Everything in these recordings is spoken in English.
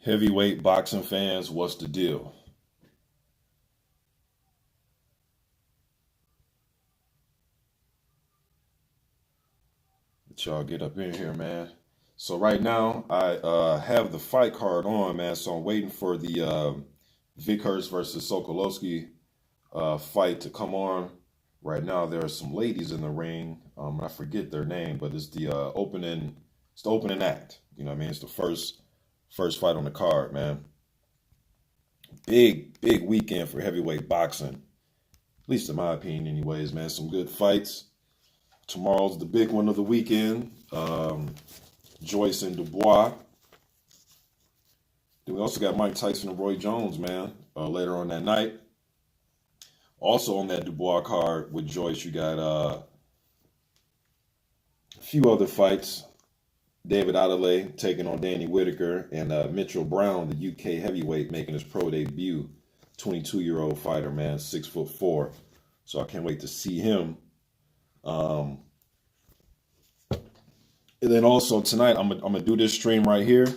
Heavyweight boxing fans, what's the deal? Let y'all get up in here, man. So right now, I have the fight card on, man. So I'm waiting for the Vickers versus Sokolowski fight to come on. Right now, there are some ladies in the ring. I forget their name, but it's the opening. It's the opening act. You know what I mean? It's the first fight on the card, man. Big weekend for heavyweight boxing. At least in my opinion, anyways, man. Some good fights. Tomorrow's the big one of the weekend. Joyce and Dubois. Then we also got Mike Tyson and Roy Jones, man, later on that night. Also on that Dubois card with Joyce, you got a few other fights. David Adelaide taking on Danny Whitaker, and Mitchell Brown, the UK heavyweight, making his pro debut. 22-year-old fighter, man, 6'4". So I can't wait to see him. And then also tonight, I'm gonna do this stream right here,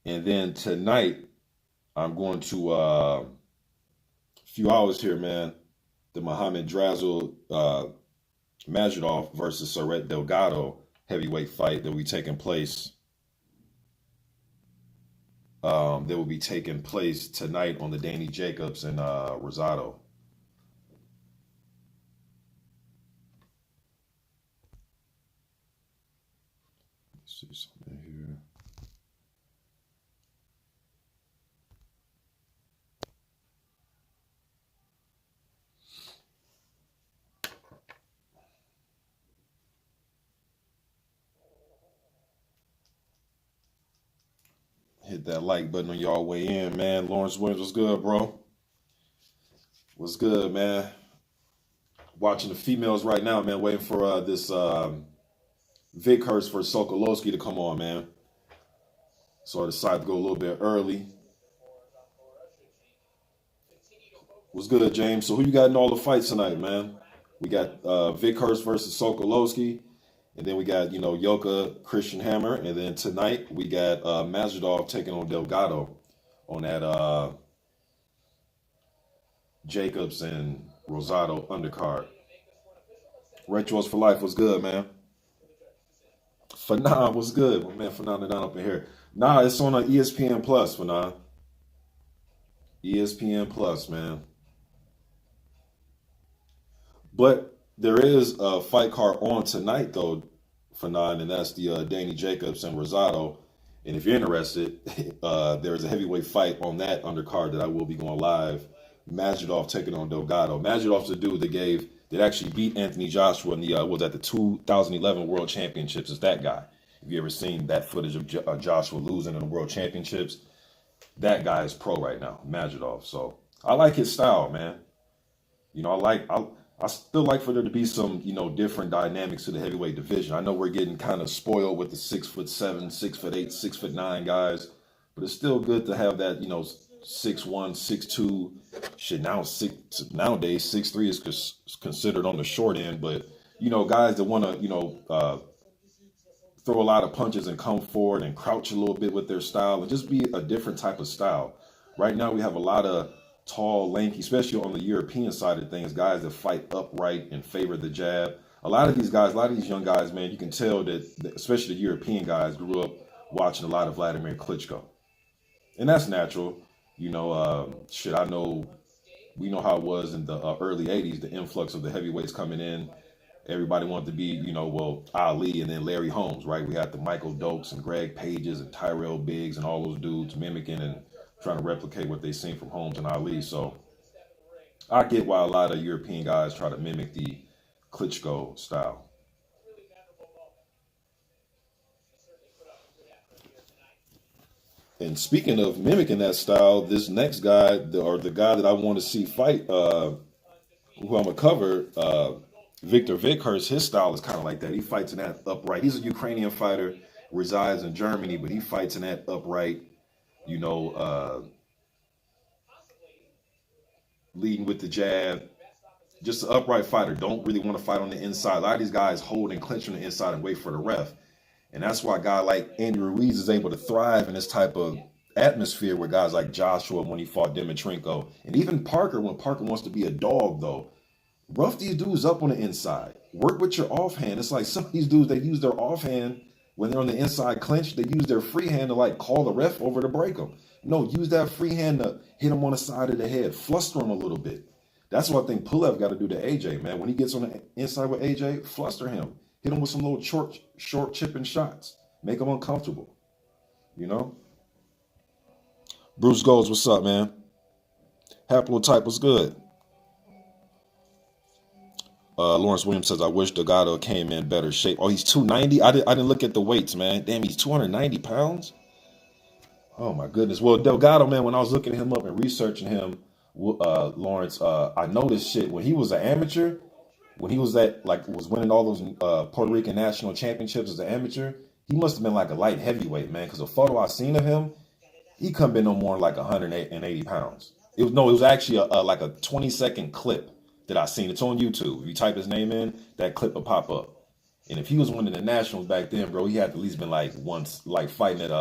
and then tonight I'm going to a few hours here, man. The Muhammad Drazel Majidov versus Soret Delgado heavyweight fight that will be taking place. That will be taking place tonight on the Danny Jacobs and Rosado. See something here. Hit that like button on y'all way in, man. Lawrence Williams, what's good, bro? What's good, man? Watching the females right now, man. Waiting for this Vickers for Sokolowski to come on, man. So I decided to go a little bit early. What's good, James? So who you got in all the fights tonight, man? We got Vickers versus Sokolowski. And then we got, Yoka, Christian Hammer. And then tonight we got Majidov taking on Delgado on that Jacobs and Rosado undercard. Retros for life. What's good, man? Fanan, what's good? My man Fanan down up in here. Nah, it's on ESPN Plus, Fanan. ESPN Plus, man. But there is a fight card on tonight, though, Fanan, and that's the Danny Jacobs and Rosado. And if you're interested, there's a heavyweight fight on that undercard that I will be going live. Majidov taking on Delgado. Majidov's the dude that actually beat Anthony Joshua in the was at the 2011 World Championships. It's that guy. If you ever seen that footage of Joshua losing in the World Championships, that guy is pro right now, Majidov. So I like his style, man. I still like for there to be some, different dynamics to the heavyweight division. I know we're getting kind of spoiled with the 6'7", 6'8", 6'9" guys, but it's still good to have that, 6'1", 6'2". Shit, nowadays 6'3" is considered on the short end, but guys that want to, throw a lot of punches and come forward and crouch a little bit with their style and just be a different type of style. Right now we have a lot of tall, lanky, especially on the European side of things, guys that fight upright and favor the jab. A lot of these young guys, man, you can tell that especially the European guys grew up watching a lot of Vladimir Klitschko. And that's natural. I know we know how it was in the early 80s, the influx of the heavyweights coming in. Everybody wanted to be, Ali and then Larry Holmes, right? We had the Michael Dokes and Greg Pages and Tyrell Biggs and all those dudes mimicking and trying to replicate what they seen from Holmes and Ali. So I get why a lot of European guys try to mimic the Klitschko style. And speaking of mimicking that style, this next guy, the guy that I want to see fight, who I'm going to cover, Viktor Vickers, his style is kind of like that. He fights in that upright. He's a Ukrainian fighter, resides in Germany, but he fights in that upright, leading with the jab. Just an upright fighter. Don't really want to fight on the inside. A lot of these guys hold and clinch on the inside and wait for the ref. And that's why a guy like Andy Ruiz is able to thrive in this type of atmosphere with guys like Joshua when he fought Dimitrenko, and even Parker when Parker wants to be a dog though. Rough these dudes up on the inside. Work with your offhand. It's like some of these dudes, they use their offhand when they're on the inside clinch. They use their free hand to like call the ref over to break them. No, use that free hand to hit him on the side of the head, fluster him a little bit. That's what I think Pulev got to do to AJ, man. When he gets on the inside with AJ, fluster him. Hit him with some little short chipping shots. Make him uncomfortable. You know? Bruce Golds, what's up, man? Haplotype was good. Lawrence Williams says, I wish Delgado came in better shape. Oh, he's 290? I didn't look at the weights, man. Damn, he's 290 pounds? Oh, my goodness. Well, Delgado, man, when I was looking him up and researching him, Lawrence, I noticed shit. When he was an amateur, when he was was winning all those Puerto Rican national championships as an amateur, he must have been like a light heavyweight, man, because the photo I seen of him, he couldn't be no more than like 180 pounds. It was actually like a 20-second clip that I seen. It's on YouTube. If you type his name in, that clip will pop up. And if he was winning the nationals back then, bro, he had to at least been like fighting at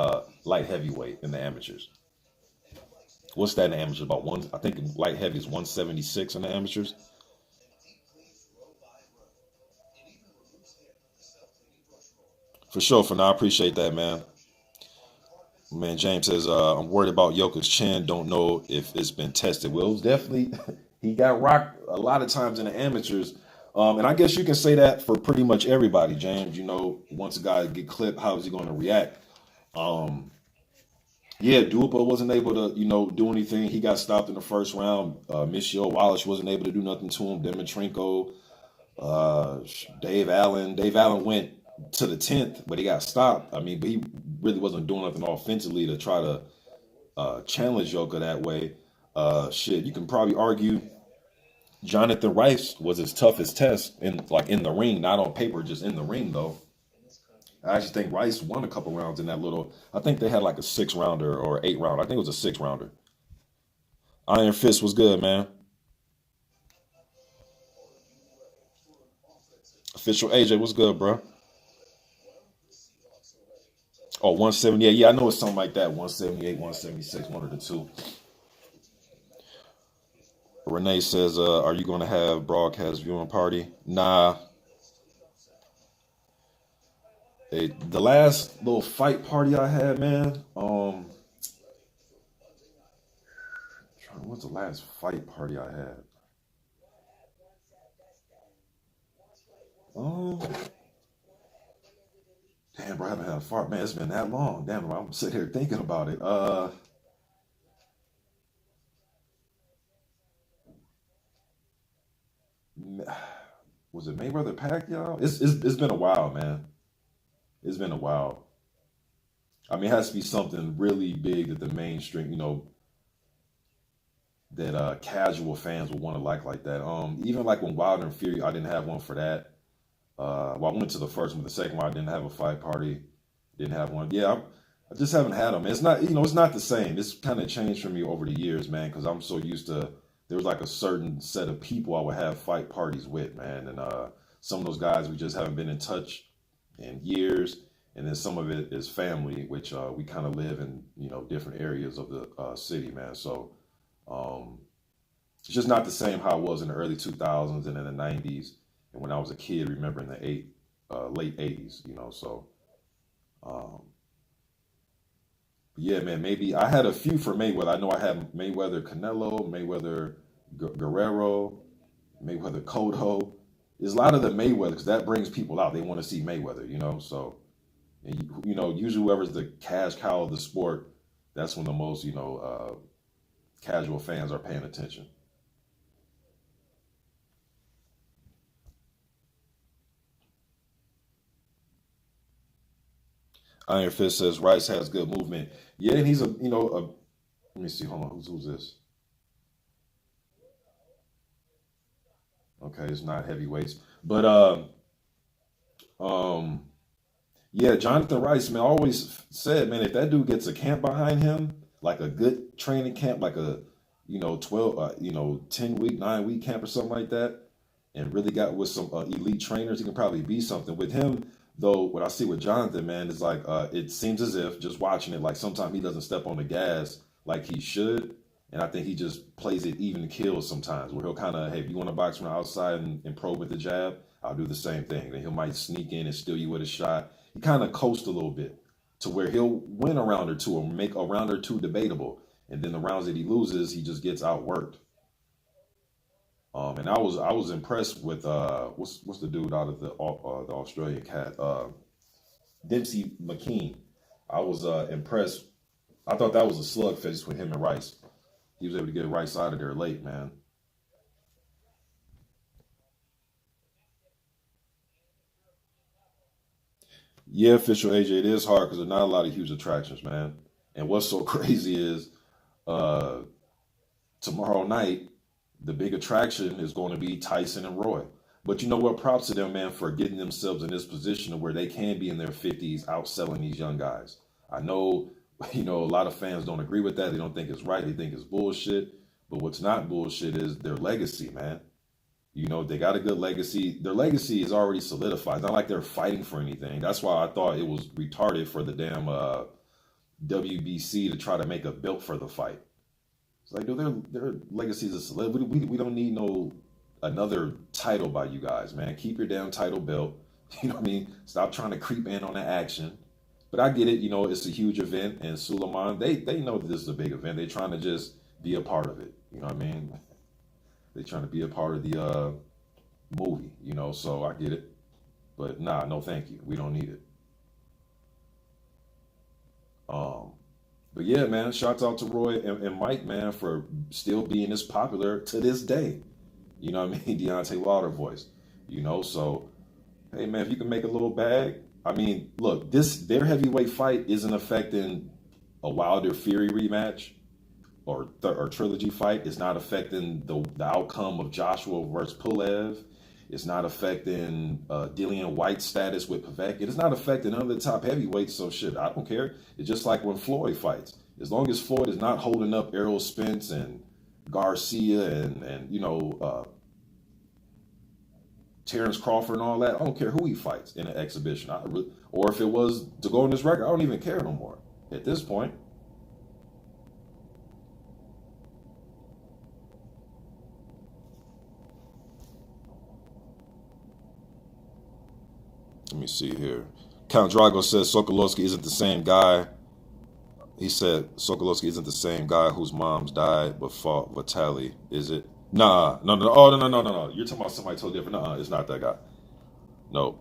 light heavyweight in the amateurs. What's that in the amateurs? About one, I think light heavy is 176 in the amateurs. For sure, for now, I appreciate that, man. Man, James says, I'm worried about Yoka's chin. Don't know if it's been tested. Well, it's definitely, he got rocked a lot of times in the amateurs. And I guess you can say that for pretty much everybody, James. You know, once a guy get clipped, how is he going to react? Yeah, Dupa wasn't able to, do anything. He got stopped in the first round. Michio Wallace wasn't able to do nothing to him. Dimitrenko, Dave Allen. Dave Allen went to the 10th, but he got stopped. I mean, but he really wasn't doing nothing offensively to try to challenge Yoka that way. You can probably argue Jonathan Rice was his toughest test in the ring, not on paper, just in the ring though. I actually think Rice won a couple rounds in that little. I think they had like a 6-rounder or 8-rounder. I think it was a 6-rounder. Iron Fist was good, man. Official AJ was good, bro. Oh, 178. Yeah, I know it's something like that. 178, 176, one of the two. Renee says, are you going to have broadcast viewing party? Nah. Hey, the last little fight party I had, man. What's the last fight party I had? Damn, bro, I haven't had a fart, man. It's been that long. Damn, bro, I'm sitting here thinking about it. Was it Mayweather Pacquiao? It's been a while, man. It's been a while. I mean, it has to be something really big that the mainstream, that casual fans would want to like that. Even like when Wilder and Fury, I didn't have one for that. I went to the first one, the second one, I didn't have a fight party. Didn't have one. Yeah, I just haven't had them. It's not, it's not the same. It's kind of changed for me over the years, man, because I'm so used to, there was like a certain set of people I would have fight parties with, man. And some of those guys, we just haven't been in touch in years. And then some of it is family, which we kind of live in, different areas of the city, man. So it's just not the same how it was in the early 2000s and in the 90s. And when I was a kid, remember in the late 80s, so. Yeah, man, maybe I had a few for Mayweather. I know I had Mayweather Canelo, Mayweather Guerrero, Mayweather Cotto. There's a lot of the Mayweather because that brings people out. They want to see Mayweather, so. And, usually whoever's the cash cow of the sport, that's when the most, casual fans are paying attention. Iron Fist says Rice has good movement. Yeah, and he's let me see, hold on, who's this? Okay, it's not heavyweights. But yeah, Jonathan Rice, man, I always said, man, if that dude gets a camp behind him, like a good training camp, like a 12 10-week, 9-week camp or something like that, and really got with some elite trainers, he can probably be something. With him, Though what I see with Jonathan, man, is like it seems as if just watching it, like sometimes he doesn't step on the gas like he should. And I think he just plays it even kills sometimes, where he'll kind of, hey, if you want to box from the outside and probe with the jab, I'll do the same thing. Then he might sneak in and steal you with a shot. He kind of coasts a little bit to where he'll win a round or two or make a round or two debatable. And then the rounds that he loses, he just gets outworked. And I was impressed with what's the dude out of the Australian cat, Dempsey McKean. I was impressed. I thought that was a slugfest with him and Rice. He was able to get Rice out of there late, man. Yeah, official AJ, it is hard because there's not a lot of huge attractions, man. And what's so crazy is uh, tomorrow night, the big attraction is going to be Tyson and Roy. But you know what? Props to them, man, for getting themselves in this position where they can be in their 50s outselling these young guys. I know, a lot of fans don't agree with that. They don't think it's right. They think it's bullshit. But what's not bullshit is their legacy, man. They got a good legacy. Their legacy is already solidified. It's not like they're fighting for anything. That's why I thought it was retarded for the damn WBC to try to make a belt for the fight. It's like, dude, their legacies are solid. We don't need another title by you guys, man. Keep your damn title belt. You know what I mean? Stop trying to creep in on the action. But I get it. It's a huge event, and Suleiman, they know that this is a big event. They're trying to just be a part of it. You know what I mean? They're trying to be a part of the movie. So I get it. But nah, no, thank you. We don't need it. But yeah, man, shouts out to Roy and Mike, man, for still being this popular to this day. You know what I mean? Deontay Wilder voice. So hey, man, if you can make a little bag. I mean, look, their heavyweight fight isn't affecting a Wilder Fury rematch or trilogy fight. It's not affecting the outcome of Joshua versus Pulev. It's not affecting Dillian White's status with Povetkin. It's not affecting none of the top heavyweights. So shit, I don't care. It's just like when Floyd fights. As long as Floyd is not holding up Errol Spence and Garcia and Terrence Crawford and all that, I don't care who he fights in an exhibition. Or if it was to go on this record, I don't even care no more at this point. Let me see here. Count Drago says Sokolowski isn't the same guy. He said Sokolowski isn't the same guy whose mom's died but fought Vitaly. Is it? Nah, no. Oh, no. You're talking about somebody totally different. No, it's not that guy. No.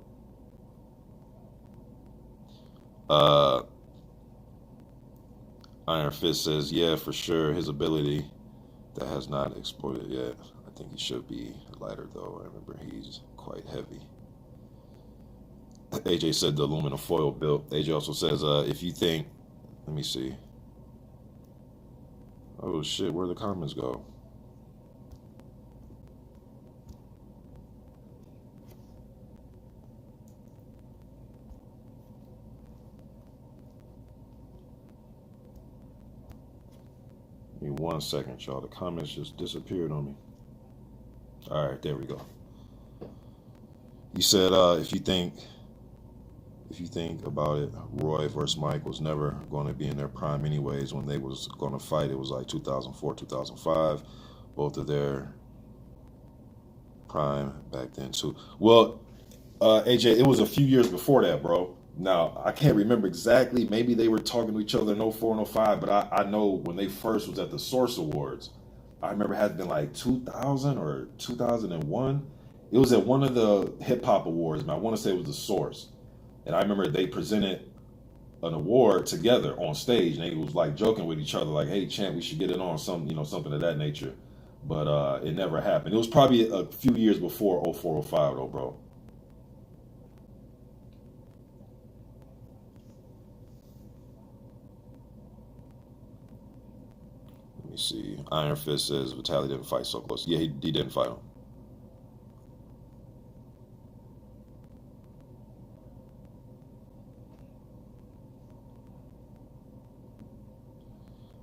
Iron Fist says, yeah, for sure. His ability that has not exploded yet. I think he should be lighter, though. I remember he's quite heavy. AJ said the aluminum foil built. AJ also says, if you think, let me see. Oh shit, where'd the comments go? Give me 1 second, y'all. The comments just disappeared on me. All right, there we go. You said, if you think about it, Roy versus Mike was never going to be in their prime anyways. When they was going to fight, it was like 2004, 2005. Both of their prime back then too. Well, AJ, it was a few years before that, bro. Now, I can't remember exactly. Maybe they were talking to each other in 04 and 05, but I know when they first was at the Source Awards, I remember it had been like 2000 or 2001. It was at one of the hip-hop awards, man. I want to say it was the Source. And I remember they presented an award together on stage, and they was like joking with each other, like, "Hey, champ, we should get it on something of that nature." But it never happened. It was probably a few years before 04, 05, though, bro. Let me see. Iron Fist says Vitaly didn't fight so close. Yeah, he didn't fight him.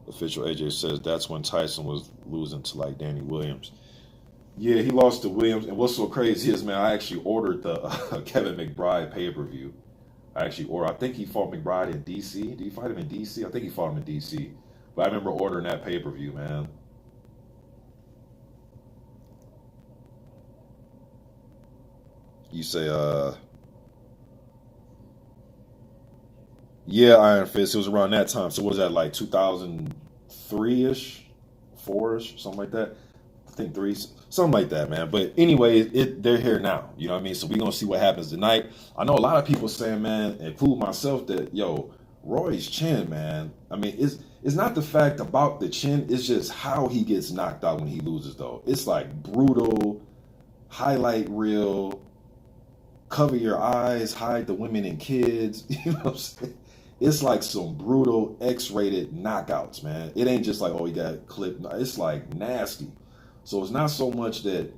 Official AJ says that's when Tyson was losing to like Danny Williams. Yeah, he lost to Williams. And what's so crazy is, man, I actually ordered the Kevin McBride pay-per-view. I actually ordered. I think he fought McBride in DC. Did he fight him in DC? I think he fought him in DC. But I remember ordering that pay-per-view, man. You say, yeah, Iron Fist. It was around that time. So what was that, like 2003-ish, 4-ish, something like that? I think three, something like that, man. But anyway, they're here now. You know what I mean? So we're gonna see what happens tonight. I know a lot of people saying, man, include myself, that yo, Roy's chin, man. I mean, it's not the fact about the chin, it's just how he gets knocked out when he loses, though. It's like brutal, highlight reel, cover your eyes, hide the women and kids. You know what I'm saying? It's like some brutal X-rated knockouts, man. It ain't just like, oh, he got clipped. No, it's like nasty. So it's not so much that,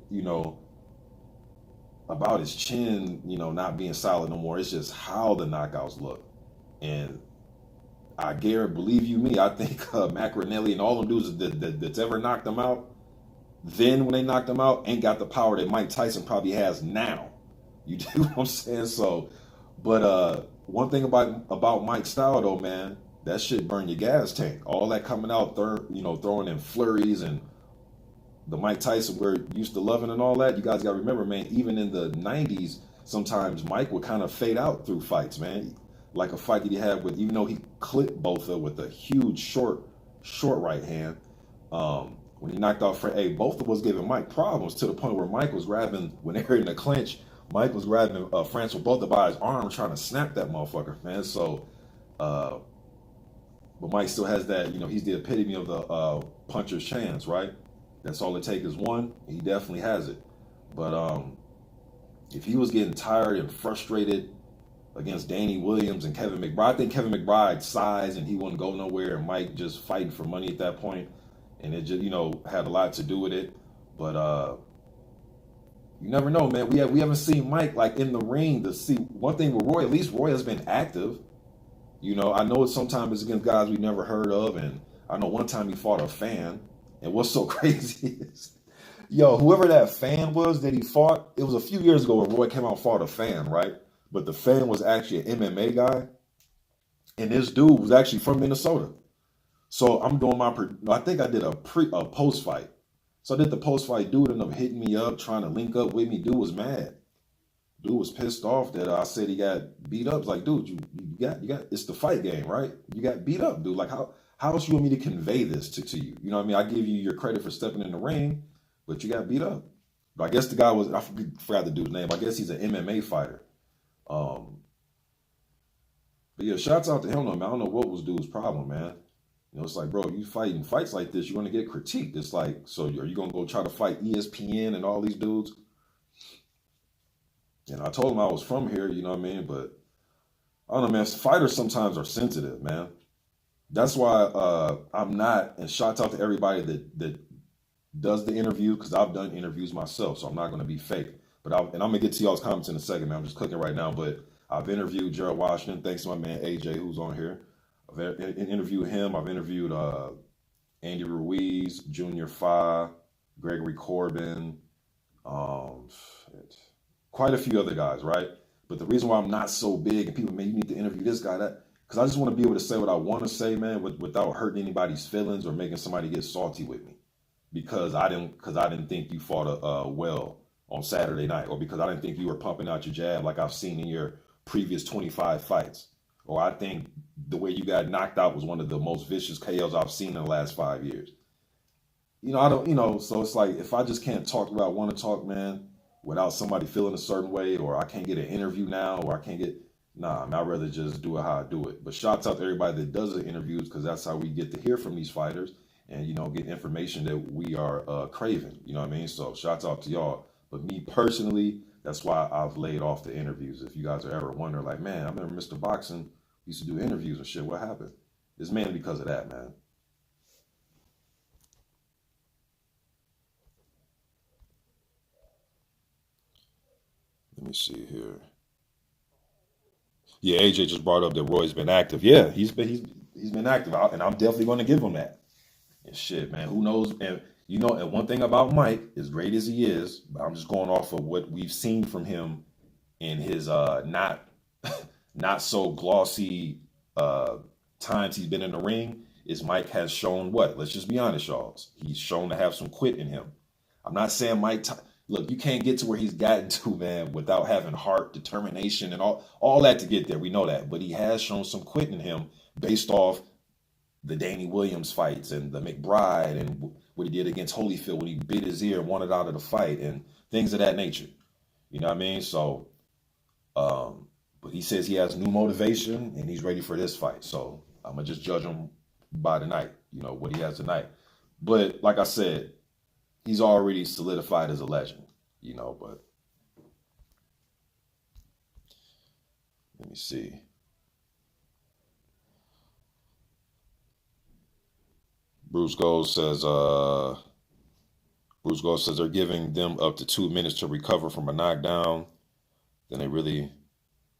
about his chin, not being solid no more. It's just how the knockouts look. And I guarantee, believe you me, I think Macronelli and all them dudes that's ever knocked him out, then when they knocked him out, ain't got the power that Mike Tyson probably has now. You do what I'm saying? So, but one thing about Mike's style, though, man, that shit burn your gas tank. All that coming out, throwing in flurries, and the Mike Tyson we're used to loving and all that. You guys got to remember, man, even in the 90s, sometimes Mike would kind of fade out through fights, man. Like a fight that he had with, even though he clipped Botha with a huge short right hand, when he knocked out Botha was giving Mike problems to the point where Mike was grabbing, when they were in the clinch, Mike was grabbing Francois Botha by his arm, trying to snap that motherfucker, man. So, but Mike still has that, he's the epitome of the puncher's chance, right? That's all it takes is one. He definitely has it. But if he was getting tired and frustrated against Danny Williams and Kevin McBride, I think Kevin McBride's size and he wouldn't go nowhere, and Mike just fighting for money at that point, and it just, had a lot to do with it. But you never know, man. We haven't seen Mike like in the ring to see. One thing with Roy, at least Roy has been active. I know sometimes it's against guys we never heard of, and I know one time he fought a fan. And what's so crazy is, whoever that fan was that he fought, it was a few years ago when Roy came out and fought a fan, right? But the fan was actually an MMA guy, and this dude was actually from Minnesota. So I'm doing I think I did a post fight. So I did the post fight. Dude ended up hitting me up, trying to link up with me. Dude was mad. Dude was pissed off that I said he got beat up. It's like, dude, you got. It's the fight game, right? You got beat up, dude. Like how else you want me to convey this to you? You know what I mean? I give you your credit for stepping in the ring, but you got beat up. But I guess the guy was, I forgot the dude's name. I guess he's an MMA fighter. But yeah, shouts out to him, though, man. I don't know what was dude's problem, man. It's like, bro, you fighting fights like this, you're going to get critiqued. It's like, so are you going to go try to fight ESPN and all these dudes? And I told him I was from here, you know what I mean? But I don't know, man. Fighters sometimes are sensitive, man. That's why I'm not, and shouts out to everybody that does the interview, because I've done interviews myself, so I'm not going to be fake. But and I'm going to get to y'all's comments in a second, man. I'm just cooking right now. But I've interviewed Gerald Washington. Thanks to my man AJ, who's on here. I've interviewed him. I've interviewed Andy Ruiz, Junior Fa, Gregory Corbin, quite a few other guys, right? But the reason why I'm not so big, and people, man, you need to interview this guy, that, because I just want to be able to say what I want to say, man, without hurting anybody's feelings or making somebody get salty with me, because I didn't think you fought well on Saturday night, or because I didn't think you were pumping out your jab like I've seen in your previous 25 fights, or I think the way you got knocked out was one of the most vicious KOs I've seen in the last 5 years. I don't, so it's like, if I just can't talk about, want to talk, man, without somebody feeling a certain way, or I can't get an interview now, or I can't get, I'd rather just do it how I do it. But shouts out to everybody that does the interviews, because that's how we get to hear from these fighters and, get information that we are craving. You know what I mean? So shouts out to y'all. But me personally, that's why I've laid off the interviews. If you guys are ever wondering, like, man, I remember Mr. Boxing used to do interviews and shit. What happened? It's mainly because of that, man. Let me see here. Yeah, AJ just brought up that Roy's been active. Yeah, he's been active, and I'm definitely going to give him that. And shit, man, who knows? And And one thing about Mike, as great as he is, I'm just going off of what we've seen from him in his not not so glossy times he's been in the ring, is Mike has shown what? Let's just be honest, y'all. He's shown to have some quit in him. I'm not saying look, you can't get to where he's gotten to, man, without having heart, determination, and all that to get there. We know that. But he has shown some quit in him based off the Danny Williams fights and the McBride and what he did against Holyfield when he bit his ear and wanted out of the fight and things of that nature. You know what I mean? So, but he says he has new motivation and he's ready for this fight. So I'm going to just judge him by tonight, what he has tonight. But like I said, he's already solidified as a legend, but let me see. Bruce Gold says they're giving them up to 2 minutes to recover from a knockdown. Then they really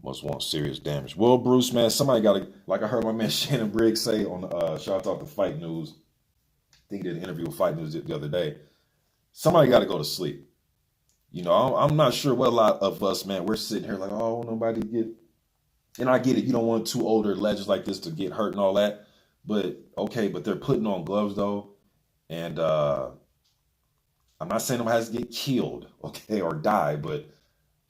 must want serious damage. Well, Bruce, man, somebody got to, like I heard my man Shannon Briggs say on shout out to Fight News. I think he did an interview with Fight News the other day. Somebody got to go to sleep. I'm not sure what a lot of us, man, we're sitting here like, oh, nobody get, and I get it. You don't want two older legends like this to get hurt and all that. But okay, but they're putting on gloves though. And I'm not saying nobody has to get killed, okay, or die,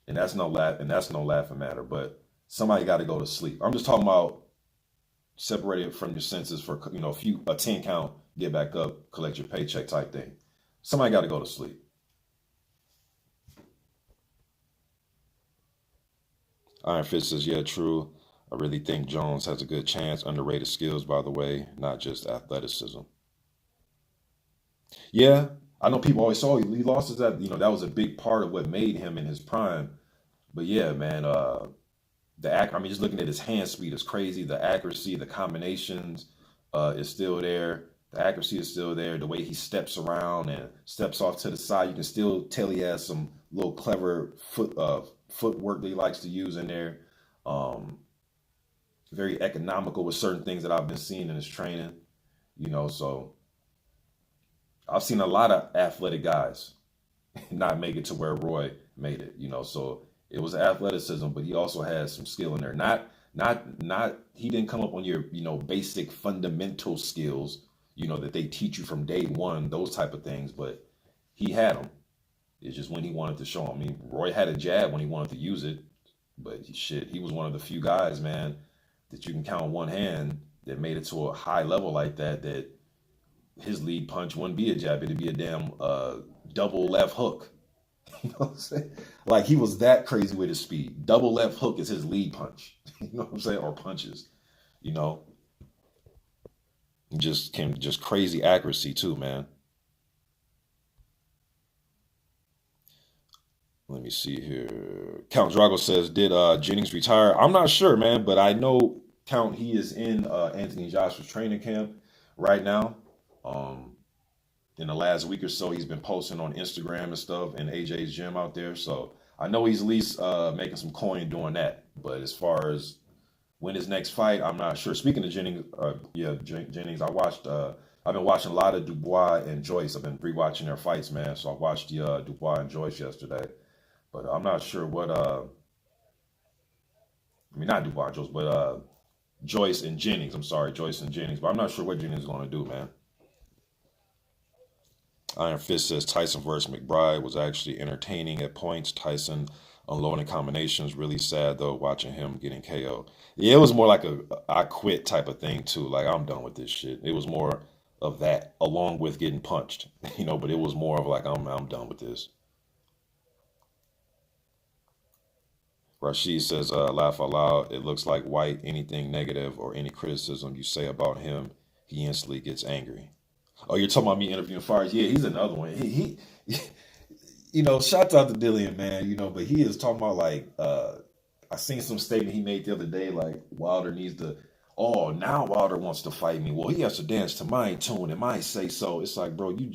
and that's no laughing matter. But somebody got to go to sleep. I'm just talking about separated from your senses for a 10 count, get back up, collect your paycheck type thing. Somebody got to go to sleep. Iron Fist says, yeah, true. I really think Jones has a good chance. Underrated skills, by the way, not just athleticism. Yeah, I know people always saw he lost his that. That was a big part of what made him in his prime. But yeah, man, just looking at his hand speed is crazy. The accuracy, the combinations is still there. The accuracy is still there. The way he steps around and steps off to the side, you can still tell he has some little clever footwork that he likes to use in there. Very economical with certain things that I've been seeing in his training. So I've seen a lot of athletic guys not make it to where Roy made it. So it was athleticism, but he also has some skill in there. Not he didn't come up on your basic fundamental skills that they teach you from day one, those type of things, but he had them. It's just when he wanted to show them. I mean, Roy had a jab when he wanted to use it, but he was one of the few guys, man, that you can count on one hand that made it to a high level like that his lead punch wouldn't be a jab, it'd be a damn double left hook. You know what I'm saying? Like, he was that crazy with his speed. Double left hook is his lead punch. You know what I'm saying? Or punches. Just crazy accuracy too, man. Let me see here. Count Drago says, did Jennings retire? I'm not sure, man, but I know Count, he is in Anthony Joshua's training camp right now. In the last week or so, he's been posting on Instagram and stuff and AJ's gym out there. So I know he's at least making some coin doing that. But as far as when his next fight, I'm not sure. Speaking of Jennings, Jennings, I've been watching a lot of Dubois and Joyce. I've been rewatching their fights, man. So I watched the Dubois and Joyce yesterday. But I'm not sure what, not Dubois and Joyce, but Joyce and Jennings. I'm sorry, Joyce and Jennings. But I'm not sure what Jennings is going to do, man. Iron Fist says Tyson versus McBride was actually entertaining at points. Tyson unloading combinations. Really sad, though, watching him getting KO. Yeah, it was more like a I quit type of thing, too. Like, I'm done with this shit. It was more of that, along with getting punched. But it was more of like, I'm done with this. Rashid says, laugh out loud. It looks like White, anything negative or any criticism you say about him, he instantly gets angry. Oh, you're talking about me interviewing Fires? Yeah, he's another one. He shout out to Dillian, man, but he is talking about, like, I seen some statement he made the other day, like, Wilder needs to, now Wilder wants to fight me. Well, he has to dance to my tune and my say so. It's like, bro, you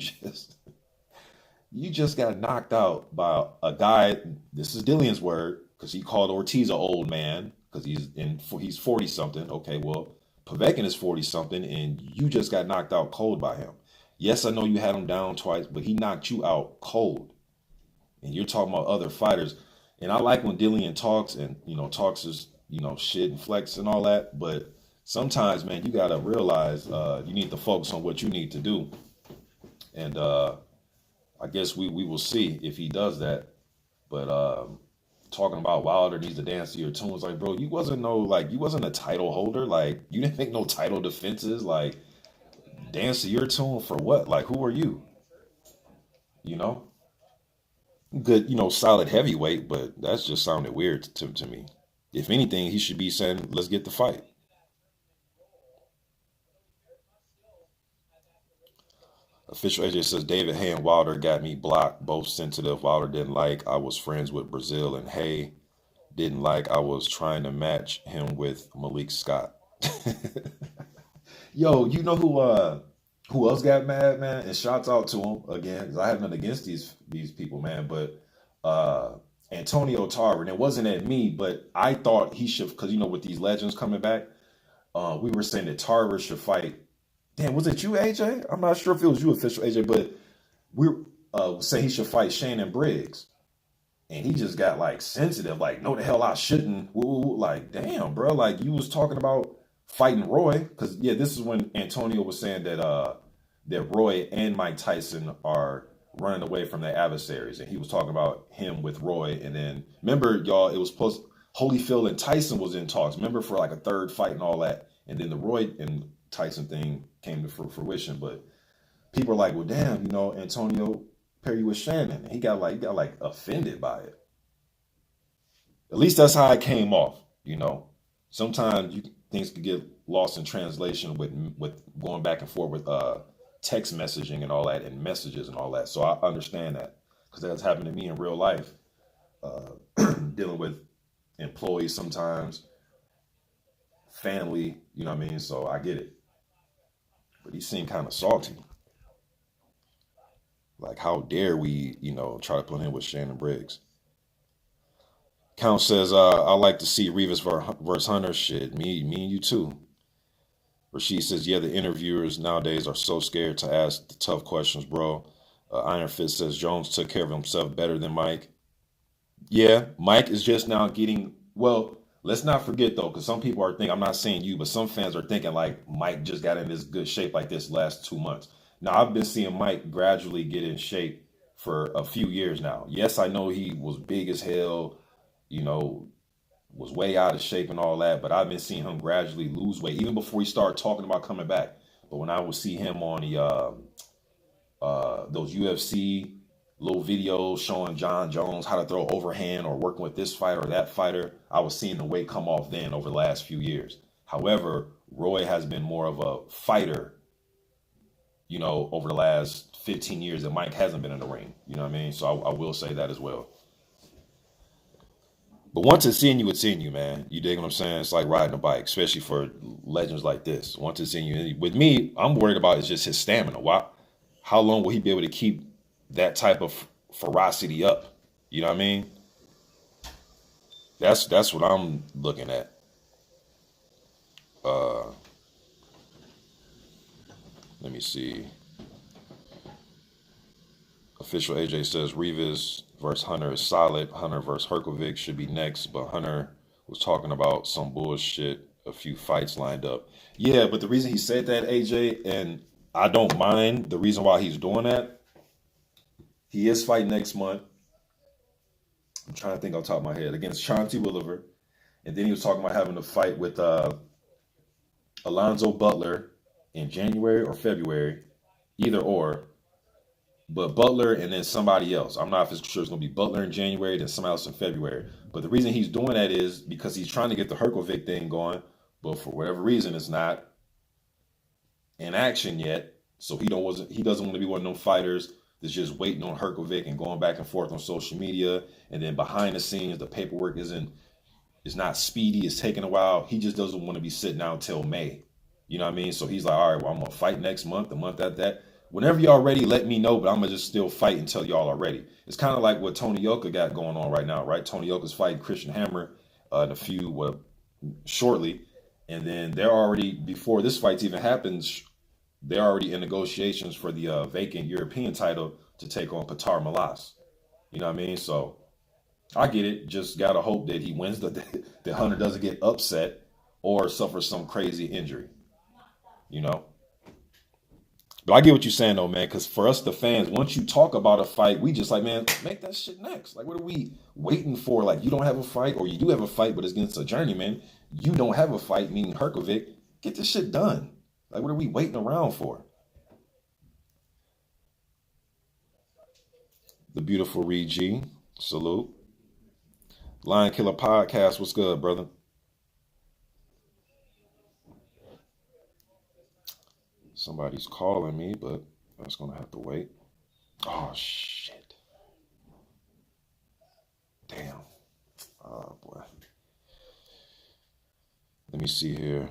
just got knocked out by a guy, this is Dillian's word, because he called Ortiz an old man, because he's 40-something. Okay, well, Povetkin is 40-something, and you just got knocked out cold by him. Yes, I know you had him down twice, but he knocked you out cold. And you're talking about other fighters. And I like when Dillian talks and, talks his, shit and flex and all that. But sometimes, man, you got to realize you need to focus on what you need to do. And I guess we will see if he does that. But talking about Wilder needs to dance to your tunes, like, bro, you wasn't a title holder. Like, you didn't make no title defenses. Like, dance to your tune for what? Like, who are you? You know? Good, solid heavyweight, but that's just sounded weird to me. If anything, he should be saying, let's get the fight. Official AJ says, David Hay and Wilder got me blocked. Both sensitive. Wilder didn't like I was friends with Brazil, and Hay didn't like I was trying to match him with Malik Scott. Yo, you know who else got mad, man? And shouts out to him again, because I have nothing against these people, man. But Antonio Tarver, and it wasn't at me, but I thought he should, because with these legends coming back, we were saying that Tarver should fight. Damn, was it you, AJ? I'm not sure if it was you, official AJ, but we were saying he should fight Shannon Briggs. And he just got like sensitive, like, no, the hell I shouldn't. Woo, like, damn, bro. Like, you was talking about fighting Roy, because this is when Antonio was saying that Roy and Mike Tyson are running away from their adversaries, and he was talking about him with Roy. And then remember, y'all, it was Holyfield and Tyson was in talks. Remember, for like a third fight and all that, and then the Roy and Tyson thing came to fruition. But people are like, well, damn, Antonio pair you with Shannon, and he got offended by it. At least that's how it came off. Sometimes things could get lost in translation with going back and forth with text messaging and all that, and messages and all that. So I understand that, because that's happened to me in real life, dealing with employees sometimes, family, you know what I mean? So I get it. But he seemed kind of salty. Like, how dare we, try to put him with Shannon Briggs. Count says, I like to see Rivas versus Hunter. Shit, me and you too. Rashid says, yeah, the interviewers nowadays are so scared to ask the tough questions, bro. Iron Fist says, Jones took care of himself better than Mike. Yeah, Mike is just now getting, well, let's not forget, though, because some people are thinking, I'm not saying you, but some fans are thinking like Mike just got in this good shape like this last 2 months. Now, I've been seeing Mike gradually get in shape for a few years now. Yes, I know he was big as hell, was way out of shape and all that, but I've been seeing him gradually lose weight, even before he started talking about coming back. But when I would see him on those UFC little videos showing John Jones how to throw overhand, or working with this fighter or that fighter, I was seeing the weight come off then over the last few years. However, Roy has been more of a fighter, over the last 15 years that Mike hasn't been in the ring. You know what I mean? So I will say that as well. But once it's in you, it's in you, man. You dig what I'm saying? It's like riding a bike, especially for legends like this. Once it's in you. With me, I'm worried about is just his stamina. How long will he be able to keep that type of ferocity up? You know what I mean? That's what I'm looking at. Let me see. Official AJ says Rivas versus Hunter is solid. Hunter versus Herkovic should be next, but Hunter was talking about some bullshit, a few fights lined up. Yeah, but the reason he said that, AJ, and I don't mind the reason why he's doing that, he is fighting next month. I'm trying to think on top of my head, against Chauncey Williver. And then he was talking about having a fight with Alonzo Butler in January or February, either or. But Butler and then somebody else. I'm not sure it's going to be Butler in January, then somebody else in February. But the reason he's doing that is because he's trying to get the Herkovic thing going. But for whatever reason, it's not in action yet. So he doesn't want to be one of them fighters that's just waiting on Herkovic and going back and forth on social media. And then behind the scenes, the paperwork is not speedy. It's taking a while. He just doesn't want to be sitting out till May. You know what I mean? So he's like, all right, well, I'm going to fight next month, the month after that. Whenever y'all ready, let me know, but I'm going to just still fight until y'all are ready. It's kind of like what Tony Yoka got going on right now, right? Tony Yoka's fighting Christian Hammer in a few, shortly. And then they're already, before this fight even happens, they're already in negotiations for the vacant European title to take on Petar Malas. You know what I mean? So I get it. Just gotta hope that he wins, that Hunter doesn't get upset or suffer some crazy injury. You know. But I get what you're saying though, man. Because for us, the fans, once you talk about a fight, we just like, man, make that shit next. Like, what are we waiting for? Like, you don't have a fight, or you do have a fight, but it's against a journeyman. You don't have a fight, meaning Herkovic. Get this shit done. Like, what are we waiting around for? The beautiful Reed G. Salute. Lion Killer Podcast. What's good, brother? Somebody's calling me, but that's going to have to wait. Oh, shit. Damn. Oh, boy. Let me see here.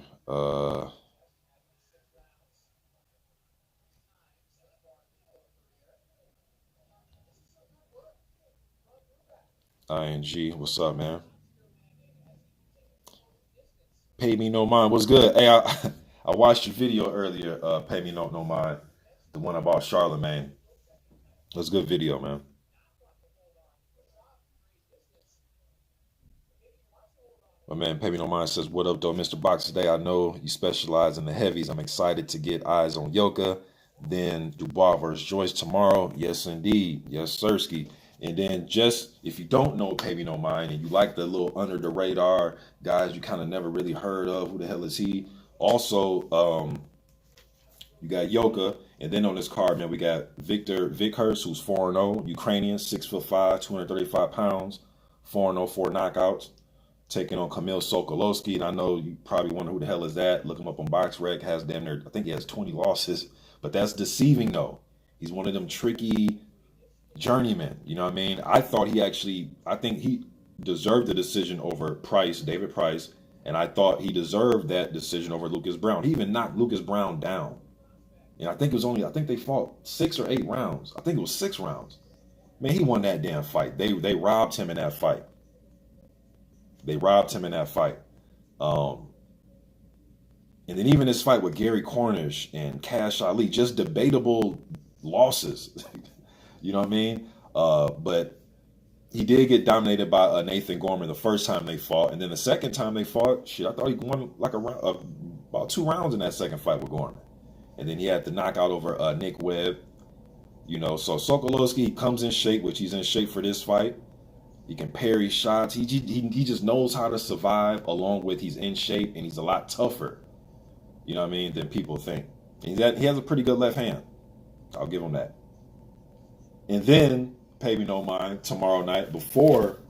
ING, what's up, man? Pay me no mind. What's good? Hey, I watched your video earlier. Pay me no mind. The one about Charlemagne. That's a good video, man. My man, Pay me no mind says, "What up, though, Mr. Box? Today, I know you specialize in the heavies. I'm excited to get eyes on Yoka. Then Dubois versus Joyce tomorrow. Yes, indeed. Yes, Sirski. And then just if you don't know Pay Me No Mind and you like the little under the radar guys you kind of never really heard of, who the hell is he? Also, you got Yoka, and then on this card, man, we got Viktor Vickers, who's 4-0, Ukrainian, 6'5", 235 pounds, 4-0, 4 knockouts, taking on Kamil Sokolowski. And I know you probably wonder who the hell is that. Look him up on BoxRec. Has damn near, I think he has 20 losses, but that's deceiving though. He's one of them tricky journeyman, you know what I mean? I think he deserved the decision over David Price, and I thought he deserved that decision over Lucas Brown. He even knocked Lucas Brown down. And I think they fought 6 or 8 rounds. I think it was 6 rounds. Man, he won that damn fight. They robbed him in that fight. And then even this fight with Gary Cornish and Cash Ali, just debatable losses. You know what I mean? But he did get dominated by Nathan Gorman the first time they fought. And then the second time they fought, I thought he won like about 2 rounds in that second fight with Gorman. And then he had the knockout over Nick Webb. You know, so Sokolowski comes in shape, which he's in shape for this fight. He can parry shots. He just knows how to survive, along with he's in shape and he's a lot tougher, you know what I mean, than people think. And he has a pretty good left hand. I'll give him that. And then, Pay Me No Mind, tomorrow night, before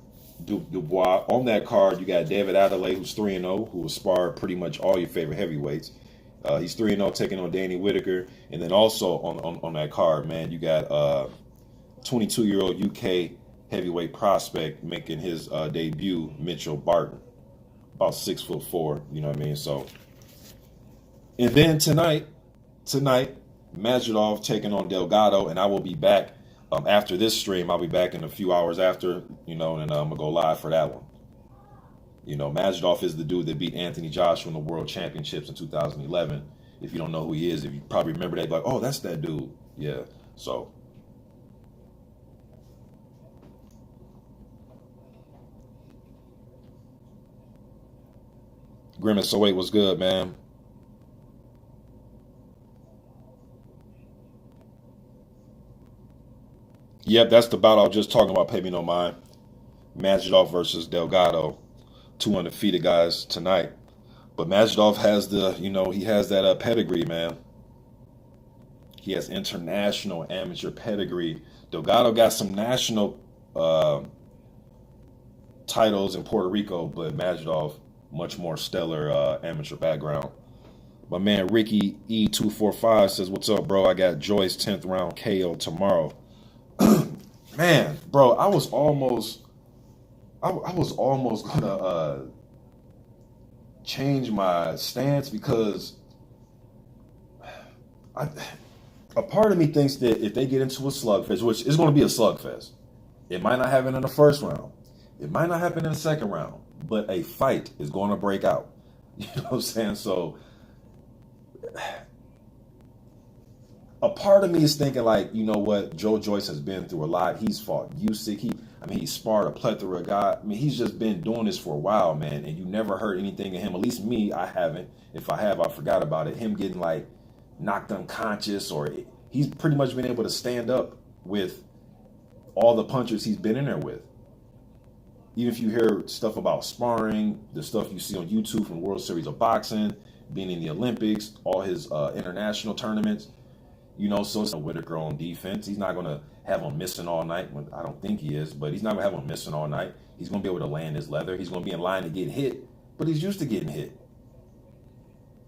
Dubois, on that card, you got David Adelaide, who's 3-0, who will spar pretty much all your favorite heavyweights. He's 3-0, taking on Danny Whitaker. And then also on that card, man, you got 22-year-old UK heavyweight prospect making his debut, Mitchell Barton. About 6'4", you know what I mean? So, and then tonight, Majidov taking on Delgado, and I will be back. After this stream, I'll be back in a few hours after, you know, and I'm going to go live for that one. You know, Majidov is the dude that beat Anthony Joshua in the World Championships in 2011. If you don't know who he is, if you probably remember that, like, oh, that's that dude. Yeah, so. Grimace, so wait, what's good, man? Yep, that's the bout I was just talking about. Pay Me No Mind. Majidov versus Delgado. 2 undefeated guys tonight. But Majidov has he has that pedigree, man. He has international amateur pedigree. Delgado got some national titles in Puerto Rico, but Majidov, much more stellar amateur background. My man Ricky E245 says, "What's up, bro? I got Joyce 10th round KO tomorrow." Man, bro, I was almost gonna change my stance because a part of me thinks that if they get into a slugfest, which is going to be a slugfest, it might not happen in the first round, it might not happen in the second round, but a fight is going to break out. You know what I'm saying? So a part of me is thinking like, you know what, Joe Joyce has been through a lot. He's fought Usyk. He sparred a plethora of guys. I mean, he's just been doing this for a while, man. And you never heard anything of him. At least me, I haven't. If I have, I forgot about it. Him getting like knocked unconscious, or he's pretty much been able to stand up with all the punchers he's been in there with. Even if you hear stuff about sparring, the stuff you see on YouTube from World Series of Boxing, being in the Olympics, all his international tournaments, you know, so it's a Whitaker on defense. He's not going to have him missing all night. I don't think he is, but he's not going to have him missing all night. He's going to be able to land his leather. He's going to be in line to get hit, but he's used to getting hit.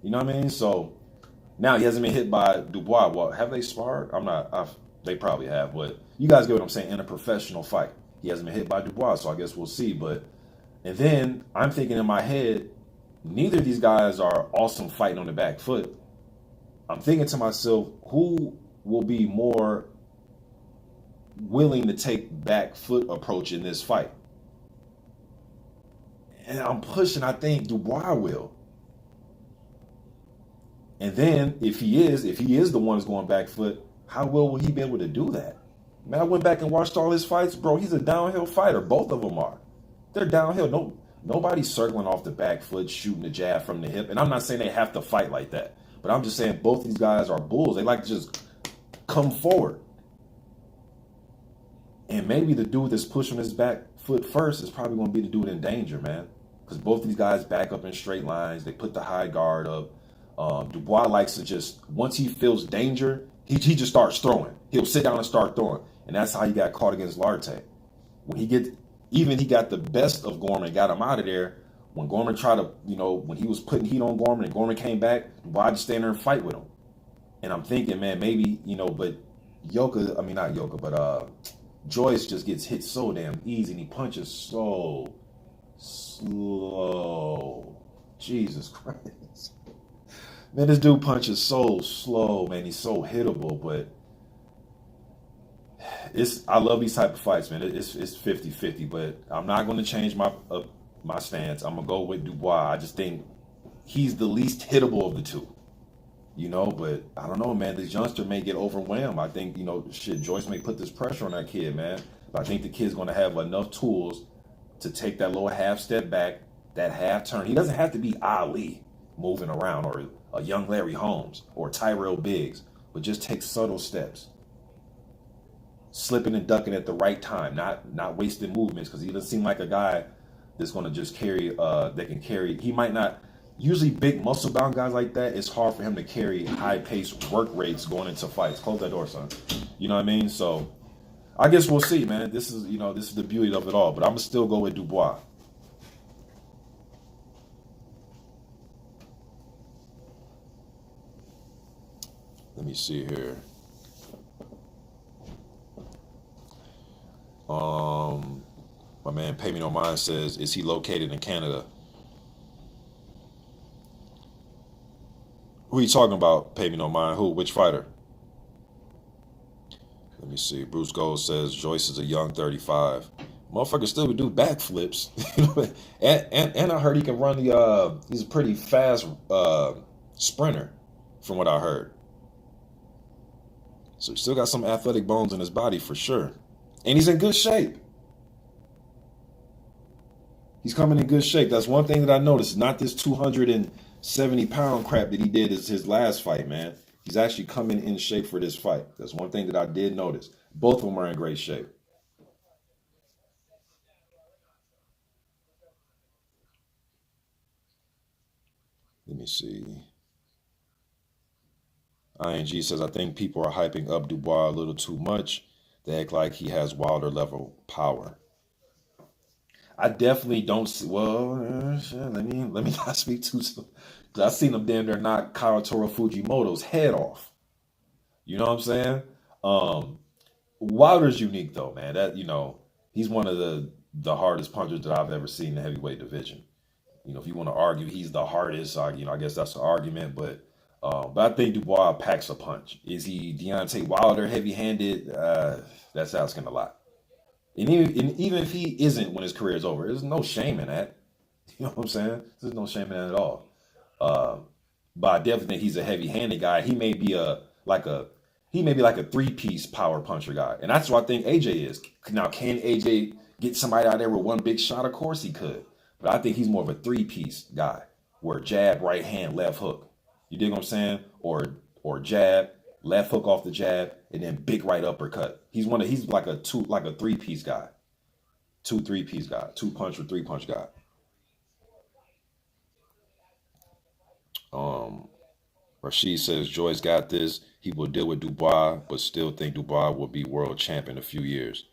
You know what I mean? So now he hasn't been hit by Dubois. Well, have they sparred? They probably have, but you guys get what I'm saying. In a professional fight, he hasn't been hit by Dubois, so I guess we'll see. And then I'm thinking in my head, neither of these guys are awesome fighting on the back foot. I'm thinking to myself, who will be more willing to take back foot approach in this fight? And I'm pushing, I think Dubois will. And then if he is the one who's going back foot, how well will he be able to do that? Man, I went back and watched all his fights, bro. He's a downhill fighter. Both of them are. They're downhill. Nobody's circling off the back foot, shooting the jab from the hip. And I'm not saying they have to fight like that. But I'm just saying both these guys are bulls. They like to just come forward. And maybe the dude that's pushing his back foot first is probably going to be the dude in danger, man. Because both these guys back up in straight lines. They put the high guard up. Dubois likes to just, once he feels danger, he just starts throwing. He'll sit down and start throwing. And that's how he got caught against Larte. When he got the best of Gorman, got him out of there. When Gorman tried to, when he was putting heat on Gorman and Gorman came back, Dubois just stand there and fight with him. And I'm thinking, man, maybe, but not Yoka, but Joyce just gets hit so damn easy and he punches so slow. Jesus Christ. Man, this dude punches so slow, man. He's so hittable, but I love these type of fights, man. It's 50-50, but I'm not going to change my stance. I'm going to go with Dubois. I just think he's the least hittable of the two. But I don't know, man. This youngster may get overwhelmed. I think, Joyce may put this pressure on that kid, man. But I think the kid's going to have enough tools to take that little half step back, that half turn. He doesn't have to be Ali moving around, or a young Larry Holmes, or Tyrell Biggs, but just take subtle steps. Slipping and ducking at the right time, not wasting movements, because he doesn't seem like a guy that's going to just carry, that can carry. He might not. Usually big muscle-bound guys like that, it's hard for him to carry high-paced work rates going into fights. Close that door, son. You know what I mean? So I guess we'll see, man. This is the beauty of it all. But I'm going to still go with Dubois. Let me see here. My man Pay Me No Mind says, is he located in Canada? Who are you talking about, Pay Me No Mind? Who? Which fighter? Let me see. Bruce Gold says Joyce is a young 35. Motherfucker still would do backflips. and I heard he can run he's a pretty fast sprinter, from what I heard. So he still got some athletic bones in his body for sure. And he's in good shape. He's coming in good shape. That's one thing that I noticed. Not this 270-pound crap that he did as his last fight, man. He's actually coming in shape for this fight. That's one thing that I did notice. Both of them are in great shape. Let me see. ING says, I think people are hyping up Dubois a little too much. They act like he has Wilder level power. I definitely don't see. Well, let me not speak too soon. I seen him damn near knock Karatoro Fujimoto's head off. You know what I'm saying? Wilder's unique though, man. That he's one of the hardest punchers that I've ever seen in the heavyweight division. If you want to argue he's the hardest, I guess that's an argument. But I think Dubois packs a punch. Is he Deontay Wilder heavy-handed? That's asking a lot. And even if he isn't when his career is over, there's no shame in that. You know what I'm saying? There's no shame in that at all. But I definitely think he's a heavy-handed guy. He may be a He may be like a three-piece power puncher guy. And that's what I think AJ is. Now, can AJ get somebody out there with one big shot? Of course he could. But I think he's more of a three-piece guy, where jab, right hand, left hook. You dig what I'm saying? Or jab, left hook off the jab, and then big right uppercut. He's like a three-piece guy. 2 3-piece guy. 2-punch or 3-punch guy. Rashid says Joyce got this. He will deal with Dubois, but still think Dubois will be world champ in a few years.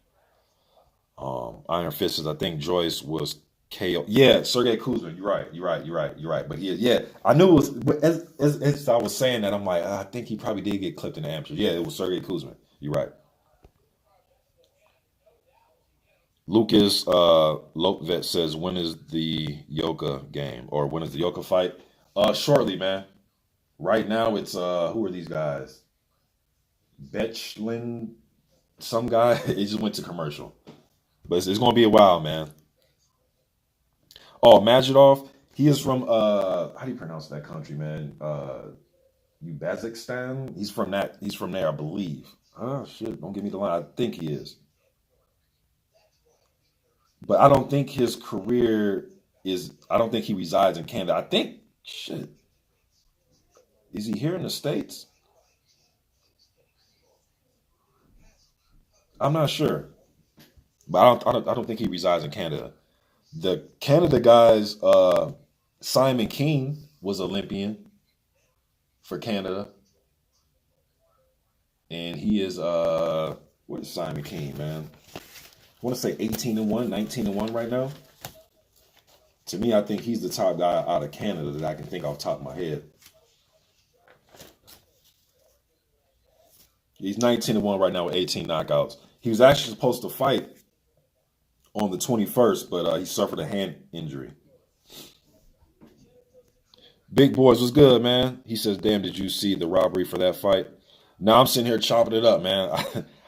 Iron Fist says I think Joyce was KO. Yeah, Sergey Kuzma. You're right. But yeah, I knew it was. As I was saying that, I'm like, I think he probably did get clipped in the amateur. Yeah, it was Sergey Kuzma. You're right. Lucas Lopvet says, when is the Yoka game, or when is the Yoka fight? Shortly, man. Right now, it's who are these guys? Betchlin, some guy. It just went to commercial, but it's going to be a while, man. Oh, Majidov, he is from how do you pronounce that country, man? Uzbekistan. He's from that. He's from there, I believe. Oh shit! Don't give me the line. I think he is, but I don't think his career is. I don't think he resides in Canada. I think shit. Is he here in the States? I'm not sure, but I don't think he resides in Canada. The Canada guys, Simon King was Olympian for Canada, and he is what is Simon King, man? I want to say 18-1, 19-1 right now. To me, I think he's the top guy out of Canada that I can think off the top of my head. He's 19-1 right now with 18 knockouts. He was actually supposed to fight on the 21st, but he suffered a hand injury. Big Boys, what's good, man? He says, damn, did you see the robbery for that fight? Now I'm sitting here chopping it up, man.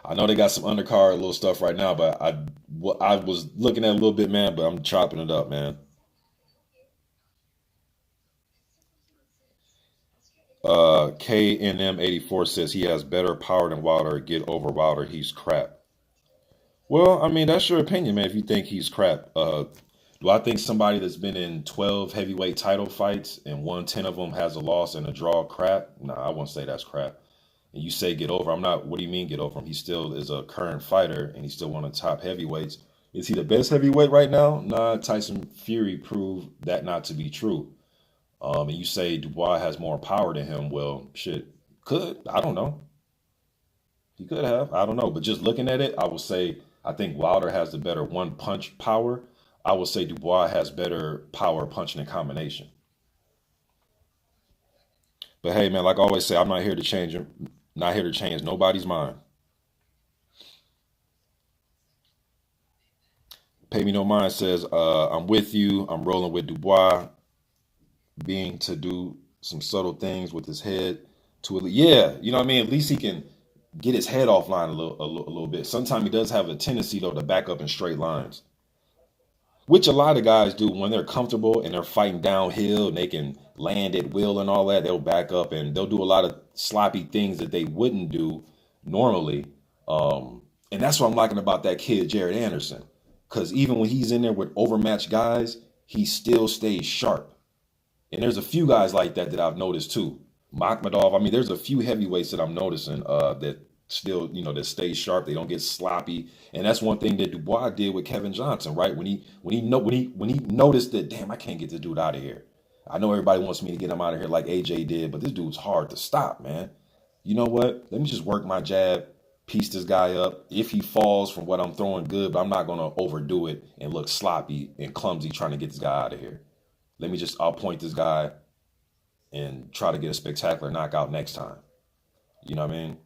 I know they got some undercard little stuff right now, but I was looking at it a little bit, man, but I'm chopping it up, man. KNM84 says he has better power than Wilder. Get over Wilder. He's crap. Well, I mean, that's your opinion, man, if you think he's crap. Do I think somebody that's been in 12 heavyweight title fights and won 10 of them has a loss and a draw crap? No, I won't say that's crap. And you say get over. I'm not, what do you mean get over him? He still is a current fighter and he's still one of the top heavyweights. Is he the best heavyweight right now? Nah, Tyson Fury proved that not to be true. And you say Dubois has more power than him. Well, shit, could. I don't know. He could have. I don't know. But just looking at it, I will say I think Wilder has the better one-punch power. I will say Dubois has better power punching in combination. But hey, man, like I always say, I'm not here to change him. Not here to change nobody's mind. Pay Me No Mind says, I'm with you. I'm rolling with Dubois. Being to do some subtle things with his head to yeah, you know what I mean? At least he can get his head offline a little bit. Sometimes he does have a tendency though to back up in straight lines, which a lot of guys do when they're comfortable and they're fighting downhill and they can land at will and all that. They'll back up and they'll do a lot of sloppy things that they wouldn't do normally. And that's what I'm liking about that kid Jared Anderson, because even when he's in there with overmatched guys, he still stays sharp. And there's a few guys like that I've noticed too. Makhmadov, I mean, there's a few heavyweights that I'm noticing that still, you know, that stay sharp. They don't get sloppy. And that's one thing that Dubois did with Kevin Johnson, right? When he noticed that, damn, I can't get this dude out of here. I know everybody wants me to get him out of here like AJ did, but this dude's hard to stop, man. You know what? Let me just work my jab, piece this guy up. If he falls from what I'm throwing, good, but I'm not going to overdo it and look sloppy and clumsy trying to get this guy out of here. I'll point this guy and try to get a spectacular knockout next time. You know what I mean?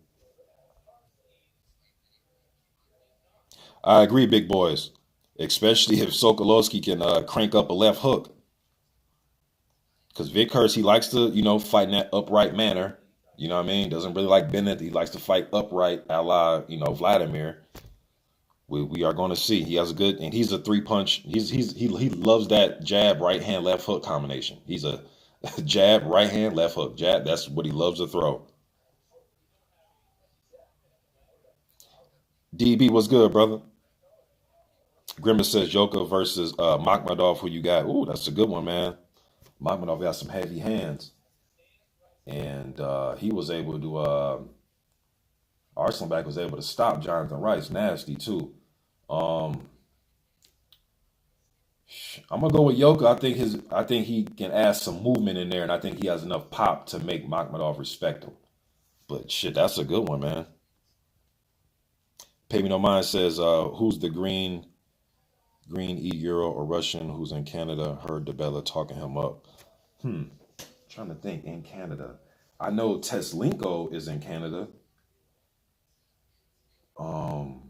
I agree, Big Boys. Especially if Sokolowski can crank up a left hook. Because Vickers, he likes to, you know, fight in that upright manner. You know what I mean? Doesn't really like Bennett. He likes to fight upright a la, you know, Vladimir. We are going to see. He has a good, and he's a 3-punch. He loves that jab, right hand, left hook combination. He's a jab, right hand, left hook, jab. That's what he loves to throw. DB, what's good, brother? Grimace says Yoka versus Makhmadov. Who you got? Ooh, that's a good one, man. Makhmadov got some heavy hands, and he was able to. Arslanback was able to stop Jonathan Rice. Nasty too. Um, I'm gonna go with Yoka. I think he can add some movement in there, and I think he has enough pop to make Makhmadov respect him. But shit, that's a good one, man. Pay Me No Mind says, who's the green Euro or Russian who's in Canada? Heard DeBella talking him up. Trying to think in Canada. I know Teslenko is in Canada. Um,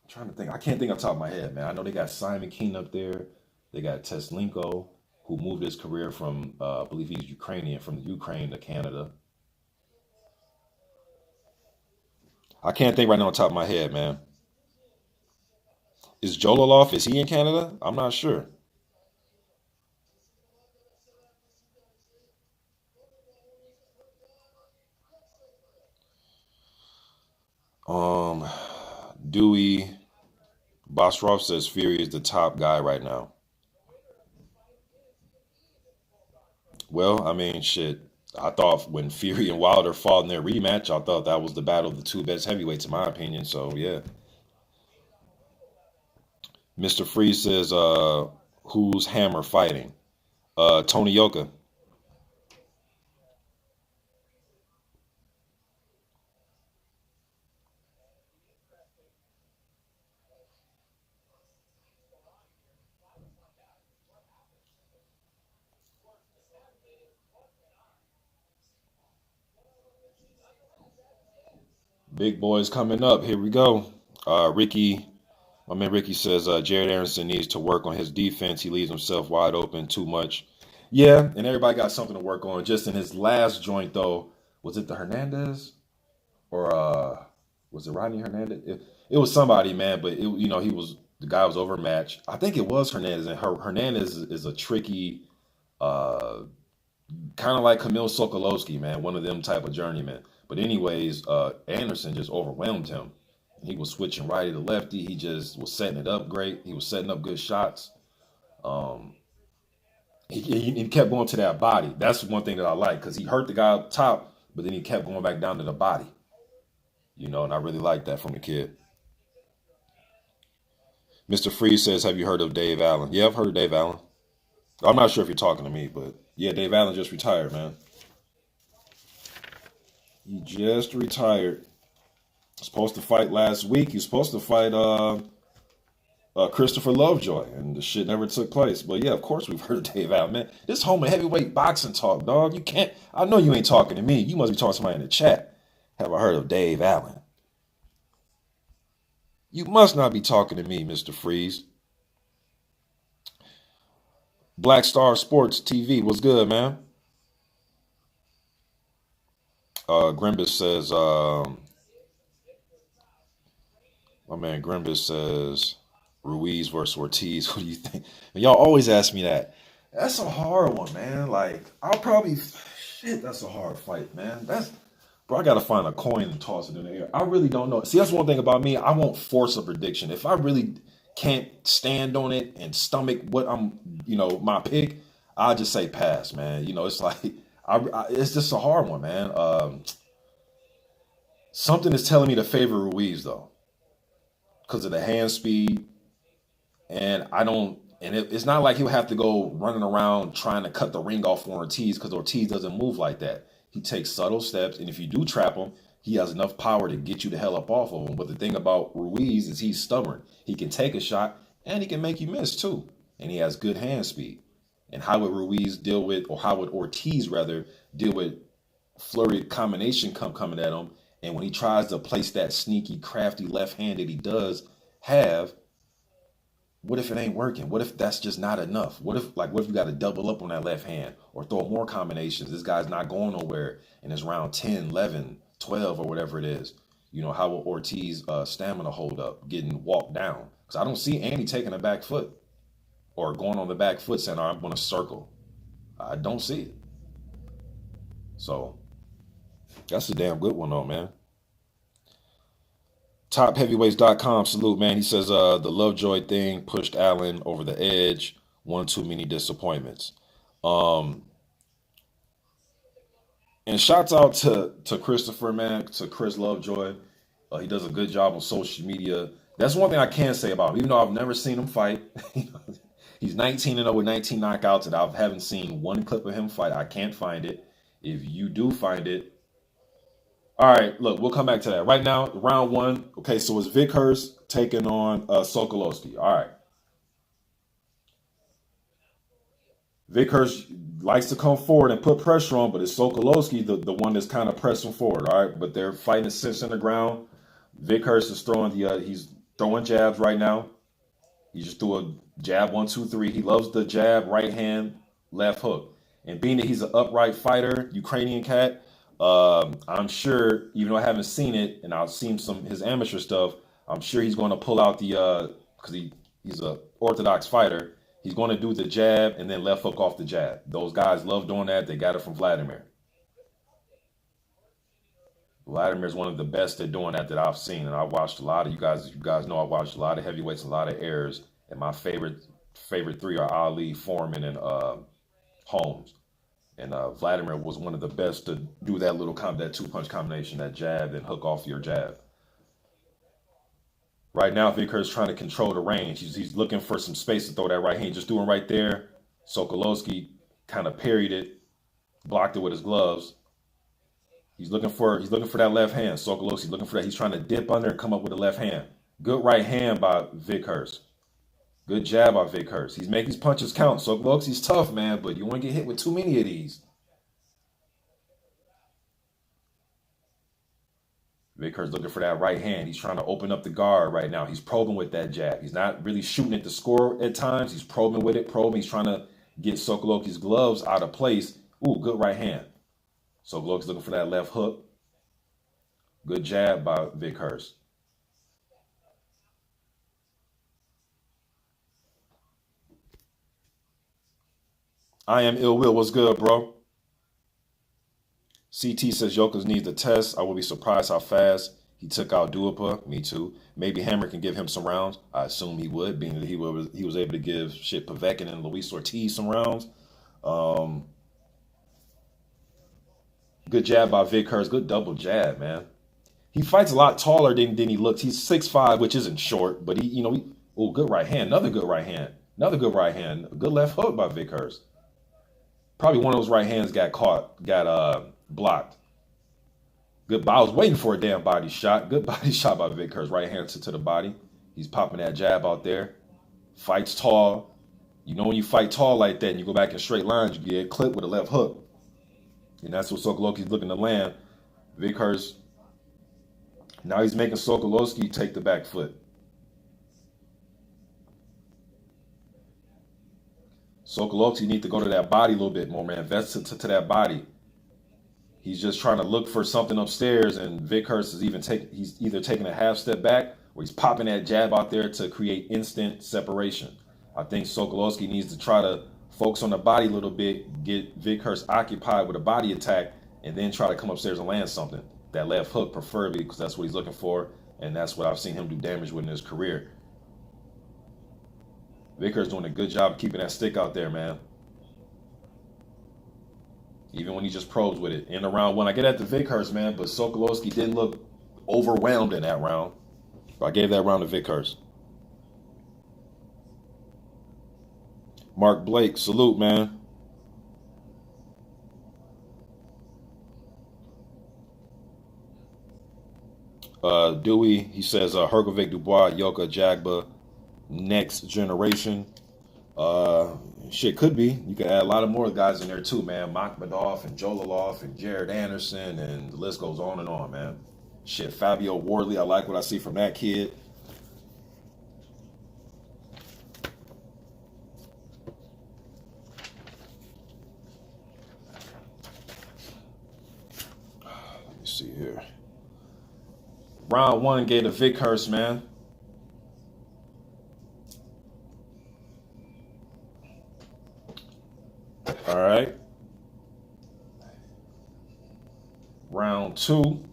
Trying to think. I can't think off the top of my head, man. I know they got Simon Keane up there. They got Teslenko, who moved his career from, I believe he's Ukrainian, from the Ukraine to Canada. I can't think right now on top of my head, man. Is Jololoff, is he in Canada? I'm not sure. Um, Dewey Bostroff says Fury is the top guy right now. Well, I mean, shit. I thought when Fury and Wilder fought in their rematch, I thought that was the battle of the two best heavyweights, in my opinion. So yeah. Mr. Freeze says, who's Hammer fighting? Tony Yoka. Big boys coming up. Here we go. Ricky, my man Ricky says Jared Aronson needs to work on his defense. He leaves himself wide open too much. Yeah, and everybody got something to work on. Just in his last joint, though, was it the Hernandez or was it Rodney Hernandez? It was somebody, man. But he was the guy was overmatched. I think it was Hernandez, and Hernandez is a tricky, uh, kind of like Kamil Sokolowski, man, one of them type of journeymen. But anyways, Anderson just overwhelmed him. He was switching righty to lefty. He just was setting it up great. He was setting up good shots. Um, he kept going to that body. That's one thing that I like because he hurt the guy up top, but then he kept going back down to the body. And I really like that from the kid. Mr. Freeze says, have you heard of Dave Allen? Yeah, I've heard of Dave Allen. I'm not sure if you're talking to me, but yeah, Dave Allen just retired, man. He just retired. Supposed to fight last week. He's supposed to fight Christopher Lovejoy, and the shit never took place. But yeah, of course we've heard of Dave Allen, man. This home of heavyweight boxing talk, dog. You can't. I know you ain't talking to me. You must be talking to somebody in the chat. Have I heard of Dave Allen? You must not be talking to me, Mr. Freeze. Black Star Sports TV. What's good, man? Grimbus says, my man Grimbus says, Ruiz versus Ortiz. What do you think? And y'all always ask me that. That's a hard one, man. Like, that's a hard fight, man. Bro, I got to find a coin and toss it in the air. I really don't know. See, that's one thing about me. I won't force a prediction. If I really can't stand on it and stomach what my pick, I'll just say pass, man. It's like, it's just a hard one, man. Something is telling me to favor Ruiz, though, because of the hand speed. And I don't, and it's not like he'll have to go running around trying to cut the ring off for Ortiz because Ortiz doesn't move like that. He takes subtle steps, and if you do trap him, he has enough power to get you the hell up off of him. But the thing about Ruiz is he's stubborn. He can take a shot, and he can make you miss too. And he has good hand speed. And how would Ruiz deal with, or how would Ortiz rather deal with flurried combination coming at him? And when he tries to place that sneaky, crafty left hand that he does have, what if it ain't working? What if that's just not enough? What if you got to double up on that left hand or throw more combinations? This guy's not going nowhere and it's round 10, 11, 12, or whatever it is. How will Ortiz stamina hold up getting walked down? Because I don't see Andy taking a back foot or going on the back foot saying, I'm going to circle. I don't see it. So that's a damn good one though, man. TopHeavyweights.com, salute, man. He says the Lovejoy thing pushed Allen over the edge. One too many disappointments. And shouts out to Christopher, man, to Chris Lovejoy. He does a good job on social media. That's one thing I can say about him. Even though I've never seen him fight, he's 19-0 with 19 knockouts, and I haven't seen one clip of him fight. I can't find it. If you do find it, all right, look, we'll come back to that. Right now, round one. Okay, so it's Vickers taking on Sokolowski. All right. Vickers likes to come forward and put pressure on, but it's Sokolowski, the one that's kind of pressing forward. All right, but they're fighting a cinch in the ground. Vickers is throwing he's throwing jabs right now. He just threw a jab, 1, 2, 3. He loves the jab, right hand, left hook. And being that he's an upright fighter, Ukrainian cat, I'm sure, even though I haven't seen it, and I've seen some his amateur stuff, I'm sure he's going to pull out the because he's a orthodox fighter. He's going to do the jab and then left hook off the jab. Those guys love doing that. They got it from Vladimir. Vladimir's one of the best at doing that I've seen, and I watched a lot of you guys know I watched a lot of heavyweights, a lot of airs, and my favorite three are Ali, Foreman, and Holmes. And Vladimir was one of the best to do that little that two-punch combination, that jab and hook off your jab. Right now, Vickers is trying to control the range. He's looking for some space to throw that right hand. Just doing right there. Sokolowski kind of parried it, blocked it with his gloves. He's looking for that left hand. Sokolowski's looking for that. He's trying to dip under and come up with a left hand. Good right hand by Vickers. Good jab by Vickers. He's making his punches count. Sokolowski's tough, man, but you want to get hit with too many of these. Vickers looking for that right hand. He's trying to open up the guard right now. He's probing with that jab. He's not really shooting at the score at times. He's probing with it, probing. He's trying to get Sokolowski's gloves out of place. Ooh, good right hand. Sokolowski's looking for that left hook. Good jab by Vickers. I am ill will. What's good, bro? CT says Yoka needs a test. I will be surprised how fast he took out Duipa. Me too. Maybe Hammer can give him some rounds. I assume he would, being that he was able to give Povetkin and Luis Ortiz some rounds. Good jab by Vickers. Good double jab, man. He fights a lot taller than he looks. He's 6'5", which isn't short, but good right hand. Another good right hand. Another good right hand. Good left hook by Vickers. Probably one of those right hands got blocked. Good. I was waiting for a damn body shot. Good body shot by Vickers. Right hand to the body. He's popping that jab out there. Fights tall. You know when you fight tall like that and you go back in straight lines, you get clipped with a left hook. And that's what Sokolowski's looking to land. Vickers, now he's making Sokolowski take the back foot. Sokolowski need to go to that body a little bit more, man. Invest to that body. He's just trying to look for something upstairs, and Vickers is he's either taking a half step back or he's popping that jab out there to create instant separation. I think Sokolowski needs to try to focus on the body a little bit, get Vickers occupied with a body attack, and then try to come upstairs and land something. That left hook preferably, because that's what he's looking for, and that's what I've seen him do damage with in his career. Vickers doing a good job keeping that stick out there, man. Even when he just probes with it. In the round one, I get at the Vickers, man, but Sokolowski didn't look overwhelmed in that round. So I gave that round to Vickers. Mark Blake, salute, man. Dewey, he says Hergovic, Dubois, Yoka, Jagba, next generation. Shit, could be. You could add a lot of more guys in there too, man. Makhmadov and Jololoff and Jared Anderson, and the list goes on and on, man. Shit, Fabio Wardley, I like what I see from that kid. Let me see here. Round one gave to Vickers, man. All right. Round two.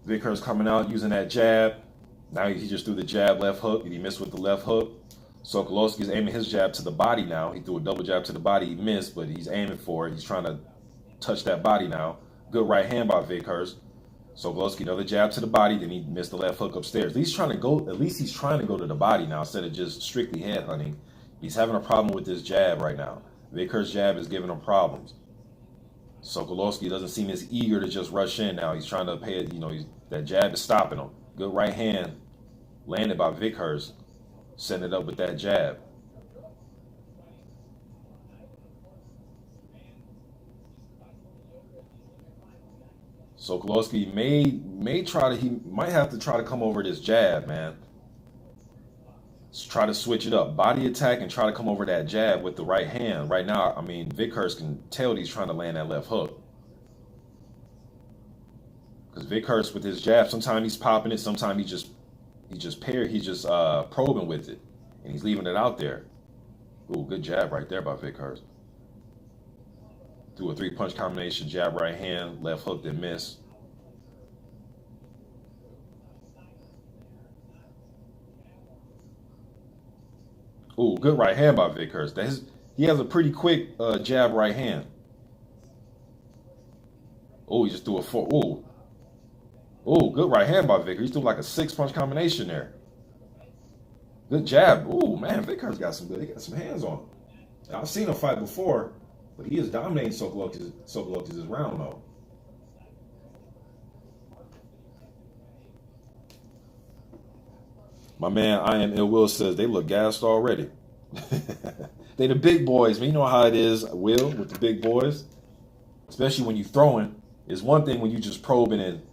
Vickers coming out using that jab. Now he just threw the jab left hook, and he missed with the left hook. Sokolowski's aiming his jab to the body now. He threw a double jab to the body. He missed, but he's aiming for it. He's trying to touch that body now. Good right hand by Vickers. Sokolowski, another jab to the body. Then he missed the left hook upstairs. At least he's trying to go to the body now instead of just strictly head hunting. He's having a problem with this jab right now. Vickers' jab is giving him problems. Sokolowski doesn't seem as eager to just rush in now. He's trying to pay it. That jab is stopping him. Good right hand landed by Vickers. Setting it up with that jab. Sokolowski might have to try to come over this jab, man. Let's try to switch it up. Body attack and try to come over that jab with the right hand. Right now, I mean, Vickers can tell he's trying to land that left hook. Because Vickers with his jab, sometimes he's popping it, sometimes he's just probing with it. And he's leaving it out there. Ooh, good jab right there by Vickers. Threw a 3-punch combination, jab right hand, left hook that missed. Ooh, good right hand by Vickers. He has a pretty quick jab right hand. Oh, he just threw a 4. Ooh. Ooh, good right hand by Vickers. He threw like a 6-punch combination there. Good jab. Ooh, man, Vickers got some hands on him. I've seen him fight before, but he is dominating Sokolowski's round though. My man, I Am Ill Will says they look gassed already. They the big boys, man. You know how it is, Will, with the big boys. Especially when you throwing. It's one thing when you just probing and,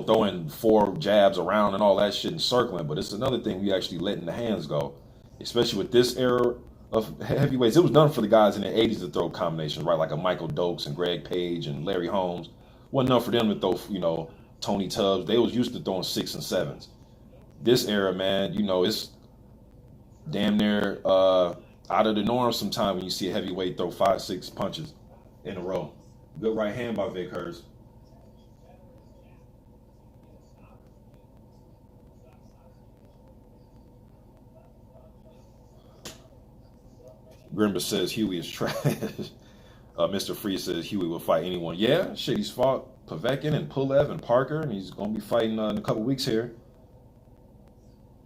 throwing 4 jabs around and all that shit and circling. But it's another thing we actually letting the hands go. Especially with this era of heavyweights. It was done for the guys in the 80s to throw combinations, right? Like a Michael Dokes and Greg Page and Larry Holmes. Wasn't enough for them to throw, Tony Tubbs. They was used to throwing 6 and 7s. This era, man, it's damn near out of the norm sometimes when you see a heavyweight throw 5, 6 punches in a row. Good right hand by Vickers. Grimba says Huey is trash. Mr. Free says Huey will fight anyone. Yeah, shit, he's fought Povetkin and Pulev and Parker, and he's going to be fighting in a couple weeks here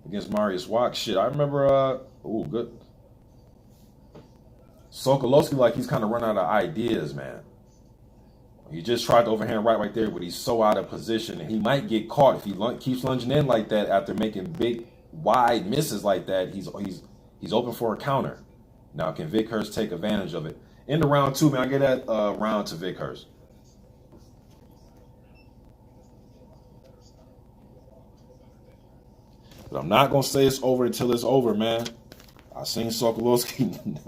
against Marius Wach. Shit, I remember, good. Sokolowski, like he's kind of run out of ideas, man. He just tried to overhand right there, but he's so out of position, and he might get caught if he keeps lunging in like that after making big, wide misses like that. He's open for a counter. Now, can Vickers take advantage of it? In the round 2, man, I get that round to Vickers. But I'm not going to say it's over until it's over, man. I seen Sokolowski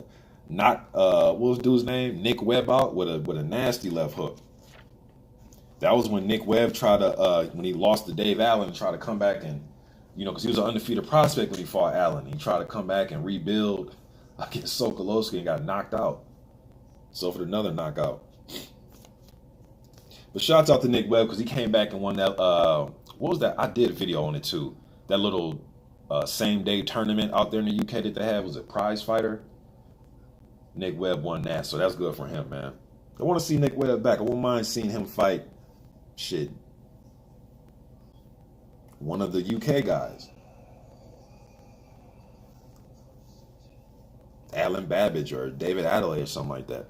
knock, what was the dude's name? Nick Webb out with a nasty left hook. That was when Nick Webb tried to, when he lost to Dave Allen, tried to come back and, because he was an undefeated prospect when he fought Allen. He tried to come back and rebuild against Sokolowski and got knocked out. Suffered another knockout. But shouts out to Nick Webb because he came back and won that, what was that? I did a video on it too. That little same day tournament out there in the UK that they had. Was it Prize Fighter? Nick Webb won that, so that's good for him, man. I want to see Nick Webb back. I wouldn't mind seeing him fight, shit, one of the UK guys. Alan Babbage or David Adelaide or something like that.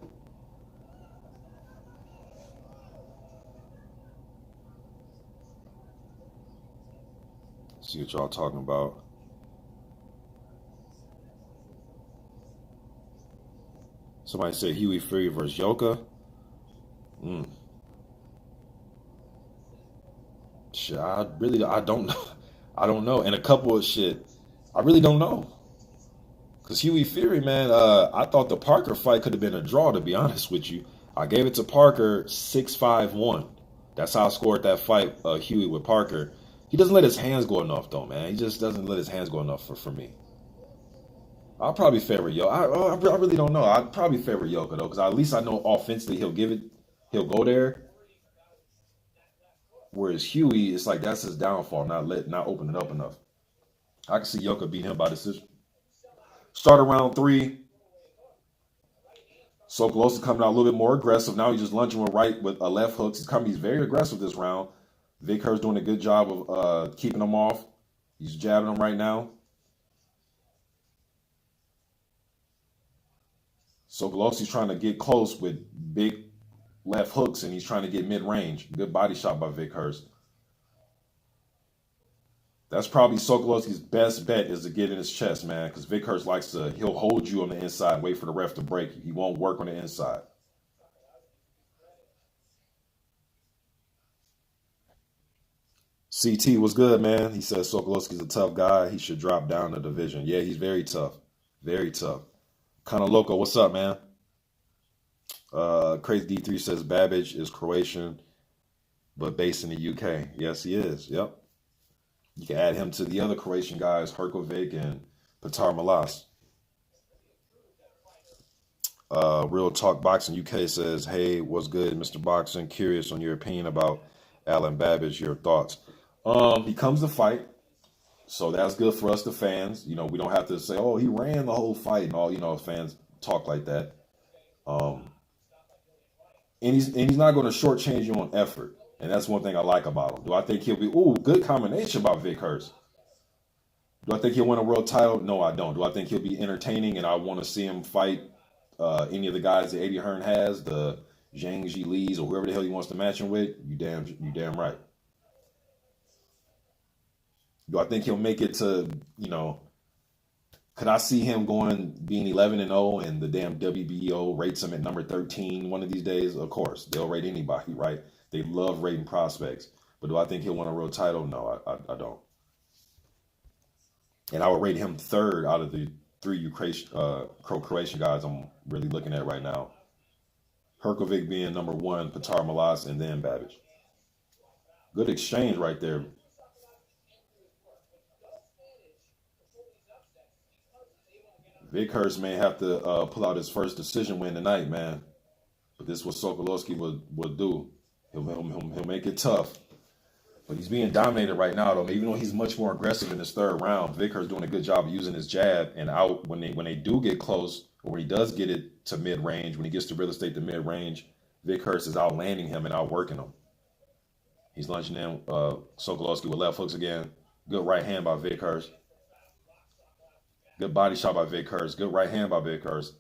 See what y'all talking about. Somebody said Huey Fury versus Yoka. Shit, I don't know. I don't know. And a couple of shit, I really don't know. Because Huey Fury, man, I thought the Parker fight could have been a draw, to be honest with you. I gave it to Parker 6-5-1. That's how I scored that fight, Huey with Parker. He doesn't let his hands go enough, though, man. He just doesn't let his hands go enough for me. I'll probably favor Yoka. I really don't know. I'd probably favor Yoka, though, because at least I know offensively he'll go there. Whereas Huey, it's like that's his downfall, not opening up enough. I can see Yoka beat him by decision. Start around 3. Sokolowski coming out a little bit more aggressive. Now he's just lunging with a left hook. He's very aggressive this round. Vickers doing a good job of keeping him off. He's jabbing him right now. Sokolowski's trying to get close with big left hooks, and he's trying to get mid-range. Good body shot by Vickers. That's probably Sokolowski's best bet, is to get in his chest, man, because Vickers he'll hold you on the inside, wait for the ref to break you. He won't work on the inside. CT was good, man. He says Sokolowski's a tough guy. He should drop down the division. Yeah, he's very tough. Very tough. Kind of loco. What's up, man? Crazy D3 says Babbage is Croatian, but based in the UK. Yes, he is. Yep. You can add him to the other Croatian guys, Herkovic and Petar Malas. Real Talk Boxing UK says, hey, what's good, Mr. Boxing? Curious on your opinion about Alan Babbage. Your thoughts? He comes to fight, so that's good for us, the fans. You know, we don't have to say, oh, he ran the whole fight and all. You know, fans talk like that. And he's not going to shortchange you on effort. And that's one thing I like about him. Do I think he'll be, good combination by Vickers. Do I think he'll win a world title? No, I don't. Do I think he'll be entertaining and I want to see him fight any of the guys that Eddie Hearn has, the Zhang Ji Lees or whoever the hell he wants to match him with? You damn right. Do I think he'll make it to, could I see him being 11-0 and the damn WBO rates him at number 13 one of these days? Of course, they'll rate anybody, right? They love rating prospects. But do I think he'll win a world title? No, I don't. And I would rate him 3rd out of the 3 Croatian guys I'm really looking at right now. Herkovic being number 1, Petar Malas, and then Babbage. Good exchange right there. Vickers may have to pull out his first decision win tonight, man. But this is what Sokolowski would do. He'll make it tough. But he's being dominated right now, though. Even though he's much more aggressive in his 3rd round, Vickers doing a good job of using his jab. And out when they do get close, or when he does get it to mid-range, when he gets to real estate to mid-range, Vickers is outlanding him and outworking him. He's lunging in Sokolowski with left hooks again. Good right hand by Vickers. Good body shot by Vickers. Good right hand by Vickers.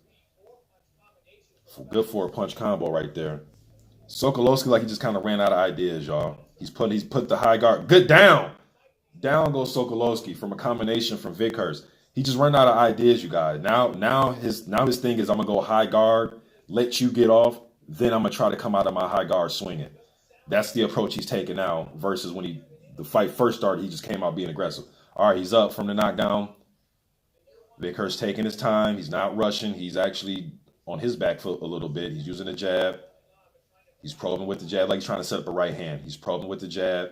Good 4-punch combo right there. Sokolowski, like he just kind of ran out of ideas, y'all. He's put the high guard. Good down. Down goes Sokolowski from a combination from Vickers. He just ran out of ideas, you guys. Now his thing is I'm gonna go high guard, let you get off, then I'm gonna try to come out of my high guard swinging. That's the approach he's taking now versus when the fight first started, he just came out being aggressive. All right, he's up from the knockdown. Vickers taking his time. He's not rushing. He's actually on his back foot a little bit. He's using the jab. He's probing with the jab like he's trying to set up a right hand. He's probing with the jab.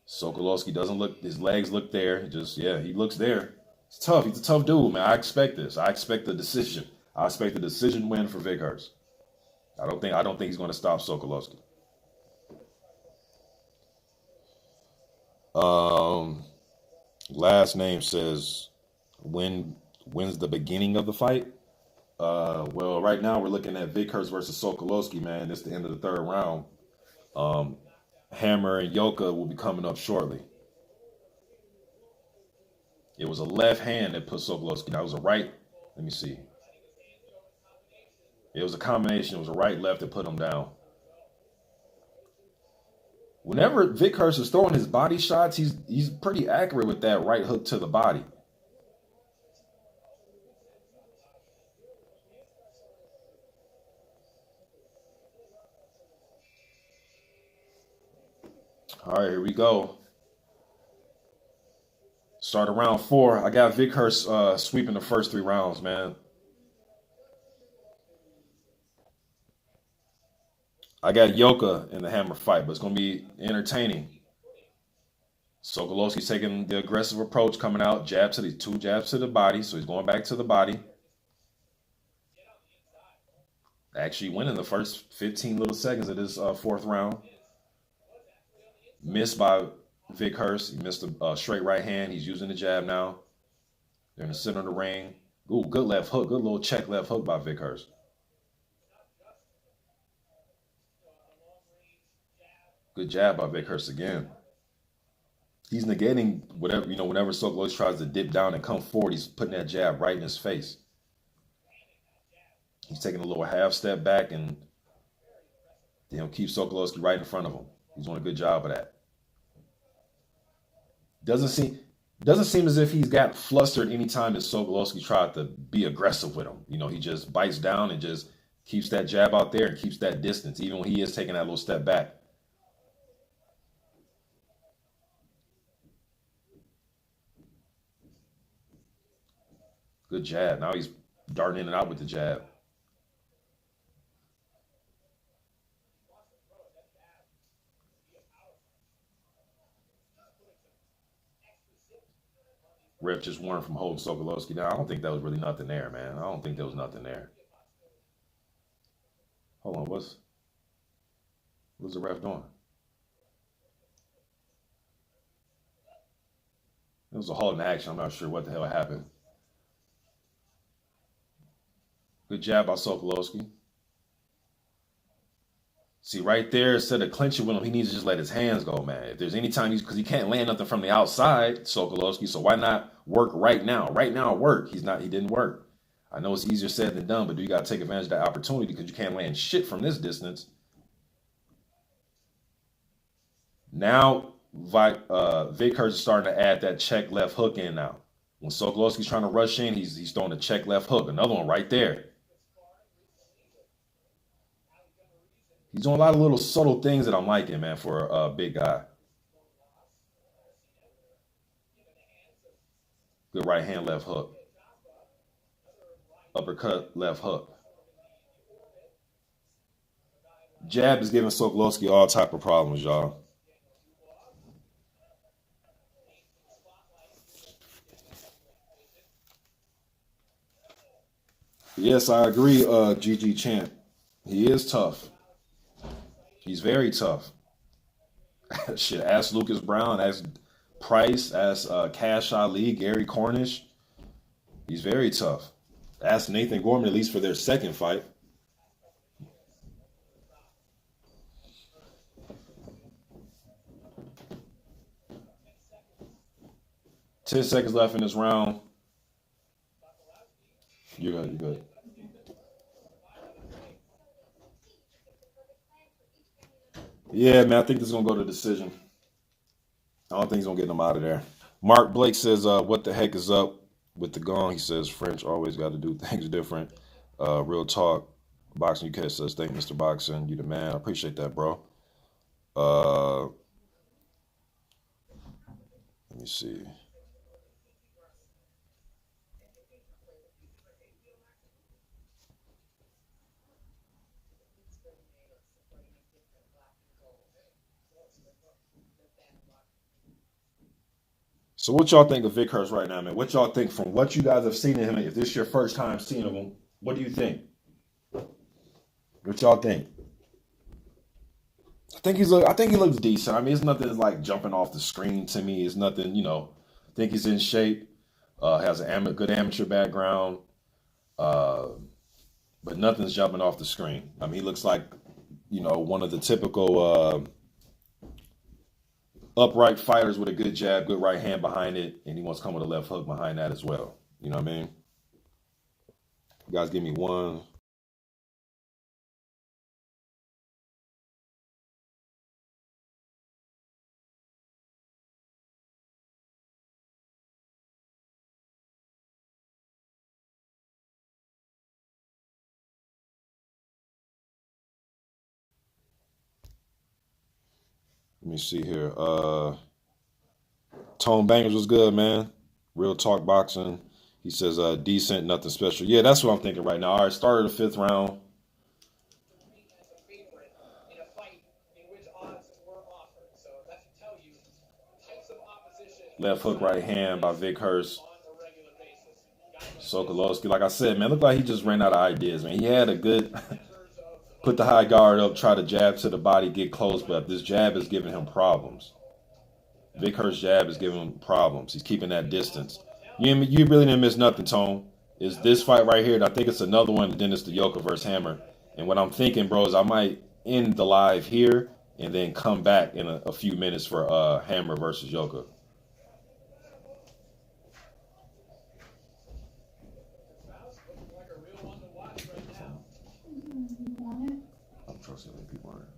Sokolowski doesn't look, his legs look there. He looks there. It's tough. He's a tough dude, man. I expect this. I expect the decision. I expect the decision win for Vickers. I don't think he's going to stop Sokolowski. Last name says, when's the beginning of the fight? Well, right now we're looking at Vickers versus Sokolowski, man. It's the end of the 3rd round. Hammer and Yoka will be coming up shortly. It was a left hand that put Sokolowski. That was a right. Let me see. It was a combination. It was a right, left that put him down. Whenever Vickers is throwing his body shots, he's pretty accurate with that right hook to the body. All right, here we go. Start of round 4. I got Vickers sweeping the first 3 rounds, man. I got Yoka in the hammer fight, but it's going to be entertaining. Sokolowski's taking the aggressive approach, coming out, 2 jabs to the body, so he's going back to the body. Actually went in the first 15 little seconds of this fourth round. Missed by Vikhyst. He missed a straight right hand. He's using the jab now. They're in the center of the ring. Ooh, good left hook. Good little check left hook by Vikhyst. Good jab by Vikhyst again. He's negating whatever, whenever Sokolowski tries to dip down and come forward, he's putting that jab right in his face. He's taking a little half step back and keep Sokolowski right in front of him. He's doing a good job of that. Doesn't seem as if he's got flustered anytime that Sokolowski tried to be aggressive with him. He just bites down and just keeps that jab out there and keeps that distance, even when he is taking that little step back. Good jab. Now he's darting in and out with the jab. Ref just warned from holding Sokolowski down. I don't think that was really nothing there, man. I don't think there was nothing there. Hold on, what's the ref doing? It was a halt in action. I'm not sure what the hell happened. Good jab by Sokolowski. See, right there, instead of clinching with him, he needs to just let his hands go, man. If there's any time because he can't land nothing from the outside, Sokolowski, so why not work right now? Right now, work. He didn't work. I know it's easier said than done, but you got to take advantage of that opportunity because you can't land shit from this distance. Now, Vickers is starting to add that check left hook in now. When Sokolowski's trying to rush in, he's throwing a check left hook. Another one right there. He's doing a lot of little subtle things that I'm liking, man, for a big guy. Good right hand, left hook. Uppercut, left hook. Jab is giving Sokolowski all type of problems, y'all. Yes, I agree, GG Champ. He is tough. He's very tough. Shit, ask Lucas Brown, ask Price, ask Cash Ali, Gary Cornish. He's very tough. Ask Nathan Gorman, at least for their second fight. Ten seconds left in this round. You're good. You're good. Yeah, man, I think this is going to go to decision. I don't think he's going to get them out of there. Mark Blake says, what the heck is up with the gong? He says, French always got to do things different. Real talk. Boxing UK says, thank you, Mr. Boxing. You the man. I appreciate that, bro. Let me see. So what y'all think of Vickers right now, man? What y'all think from what you guys have seen of him? If this is your first time seeing him, what do you think? What y'all think? I think he looks decent. I mean, it's nothing like jumping off the screen to me. It's nothing, I think he's in shape. Has a good amateur background. But nothing's jumping off the screen. I mean, he looks like, one of the typical upright fighters with a good jab, good right hand behind it, and he wants to come with a left hook behind that as well. You know what I mean? You guys give me one. Let me see here. Tone Bangers was good, man. Real talk boxing. He says decent, nothing special. Yeah, that's what I'm thinking right now. All right, started the fifth round. Left hook, right hand by Vickers. Sokolowski, like I said, man, looked like he just ran out of ideas, man. He had a good Put the high guard up, try to jab to the body, get close, but this jab is giving him problems. Vickers' jab is giving him problems. He's keeping that distance. You really didn't miss nothing, Tone. Is this fight right here, and I think it's another one, and then it's the Yoka versus Hammer. And what I'm thinking, bro, is I might end the live here and then come back in a few minutes for Hammer versus Yoka. I'm trusting people on it.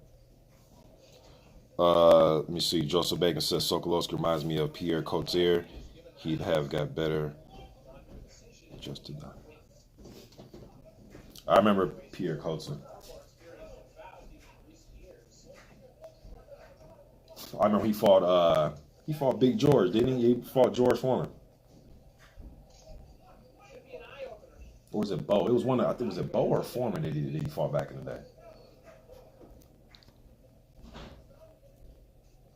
Let me see. Joseph Bacon says Sokolowski reminds me of Pierre Cotier. He'd have got better. Adjusted that. I remember Pierre Cotier. I remember he fought Big George, didn't he? He fought George Foreman. Or was it Bo? It was one of, I think it was it Bo or Foreman that he fought back in the day.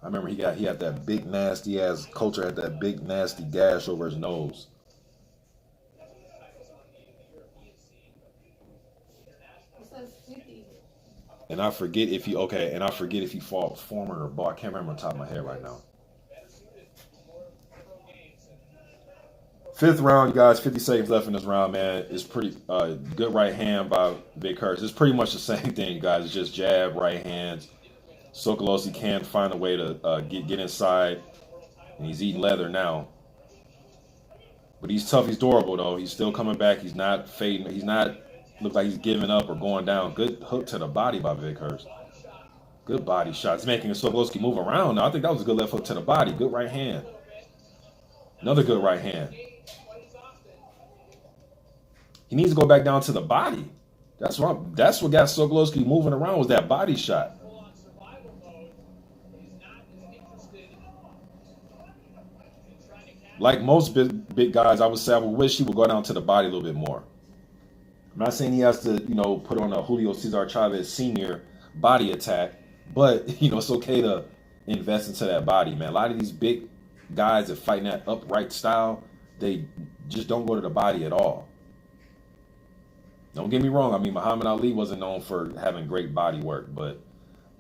I remember he had that big nasty ass Coulter had that big nasty gash over his nose. And I forget if he fought Foreman or Bo. I can't remember on top of my head right now. 5th round, you guys. 50 seconds left in this round, man. It's pretty good right hand by Vickers. It's pretty much the same thing, you guys. It's just jab, right hands. Sokolowski can't find a way to get inside, and he's eating leather now. But he's tough. He's durable, though. He's still coming back. He's not fading. He's not look like he's giving up or going down. Good hook to the body by Vickers. Good body shots. Making Sokolowski move around. Now, I think that was a good left hook to the body. Good right hand. Another good right hand. He needs to go back down to the body. That's what got Sokolowski moving around, was that body shot. Like most big guys, I would say I would wish he would go down to the body a little bit more. I'm not saying he has to, put on a Julio Cesar Chavez Sr. body attack, but, it's okay to invest into that body, man. A lot of these big guys that fight in that upright style, they just don't go to the body at all. Don't get me wrong. I mean, Muhammad Ali wasn't known for having great body work, but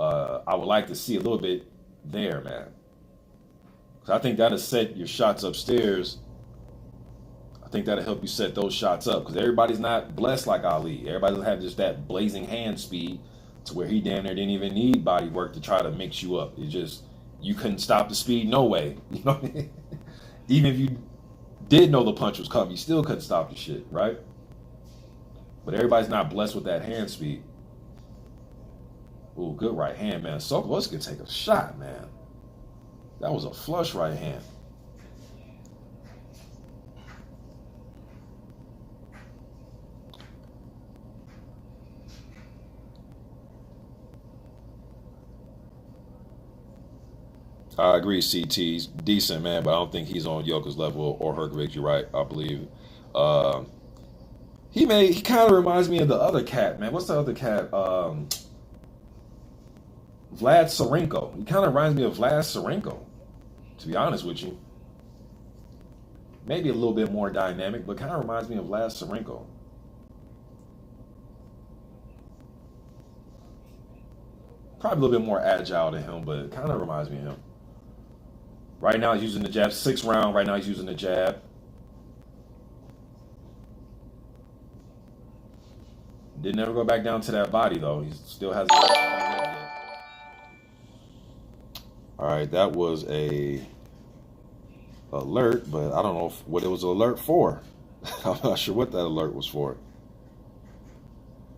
I would like to see a little bit there, man. So I think that'll set your shots upstairs. I think that'll help you set those shots up, because everybody's not blessed like Ali. Everybody doesn't have just that blazing hand speed to where he damn near didn't even need body work to try to mix you up. It just, you couldn't stop the speed, no way. You know what I mean? Even if you did know the punch was coming, you still couldn't stop the shit, right? But everybody's not blessed with that hand speed. Ooh, good right hand, man. Sokolowski can take a shot, man. That was a flush right hand. I agree, CT's decent, man, but I don't think he's on Yoka's level or Herkovic. You're right, I believe. He kind of reminds me of the other cat, man. What's the other cat? Vlad Sarenko. He kind of reminds me of Vlad Sarenko, to be honest with you. Maybe a little bit more dynamic, but kind of reminds me of Vlad Sarenko. Probably a little bit more agile than him, but it kind of reminds me of him. Right now he's using the jab. 6th round, right now he's using the jab. Didn't ever go back down to that body, though. He still has... All right, that was a alert, but I don't know what it was an alert for. I'm not sure what that alert was for.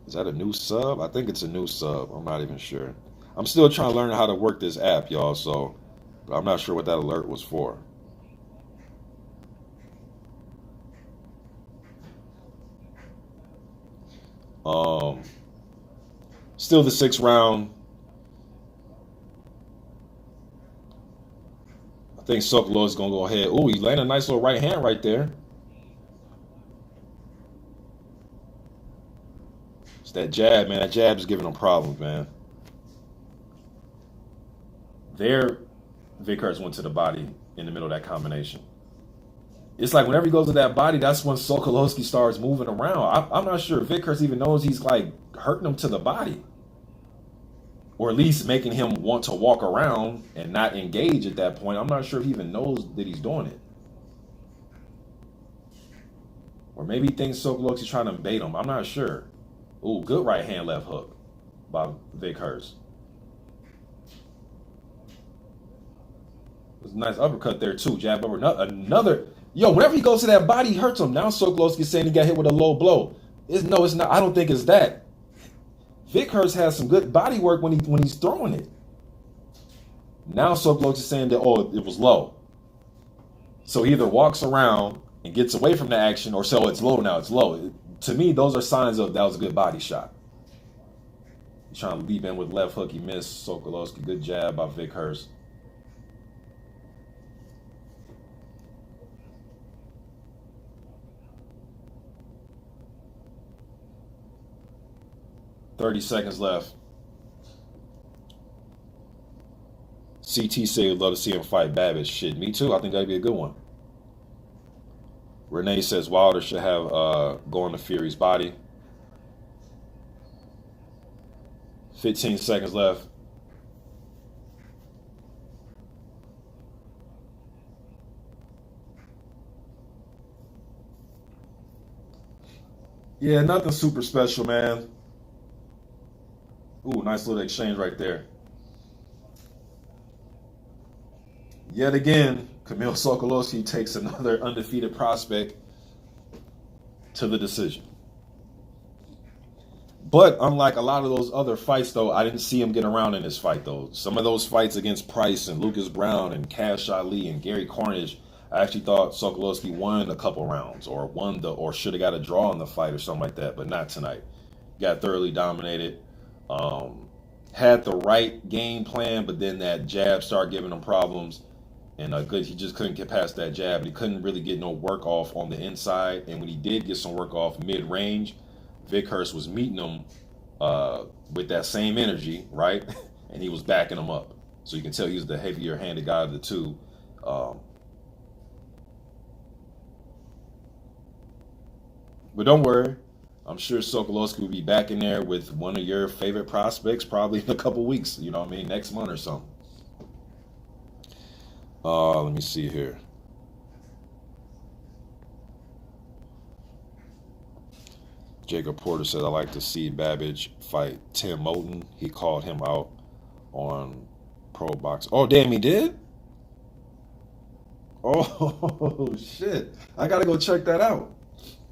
Is that a new sub? I think it's a new sub. I'm not even sure. I'm still trying to learn how to work this app, y'all, so but I'm not sure what that alert was for. Still the 6th round. I think Sokolowski is going to go ahead. Oh, he landed a nice little right hand right there. It's that jab, man. That jab is giving him problems, man. There, Vickers went to the body in the middle of that combination. It's like whenever he goes to that body, that's when Sokolowski starts moving around. I'm not sure if Vickers even knows he's like hurting him to the body. or at least making him want to walk around and not engage at that point. I'm not sure if he even knows that he's doing it. Or maybe he thinks Sokolowski's trying to bait him. I'm not sure. Ooh, good right hand left hook by Vickers. There's a nice uppercut there too. Jab over another. Yo, whenever he goes to that body, he hurts him. Now Sokolowski's saying he got hit with a low blow. It's not. I don't think it's that. Vickers has some good body work when he's throwing it. Now Sokolowski's saying that, oh, it was low. So he either walks around and gets away from the action, or so it's low now, it's low. To me, those are signs of that was a good body shot. He's trying to leap in with left hook. He missed. Sokolowski, good jab by Vykhryst. $30 seconds left. CT said he'd love to see him fight Babbage. Shit, me too. I think that'd be a good one. Renee says Wilder should have go into Fury's body. 15 seconds left. Yeah, nothing super special, man. Ooh, nice little exchange right there. Yet again, Kamil Sokolowski takes another undefeated prospect to the decision. But unlike a lot of those other fights, though, I didn't see him get around in this fight, though. Some of those fights against Price and Lucas Brown and Cash Ali and Gary Carnage, I actually thought Sokolowski won a couple rounds or should have got a draw in the fight or something like that, but not tonight. Got thoroughly dominated. Had the right game plan, but then that jab started giving him problems. And he just couldn't get past that jab. He couldn't really get no work off on the inside. And when he did get some work off mid-range, Vykhryst was meeting him with that same energy, right? And he was backing him up. So you can tell he was the heavier-handed guy of the two. But don't worry. I'm sure Sokolowski will be back in there with one of your favorite prospects probably in a couple weeks. You know what I mean? Next month or something. Let me see here. Jacob Porter said, I like to see Babbage fight Tim Moulton. He called him out on Pro Box. Oh, damn, he did? Oh, shit. I got to go check that out.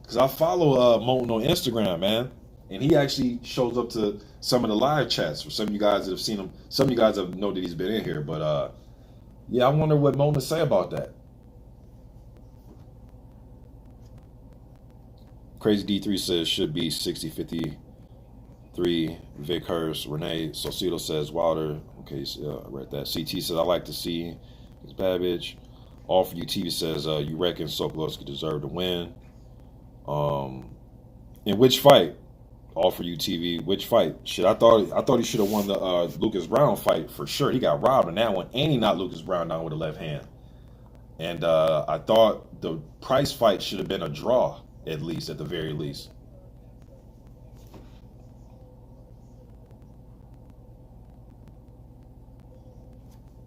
Because I follow Moulton on Instagram, man. And he actually shows up to some of the live chats for some of you guys that have seen him. Some of you guys have know that he's been in here. But, yeah, I wonder what Moulton say about that. Crazy D3 says should be 60-53 Vickers. Renee Sosito says Wilder. Okay, so, I read that. CT says I like to see his Babbage. All for You TV says you reckon Sokolowski deserved to win. In which fight? All for You TV. Which fight? Shit, I thought he should have won the Lucas Brown fight for sure. He got robbed in that one, and he knocked Lucas Brown down with a left hand. And I thought the Price fight should have been a draw, at least, at the very least.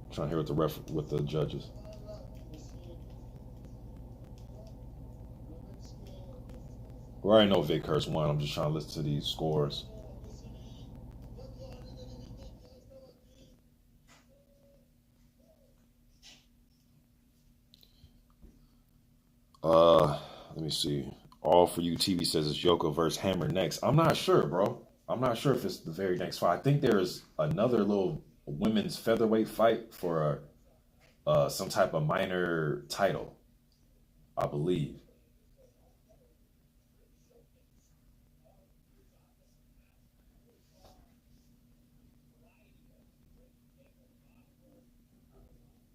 I'm trying to hear what the judges. Well, I already know Vickers won. I'm just trying to listen to these scores. Let me see. All for You TV says it's Yoka versus Hammer next. I'm not sure, bro. I'm not sure if it's the very next fight. I think there is another little women's featherweight fight for some type of minor title, I believe.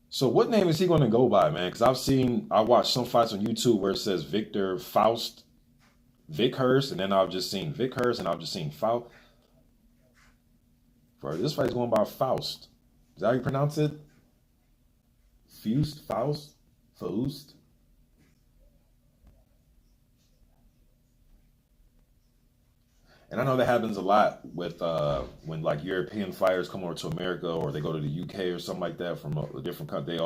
So what name is he going to go by, man? Because I watched some fights on YouTube where it says Victor Faust Vickers, and then I've just seen Vickers, and I've just seen Faust. For this fight's going by Faust. Is that how you pronounce it? Faust? And I know that happens a lot with when like European fighters come over to America or they go to the UK or something like that from a different country.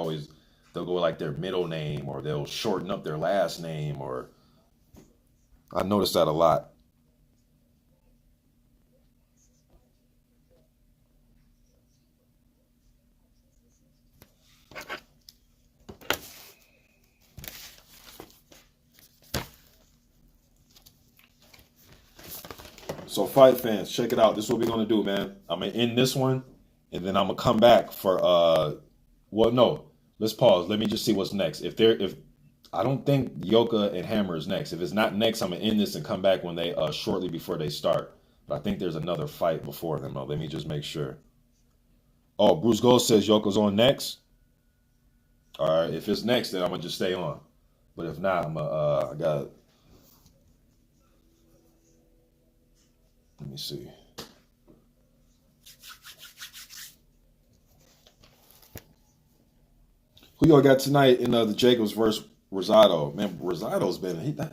They'll go like their middle name or they'll shorten up their last name, or I noticed that a lot. So fight fans, check it out. This is what we're gonna do, man. I'm gonna end this one, and then I'm gonna come back for well, no, let's pause. Let me just see what's next. If I don't think Yoka and Hammer is next. If it's not next, I'm gonna end this and come back when they shortly before they start. But I think there's another fight before them. Let me just make sure. Oh, Bruce Gold says Yoka's on next. All right, if it's next, then I'm gonna just stay on. But if not, I got. Let me see. Who y'all got tonight in the Jacobs versus Rosado? Man, Rosado's been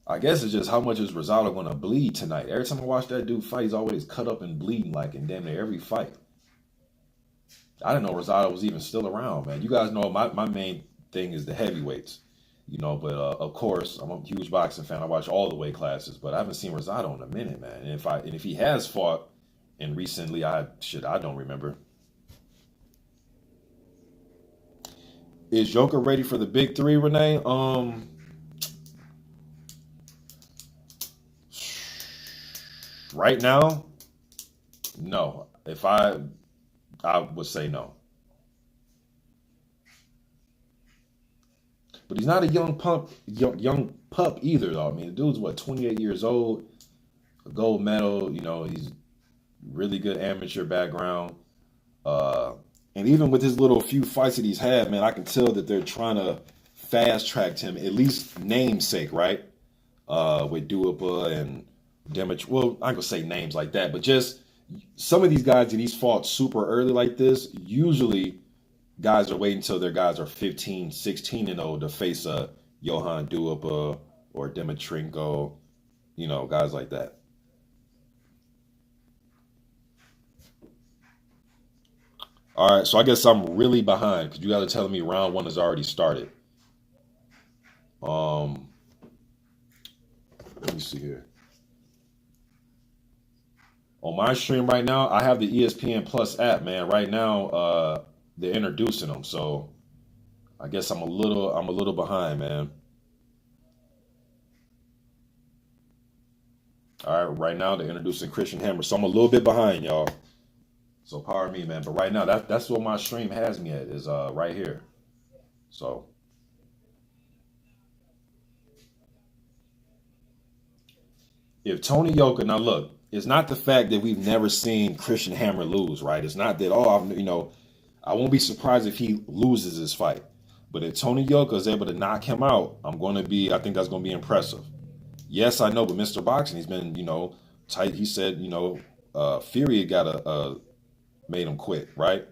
I guess it's just how much is Rosado going to bleed tonight. Every time I watch that dude fight, he's always cut up and bleeding like in damn near every fight. I didn't know Rosado was even still around, man. You guys know my main thing is the heavyweights, but of course I'm a huge boxing fan. I watch all the weight classes, but I haven't seen Rosado in a minute, man. And if he has fought and recently, I don't remember. Is Yoka ready for the big three, Renee? Right now, no. If I would say no. But he's not a young pup either, though. I mean, the dude's what, 28 years old, a gold medal. He's really good amateur background. And even with his little few fights that he's had, man, I can tell that they're trying to fast track him, at least namesake, right? With Duapa and Demich. Well, I'm gonna say names like that, but just some of these guys that he's fought super early like this, usually guys are waiting until their guys are 15, 16 and old to face a Johan Duapa or Dimitrenko, guys like that. All right, so I guess I'm really behind because you guys are telling me round one has already started. Let me see here. On my stream right now, I have the ESPN Plus app, man. Right now, they're introducing them, so I guess I'm a little behind, man. All right, right now they're introducing Christian Hammer, so I'm a little bit behind, y'all. So pardon me, man. But right now, that's what my stream has me at, is right here. So if Tony Yoka, now look, it's not the fact that we've never seen Christian Hammer lose, right? It's not that, I won't be surprised if he loses his fight. But if Tony Yoka is able to knock him out, I think that's going to be impressive. Yes, I know, but Mr. Boxing, he's been, tight. He said, Fury got made him quit, right?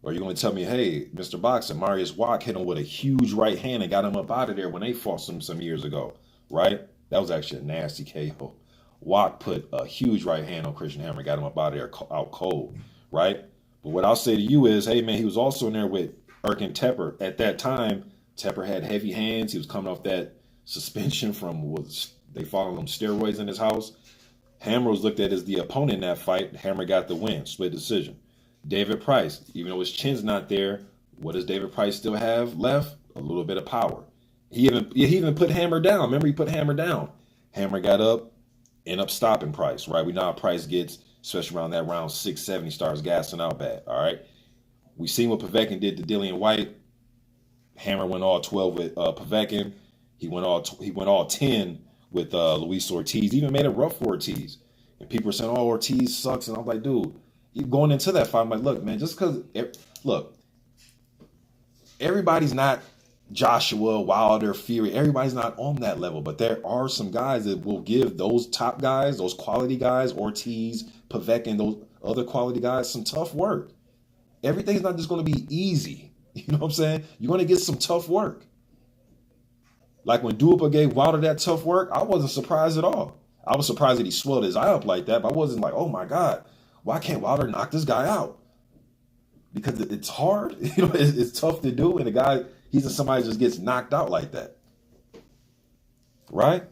Or you're going to tell me, hey, Mr. Boxing, Marius Wack hit him with a huge right hand and got him up out of there when they fought some years ago, right? That was actually a nasty KO. Wack put a huge right hand on Christian Hammer, got him up out of there out cold, right? But what I'll say to you is, hey, man, he was also in there with Erkin Tepper. At that time, Tepper had heavy hands. He was coming off that suspension they followed him steroids in his house. Hammer was looked at as the opponent in that fight. Hammer got the win, split decision. David Price, even though his chin's not there, what does David Price still have left? A little bit of power. He even put Hammer down. Remember, he put Hammer down. Hammer got up, ended up stopping Price, right? We know how Price gets, especially around that round 6, 7, he starts gassing out bad, all right? We seen what Povetkin did to Dillian White. Hammer went all 12 with Povetkin. He went all 10 with Luis Ortiz. Even made it rough for Ortiz. And people are saying, oh, Ortiz sucks. And I'm like, dude, going into that fight, I'm like, look, man, just because, everybody's not Joshua, Wilder, Fury. Everybody's not on that level. But there are some guys that will give those top guys, those quality guys, Ortiz, Povetkin, those other quality guys, some tough work. Everything's not just going to be easy. You know what I'm saying? You're going to get some tough work. Like when Duapa gave Wilder that tough work, I wasn't surprised at all. I was surprised that he swelled his eye up like that, but I wasn't like, oh my God, why can't Wilder knock this guy out? Because it's hard, it's tough to do, and the guy, he's somebody just gets knocked out like that, right?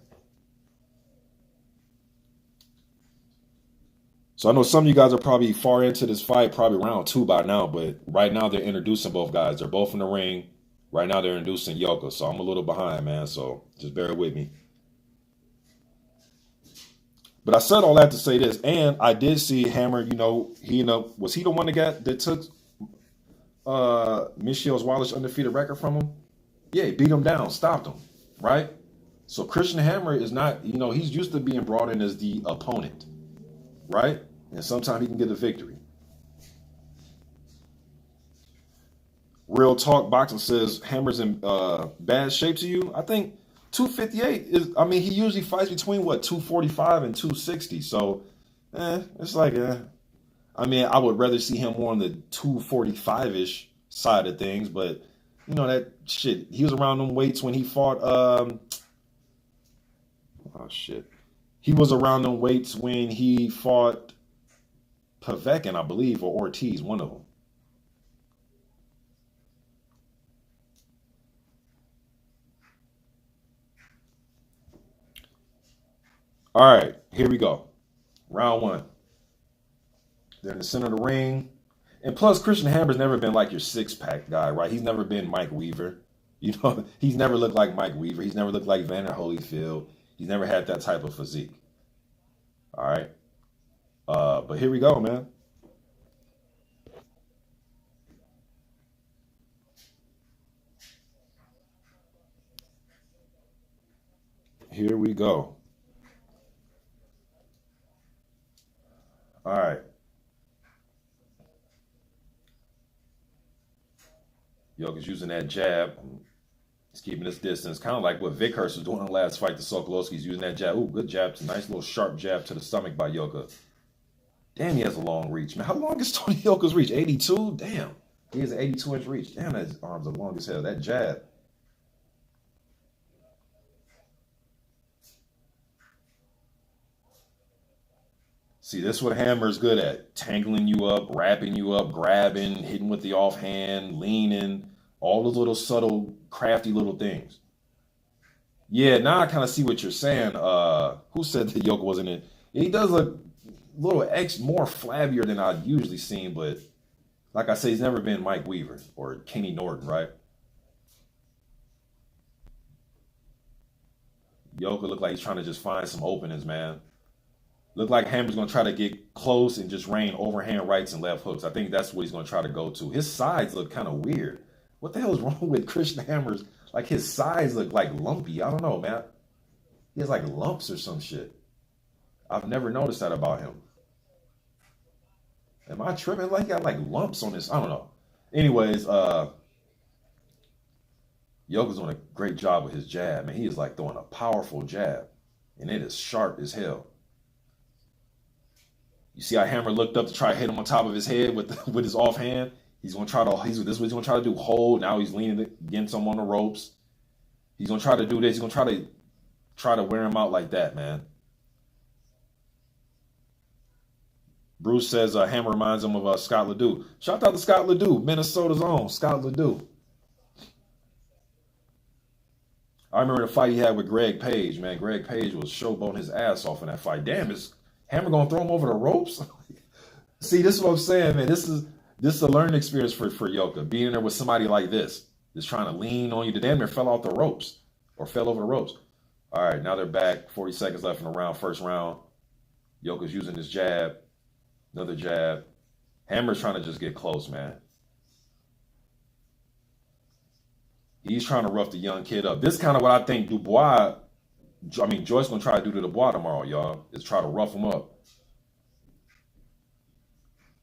So I know some of you guys are probably far into this fight, probably round 2 by now, but right now they're introducing both guys. They're both in the ring. Right now they're introducing Yoka, so I'm a little behind, man, so just bear with me. But I said all that to say this, and I did see Hammer, was he the one that took Michelle's Wallace undefeated record from him? Yeah, he beat him down, stopped him, right? So Christian Hammer is not, he's used to being brought in as the opponent, right? And sometimes he can get a victory. Real Talk Boxing says Hammer's in bad shape to you. I think 258 is, he usually fights between 245 and 260. So, it's like, I would rather see him more on the 245-ish side of things, but that shit, he was around them weights when he fought, he was around them weights when he fought Povetkin, I believe, or Ortiz, one of them. All right, here we go. Round 1. They're in the center of the ring. And plus, Christian Hammer's never been like your six-pack guy, right? He's never been Mike Weaver. He's never looked like Mike Weaver. He's never looked like Vander Holyfield. He's never had that type of physique. All right. But here we go, man. Here we go. All right. Yoka's using that jab. He's keeping his distance. Kind of like what Vickers was doing in the last fight to Sokolowski. He's using that jab. Ooh, good jab. It's a nice little sharp jab to the stomach by Yoka. Damn, he has a long reach, man. How long is Tony Yoka's reach? 82? Damn. He has an 82-inch reach. Damn, his arms are long as hell. That jab. See, this is what Hammer's good at. Tangling you up, wrapping you up, grabbing, hitting with the offhand, leaning, all those little subtle, crafty little things. Yeah, now I kind of see what you're saying. Who said that Yoka wasn't in? He does look a little more flabbier than I'd usually seen, but like I say, he's never been Mike Weaver or Kenny Norton, right? Yoka looked like he's trying to just find some openings, man. Look like Hammer's going to try to get close and just rain overhand rights and left hooks. I think that's what he's going to try to go to. His sides look kind of weird. What the hell is wrong with Christian Hammer's? Like, his sides look like lumpy. I don't know, man. He has like lumps or some shit. I've never noticed that about him. Am I tripping? Like, he got like lumps on his, I don't know. Anyways, Yoka's doing a great job with his jab, man. He is like throwing a powerful jab, and it is sharp as hell. You see how Hammer looked up to try to hit him on top of his head with his offhand? He's gonna try to. This is what he's gonna try to do. Hold. Now he's leaning against him on the ropes. He's gonna try to do this. He's gonna try to wear him out like that, man. Bruce says Hammer reminds him of Scott Ledoux. Shout out to Scott Ledoux, Minnesota's own Scott Ledoux. I remember the fight he had with Greg Page, man. Greg Page was showboating his ass off in that fight. Damn, is Hammer gonna throw him over the ropes? See, this is what I'm saying, man. This is a learning experience for Yoka. Being there with somebody like this, just trying to lean on you. The damn near fell off the ropes or fell over the ropes. All right, now they're back. 40 seconds left in the round, first round. Yoka's using his jab. Another jab. Hammer's trying to just get close, man. He's trying to rough the young kid up. This is kind of what I think Joyce gonna try to do to Dubois tomorrow, y'all. Is try to rough him up.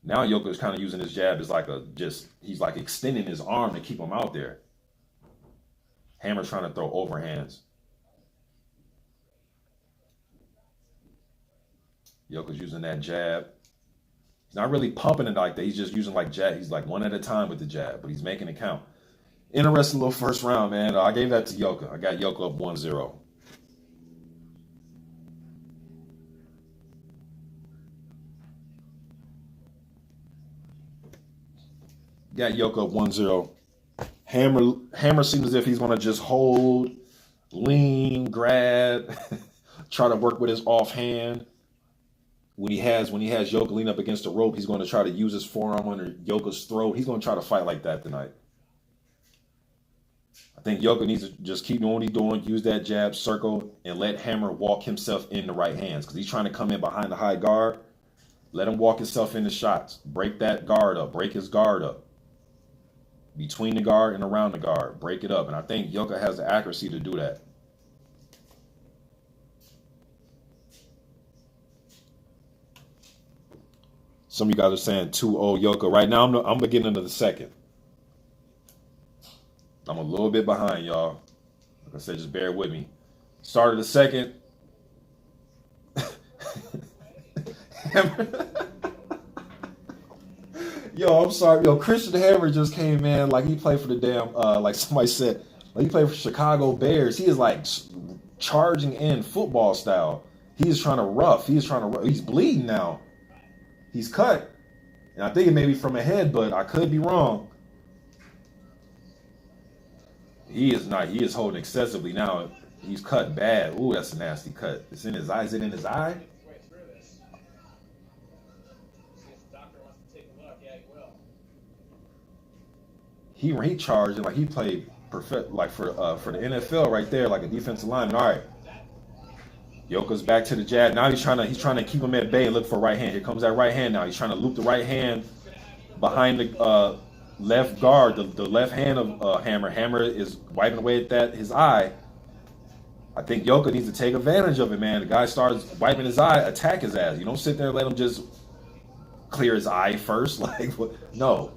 Now Yoka is kind of using his jab as like he's like extending his arm to keep him out there. Hammer's trying to throw overhands. Yoka's using that jab. He's not really pumping it like that. He's just using like jab. He's like one at a time with the jab, but he's making it count. Interesting little first round, man. I gave that to Yoka. I got Yoka up 1-0. Got Yoka up 1-0. Hammer seems as if he's gonna just hold, lean, grab, try to work with his offhand. When he has Yoka lean up against the rope, he's going to try to use his forearm under Yoka's throat. He's going to try to fight like that tonight. I think Yoka needs to just keep doing what he's doing, use that jab, circle, and let Hammer walk himself in the right hands because he's trying to come in behind the high guard. Let him walk himself into shots. Break that guard up. Break his guard up. Between the guard and around the guard. Break it up. And I think Yoka has the accuracy to do that. Some of you guys are saying 2-0 Yoka. Right now, I'm beginning into the second. I'm a little bit behind, y'all. Like I said, just bear with me. Started the second. Yo, I'm sorry. Yo, Christian Hammer just came in like he played for the damn, like somebody said, like he played for Chicago Bears. He is like charging in football style. He's trying to rough. He's bleeding now. He's cut. And I think it may be from a head, but I could be wrong. He is not. He is holding excessively now. He's cut bad. Ooh, that's a nasty cut. It's in his eye. Is it in his eye? He charged like he played perfect, like for the NFL right there, like a defensive lineman. All right. Yoka's back to the jab. Now he's trying to keep him at bay and look for a right hand. Here comes that right hand now. He's trying to loop the right hand behind the left guard, the left hand of Hammer. Hammer is wiping away at his eye. I think Yoka needs to take advantage of it, man. The guy starts wiping his eye, attack his ass. You don't sit there and let him just clear his eye first. Like, no.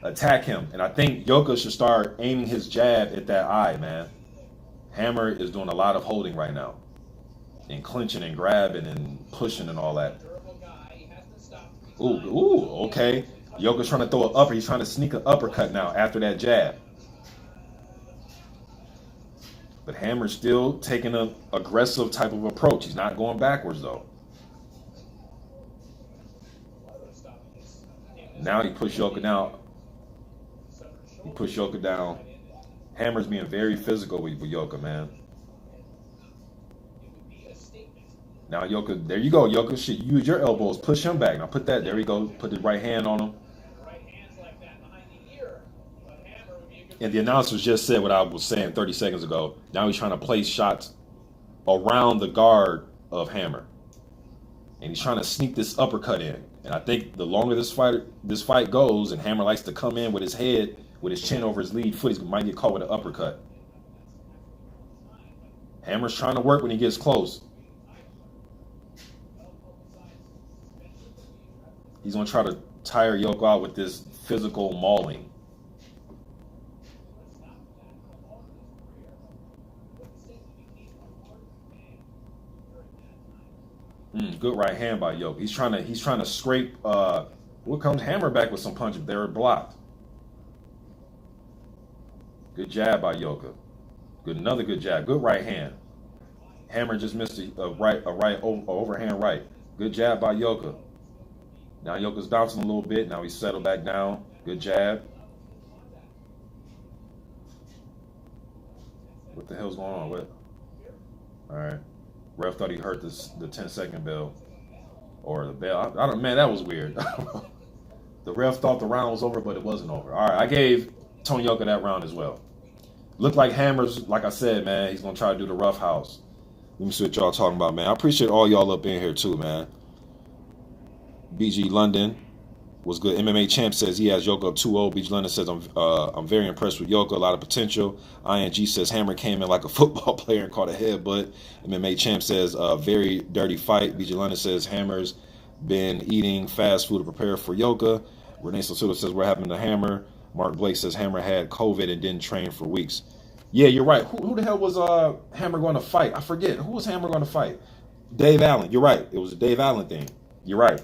Attack him. And I think Yoka should start aiming his jab at that eye, man. Hammer is doing a lot of holding right now. And clinching and grabbing and pushing and all that. Ooh, okay. Yoka's trying to throw an upper. He's trying to sneak an uppercut now after that jab. But Hammer's still taking an aggressive type of approach. He's not going backwards, though. Now he pushed Yoka down. Hammer's being very physical with Yoka, man. Now Yoka, there you go, Yoka. Shit, use your elbows, push him back. Now put that, there we go. Put the right hand on him. And the announcers just said what I was saying 30 seconds ago. Now he's trying to place shots around the guard of Hammer. And he's trying to sneak this uppercut in. And I think the longer this fight goes, and Hammer likes to come in with his head, with his chin over his lead foot, he might get caught with an uppercut. Hammer's trying to work when he gets close. He's going to try to tire Yoka out with this physical mauling. Good right hand by Yoka. He's trying to scrape. What comes Hammer back with some punches? They were blocked. Good jab by Yoka. Another good jab. Good right hand. Hammer just missed a overhand right. Good jab by Yoka. Now Yoka's bouncing a little bit. Now he's settled back down. Good jab. What the hell's going on? What? All right. Ref thought he heard the 10-second bell. Or the bell. I don't. Man, that was weird. The ref thought the round was over, but it wasn't over. All right. I gave Tony Yoka that round as well. Looked like Hammer's, like I said, man, he's going to try to do the rough house. Let me see what y'all talking about, man. I appreciate all y'all up in here, too, man. BG London was good. MMA Champ says he has Yoka up 2-0. BG London says, I'm very impressed with Yoka. A lot of potential. ING says Hammer came in like a football player and caught a headbutt. MMA Champ says very dirty fight. BG London says Hammer's been eating fast food to prepare for Yoka. Renee Sokolowski says what happened to Hammer. Mark Blake says Hammer had COVID and didn't train for weeks. Yeah, you're right. Who the hell was Hammer going to fight? I forget. Who was Hammer going to fight? Dave Allen. You're right. It was a Dave Allen thing. You're right.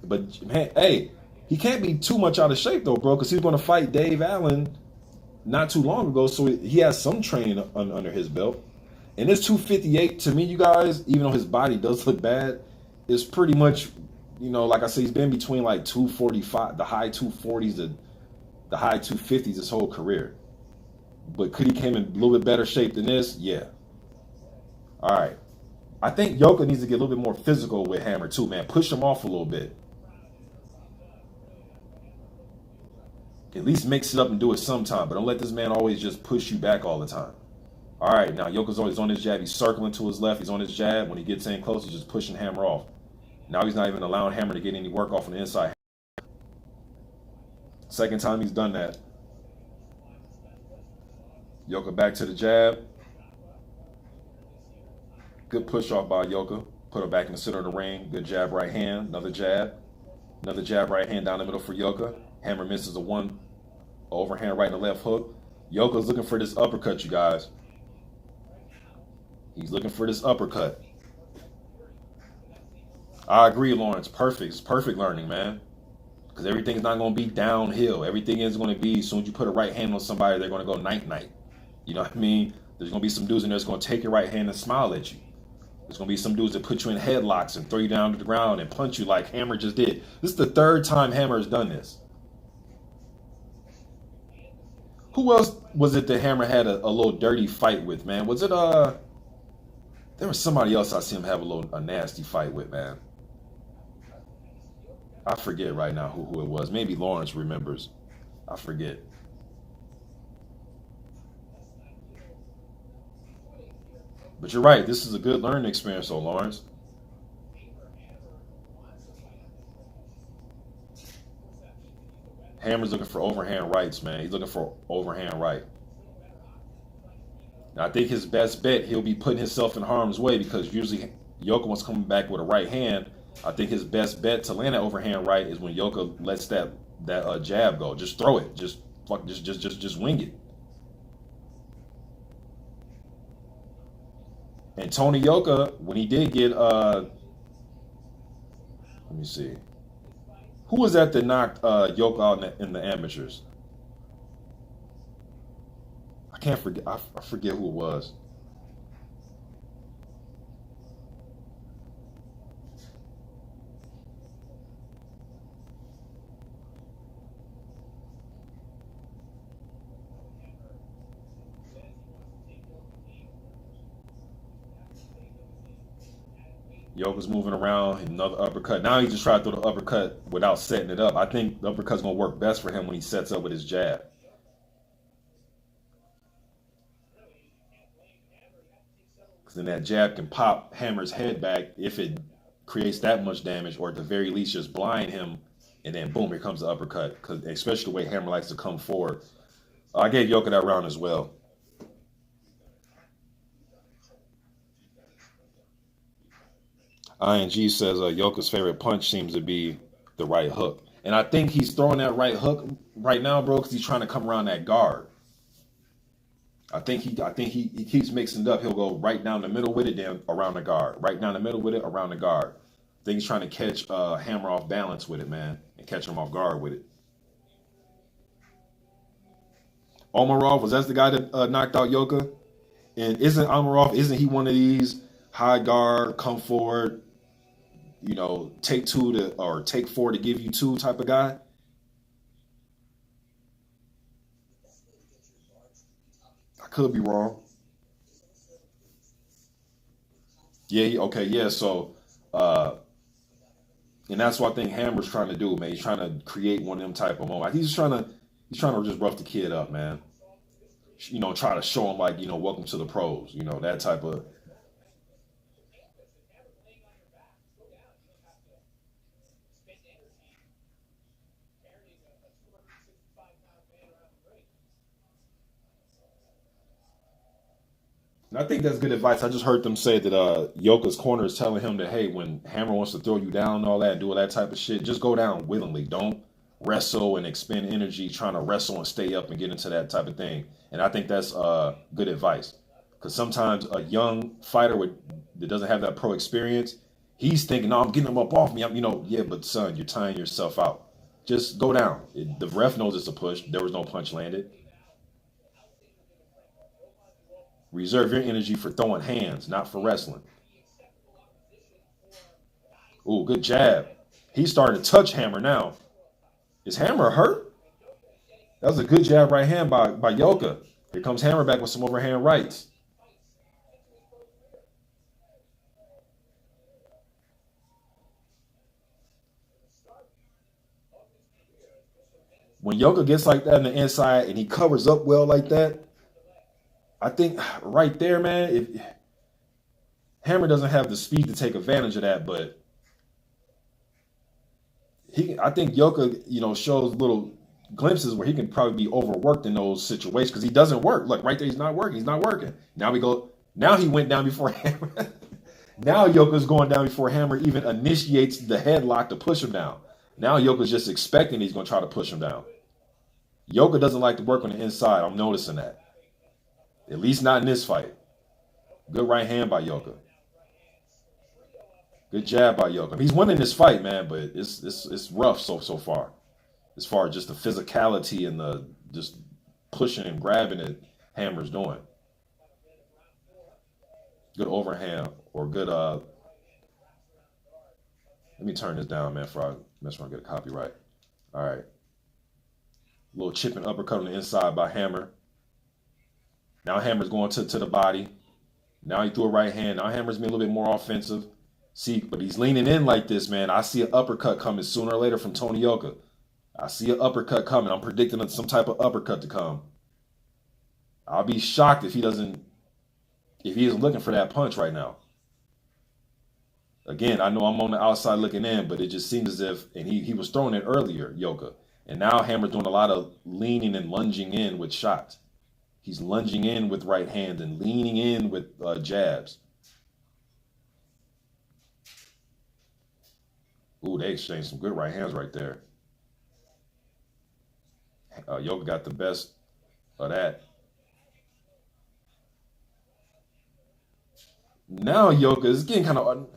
But, man, hey, he can't be too much out of shape, though, bro, because he was going to fight Dave Allen not too long ago, so he has some training under his belt. And this 258, to me, you guys, even though his body does look bad, is pretty much, like I said, he's been between like 245, the high 240s the high 250s his whole career. But could he came in a little bit better shape than this? Yeah. All right. I think Yoka needs to get a little bit more physical with Hammer too, man. Push him off a little bit. At least mix it up and do it sometime, but don't let this man always just push you back all the time. All right, now Yoka's always on his jab. He's circling to his left. He's on his jab. When he gets in close, he's just pushing Hammer off. Now he's not even allowing Hammer to get any work off on the inside. Second time he's done that. Yoka back to the jab. Good push off by Yoka. Put her back in the center of the ring. Good jab right hand. Another jab. Another jab right hand down the middle for Yoka. Hammer misses a one overhand right and a left hook. Yoka's looking for this uppercut, you guys. He's looking for this uppercut. I agree, Lawrence. Perfect. It's perfect learning, man. Because everything's not going to be downhill. Everything is going to be, as soon as you put a right hand on somebody, they're going to go night-night. You know what I mean? There's going to be some dudes in there that's going to take your right hand and smile at you. There's going to be some dudes that put you in headlocks and throw you down to the ground and punch you like Hammer just did. This is the third time Hammer has done this. Who else was it that Hammer had a little dirty fight with, man? Was it, there was somebody else I see him have a nasty fight with, man. I forget right now who it was. Maybe Lawrence remembers. I forget. But you're right. This is a good learning experience, though, Lawrence. Hammer's looking for overhand rights, man. He's looking for overhand right. And I think his best bet, he'll be putting himself in harm's way because usually Yoka wants coming back with a right hand. I think his best bet to land that overhand right is when Yoka lets that jab go. Just throw it. Just wing it. And Tony Yoka, when he did get let me see. Who was that knocked Yoka out in the amateurs? I can't forget. I forget who it was. Yoka's moving around, another uppercut. Now he just tried to throw the uppercut without setting it up. I think the uppercut's going to work best for him when he sets up with his jab. Because then that jab can pop Hammer's head back if it creates that much damage, or at the very least just blind him, and then boom, here comes the uppercut. Because especially the way Hammer likes to come forward. I gave Yoka that round as well. ING says Yoka's favorite punch seems to be the right hook. And I think he's throwing that right hook right now, bro, because he's trying to come around that guard. I think he keeps mixing it up. He'll go right down the middle with it, then around the guard. Right down the middle with it, around the guard. I think he's trying to catch Hammer off balance with it, man, and catch him off guard with it. Omarov, was that the guy that knocked out Yoka? And isn't he one of these high guard, come forward, take take four to give you two type of guy? I could be wrong. Yeah, okay, yeah. So, and that's what I think Hammer's trying to do, man. He's trying to create one of them type of moments. He's trying to just rough the kid up, man. Try to show him like, welcome to the pros. That type of. And I think that's good advice. I just heard them say that Yoka's corner is telling him that, hey, when Hammer wants to throw you down and all that, do all that type of shit, just go down willingly. Don't wrestle and expend energy trying to wrestle and stay up and get into that type of thing. And I think that's good advice. Because sometimes a young fighter that doesn't have that pro experience, he's thinking, no, I'm getting him up off me. Yeah, but son, you're tying yourself out. Just go down. The ref knows it's a push. There was no punch landed. Reserve your energy for throwing hands, not for wrestling. Ooh, good jab. He's starting to touch Hammer now. Is Hammer hurt? That was a good jab right hand by Yoka. Here comes Hammer back with some overhand rights. When Yoka gets like that on the inside and he covers up well like that, I think right there, man, if Hammer doesn't have the speed to take advantage of that, but I think Yoka, shows little glimpses where he can probably be overworked in those situations because he doesn't work. Look, right there, he's not working. He's not working. Now he went down before Hammer. Now Yoka's going down before Hammer even initiates the headlock to push him down. Now Yoka's just expecting he's going to try to push him down. Yoka doesn't like to work on the inside. I'm noticing that. At least not in this fight. Good right hand by Yoka. Good jab by Yoka. He's winning this fight, man, but it's rough so far. As far as just the physicality and the just pushing and grabbing that Hammer's doing. Good overhand or good let me turn this down, man, before I mess around and get a copyright. All right. Little chipping uppercut on the inside by Hammer. Now Hammer's going to the body. Now he threw a right hand. Now Hammer's being a little bit more offensive. See, but he's leaning in like this, man. I see an uppercut coming sooner or later from Tony Yoka. I see an uppercut coming. I'm predicting some type of uppercut to come. I'll be shocked if he isn't looking for that punch right now. Again, I know I'm on the outside looking in, but it just seems as if, and he was throwing it earlier, Yoka. And now Hammer's doing a lot of leaning and lunging in with shots. He's lunging in with right hand and leaning in with jabs. Ooh, they exchanged some good right hands right there. Yoka got the best of that. Now Yoka is getting kind of...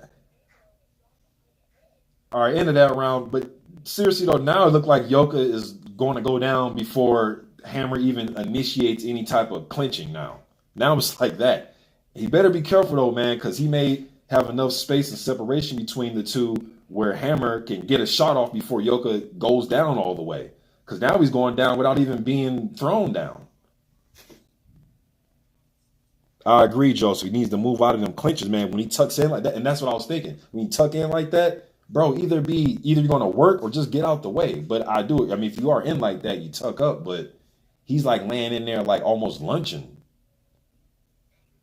All right, end of that round. But seriously, though, now it looked like Yoka is going to go down before Hammer even initiates any type of clinching now. Now it's like that. He better be careful, though, man, because he may have enough space and separation between the two where Hammer can get a shot off before Yoka goes down all the way. Because now he's going down without even being thrown down. I agree, Joseph. He needs to move out of them clinches, man. When he tucks in like that, and that's what I was thinking. When you tuck in like that, bro, either you're going to work or just get out the way. But I do it. I mean, if you are in like that, you tuck up. But he's like laying in there like almost lunching.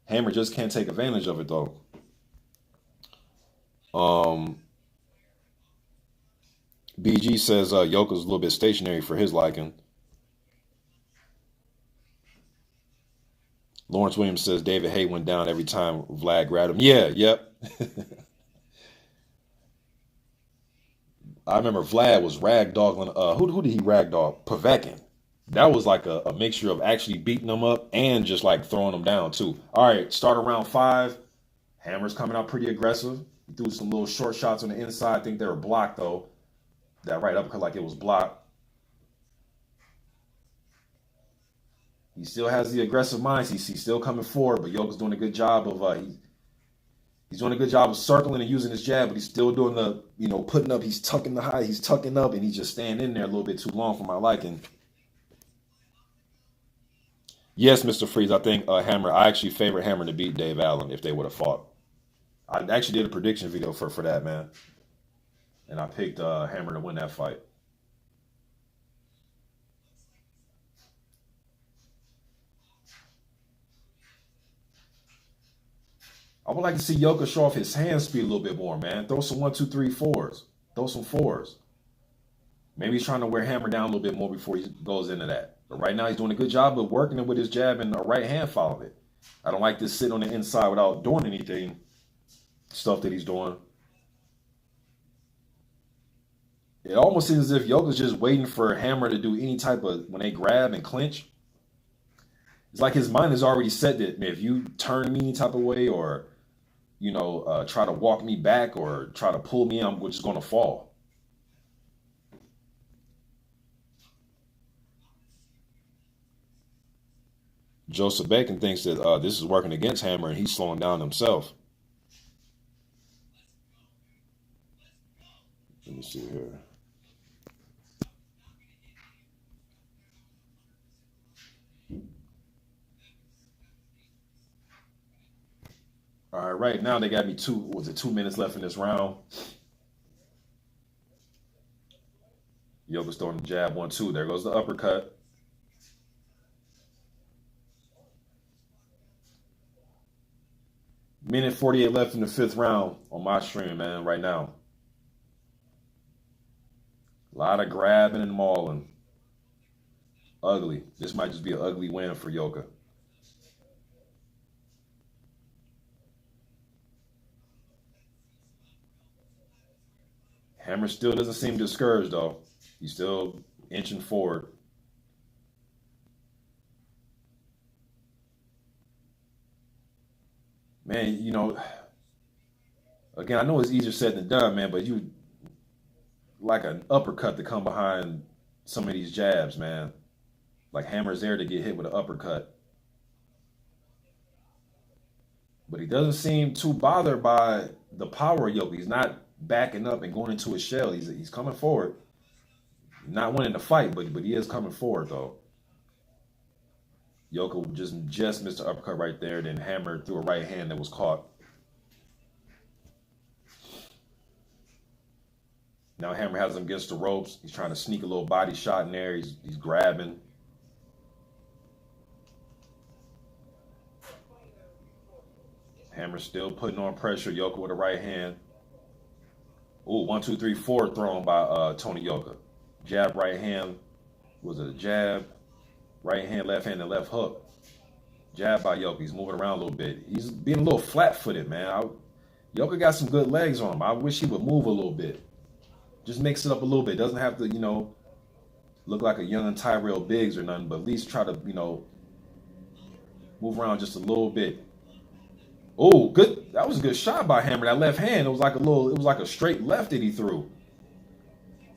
Hammer just can't take advantage of it, though. BG says Yoka's a little bit stationary for his liking. Lawrence Williams says David Hay went down every time Vlad grabbed him. Yeah, yep. I remember Vlad was ragdolling. Who did he ragdoll? Povetkin. That was like a mixture of actually beating him up and just like throwing him down too. All right, start around 5. Hammer's coming out pretty aggressive. He threw some little short shots on the inside. I think they were blocked though. That right uppercut like it was blocked. He still has the aggressive mind. He's still coming forward, but Yoka's doing a good job of he's doing a good job of circling and using his jab, but he's still doing the putting up. He's tucking the high. He's tucking up, and he's just staying in there a little bit too long for my liking. Yes, Mr. Freeze. I think Hammer. I actually favor Hammer to beat Dave Allen if they would have fought. I actually did a prediction video for that, man, and I picked Hammer to win that fight. I would like to see Yoka show off his hand speed a little bit more, man. Throw some 1, 2, 3, 4s. Throw some 4s. Maybe he's trying to wear Hammer down a little bit more before he goes into that. But right now he's doing a good job of working it with his jab and a right hand following it. I don't like this sitting on the inside without doing anything. Stuff that he's doing. It almost seems as if Yoka's just waiting for Hammer to do any type of, when they grab and clinch. It's like his mind is already set that if you turn me any type of way or try to walk me back or try to pull me, I'm just going to fall. Joseph Bacon thinks that this is working against Hammer and he's slowing down himself. Let me see here. All right, right now they got me 2 minutes left in this round. Yoka's throwing the jab, 1-2. There goes the uppercut. Minute 48 left in the 5th round on my stream, man, right now. A lot of grabbing and mauling. Ugly. This might just be an ugly win for Yoka. Hammer still doesn't seem discouraged, though. He's still inching forward. Man, you know, again, I know it's easier said than done, man, but you like an uppercut to come behind some of these jabs, man. Like Hammer's there to get hit with an uppercut. But he doesn't seem too bothered by the power of Yoka. He's not backing up and going into his shell. He's coming forward. Not winning the fight, but he is coming forward, though. Yoka just missed the uppercut right there, then Hammer threw a right hand that was caught. Now Hammer has him against the ropes. He's trying to sneak a little body shot in there. He's grabbing. Hammer still putting on pressure. Yoka with a right hand. Ooh, 1, 2, 3, 4 thrown by Tony Yoka. Jab, right hand. Was it a jab? Right hand, left hand, and left hook. Jab by Yoka. He's moving around a little bit. He's being a little flat-footed, man. Yoka got some good legs on him. I wish he would move a little bit. Just mix it up a little bit. Doesn't have to, look like a young Tyrell Biggs or nothing, but at least try to, move around just a little bit. Oh, good. That was a good shot by Hammer. That left hand, it was like a straight left that he threw.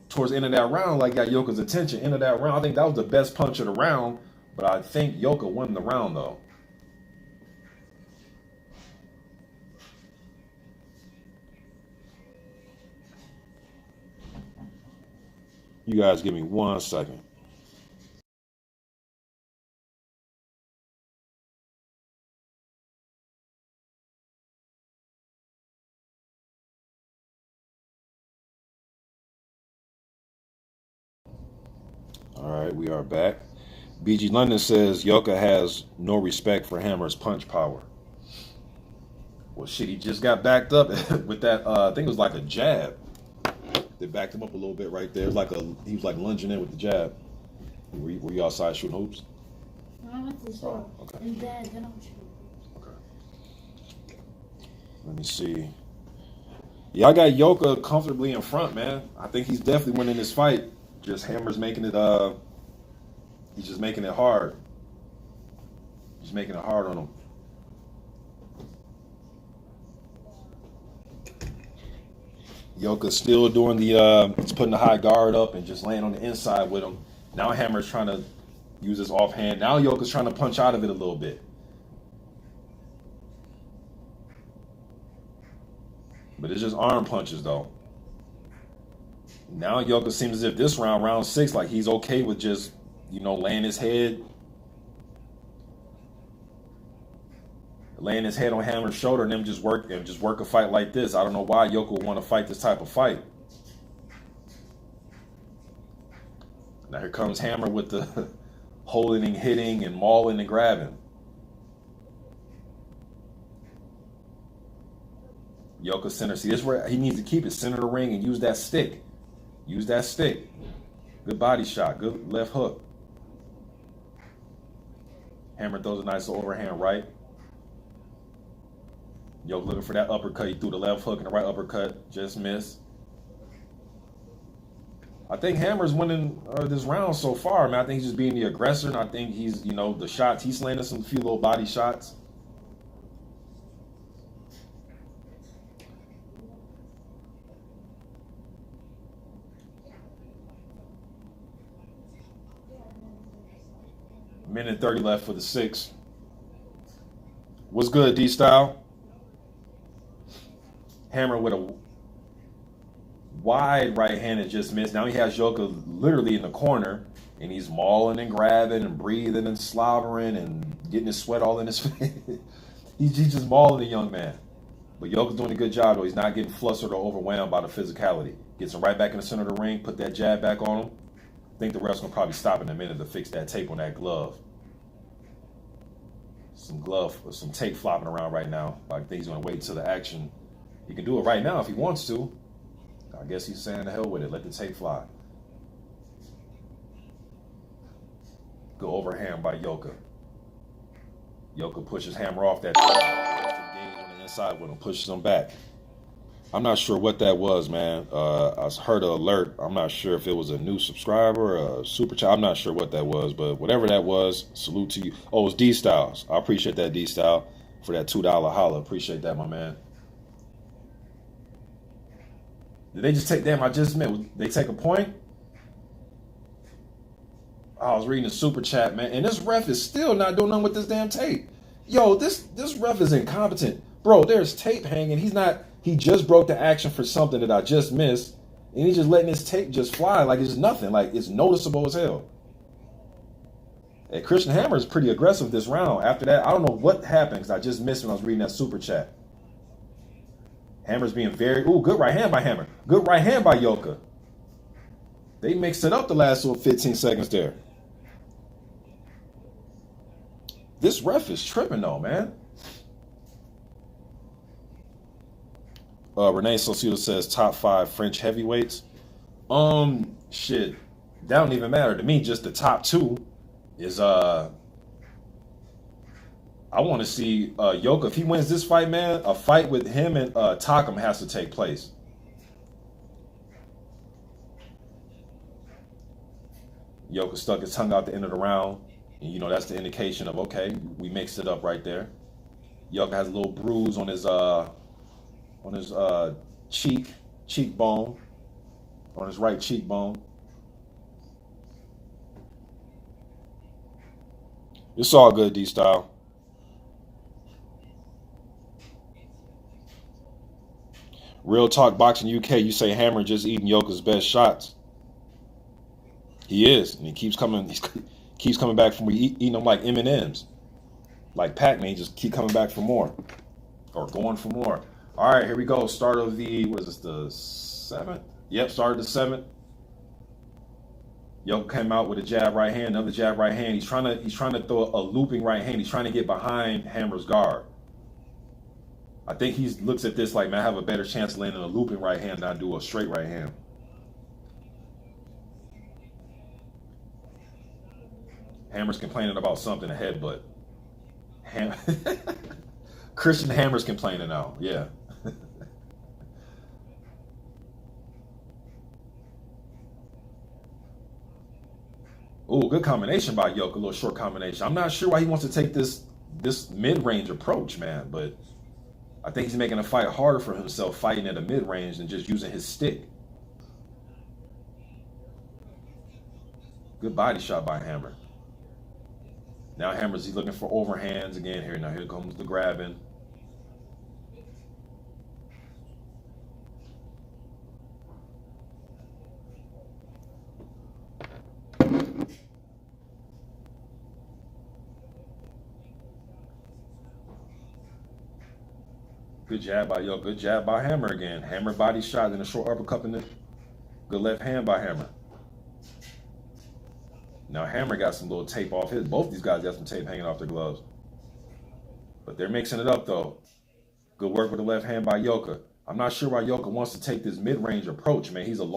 Towards the end of that round, like got Yoka's attention. End of that round, I think that was the best punch of the round, but I think Yoka won the round though. You guys give me 1 second. All right, we are back. BG London says Yoka has no respect for Hammer's punch power. Well, shit, he just got backed up with that. I think it was like a jab. They backed him up a little bit right there. He was like lunging in with the jab. Were you outside shooting hoops? No, I went to the store. Oh, okay. And then I'm shooting. Okay. Let me see. Yeah, I got Yoka comfortably in front, man. I think he's definitely winning this fight. Just Hammer's making it. He's just making it hard. He's making it hard on him. Yoka's still doing he's putting the high guard up and just laying on the inside with him. Now Hammer's trying to use his offhand. Now Yoka's trying to punch out of it a little bit. But it's just arm punches though. Now Yoka seems as if this round 6, like he's okay with just, laying his head on Hammer's shoulder and them just work a fight like this. I don't know why Yoka would want to fight this type of fight. Now here comes Hammer with the holding and hitting and mauling and grabbing. Yoka center. See, this is where he needs to keep it center of the ring and use that stick. Use that stick. Good body shot. Good left hook. Hammer throws a nice overhand right. Yoka looking for that uppercut. He threw the left hook and the right uppercut. Just missed. I think Hammer's winning this round so far, man. I think he's just being the aggressor, and I think he's, the shots. He's landing some few little body shots. Minute 30 left for the 6. What's good, D-Style? Hammer with a wide right hand that just missed. Now he has Yoka literally in the corner, and he's mauling and grabbing and breathing and slobbering and getting his sweat all in his face. He's just mauling the young man. But Yoka's doing a good job, though. He's not getting flustered or overwhelmed by the physicality. Gets him right back in the center of the ring, put that jab back on him. I think the ref's going to probably stop in a minute to fix that tape on that glove. Some tape flopping around right now. I think he's going to wait until the action. He can do it right now if he wants to. I guess he's saying the hell with it. Let the tape fly. Good overhand by Yoka. Yoka pushes Hammer off that gauge on the inside with him, pushes him back. I'm not sure what that was, man. I heard an alert. I'm not sure if it was a new subscriber, a super chat. I'm not sure what that was, but whatever that was, salute to you. Oh, it's D Styles. I appreciate that, D Style, for that $2 holla. Appreciate that, my man. Did they just take, damn, I just meant, they take a point? I was reading the super chat, man, and this ref is still not doing nothing with this damn tape. Yo, this ref is incompetent. Bro, there's tape hanging. He just broke the action for something that I just missed, and he's just letting his tape just fly like it's nothing, like it's noticeable as hell. And Christian Hammer is pretty aggressive this round. After that, I don't know what happened because I just missed when I was reading that super chat. Hammer's being very, good right hand by Hammer. Good right hand by Yoka. They mixed it up the last little 15 seconds there. This ref is tripping though, man. Renee Sosito says top 5 French heavyweights. Shit, that don't even matter to me. Just the top 2 is I want to see Yoka. If he wins this fight, man, a fight with him and Takam has to take place. Yoka stuck his tongue out the end of the round. And, that's the indication of, okay, we mixed it up right there. Yoka has a little bruise on his cheekbone, on his right cheekbone. It's all good, D-Style. Real Talk Boxing UK, you say Hammer just eating Yoka's best shots. He is, and he keeps coming back from eating them like M&Ms. Like Pac-Man, he just keep coming back for more. Or going for more. All right, here we go. Start of the, what is this, the 7th? Yep, start of the 7th. Yoka came out with a jab right hand, another jab right hand. He's trying to throw a looping right hand. He's trying to get behind Hammer's guard. I think he looks at this like, man, I have a better chance of landing a looping right hand than I do a straight right hand. Hammer's complaining about something, a headbutt. Christian Hammer's complaining now, yeah. Oh, good combination by Yoka, a little short combination. I'm not sure why he wants to take this mid-range approach, man, but I think he's making a fight harder for himself fighting at a mid-range than just using his stick. Good body shot by Hammer. Now he's looking for overhands again here. Now here comes the grabbing. Good jab by Yoka. Good jab by Hammer again. Hammer body shot and a short uppercut in the good left hand by Hammer. Now Hammer got some little tape off his. Both these guys got some tape hanging off their gloves. But they're mixing it up though. Good work with the left hand by Yoka. I'm not sure why Yoka wants to take this mid-range approach, man. He has an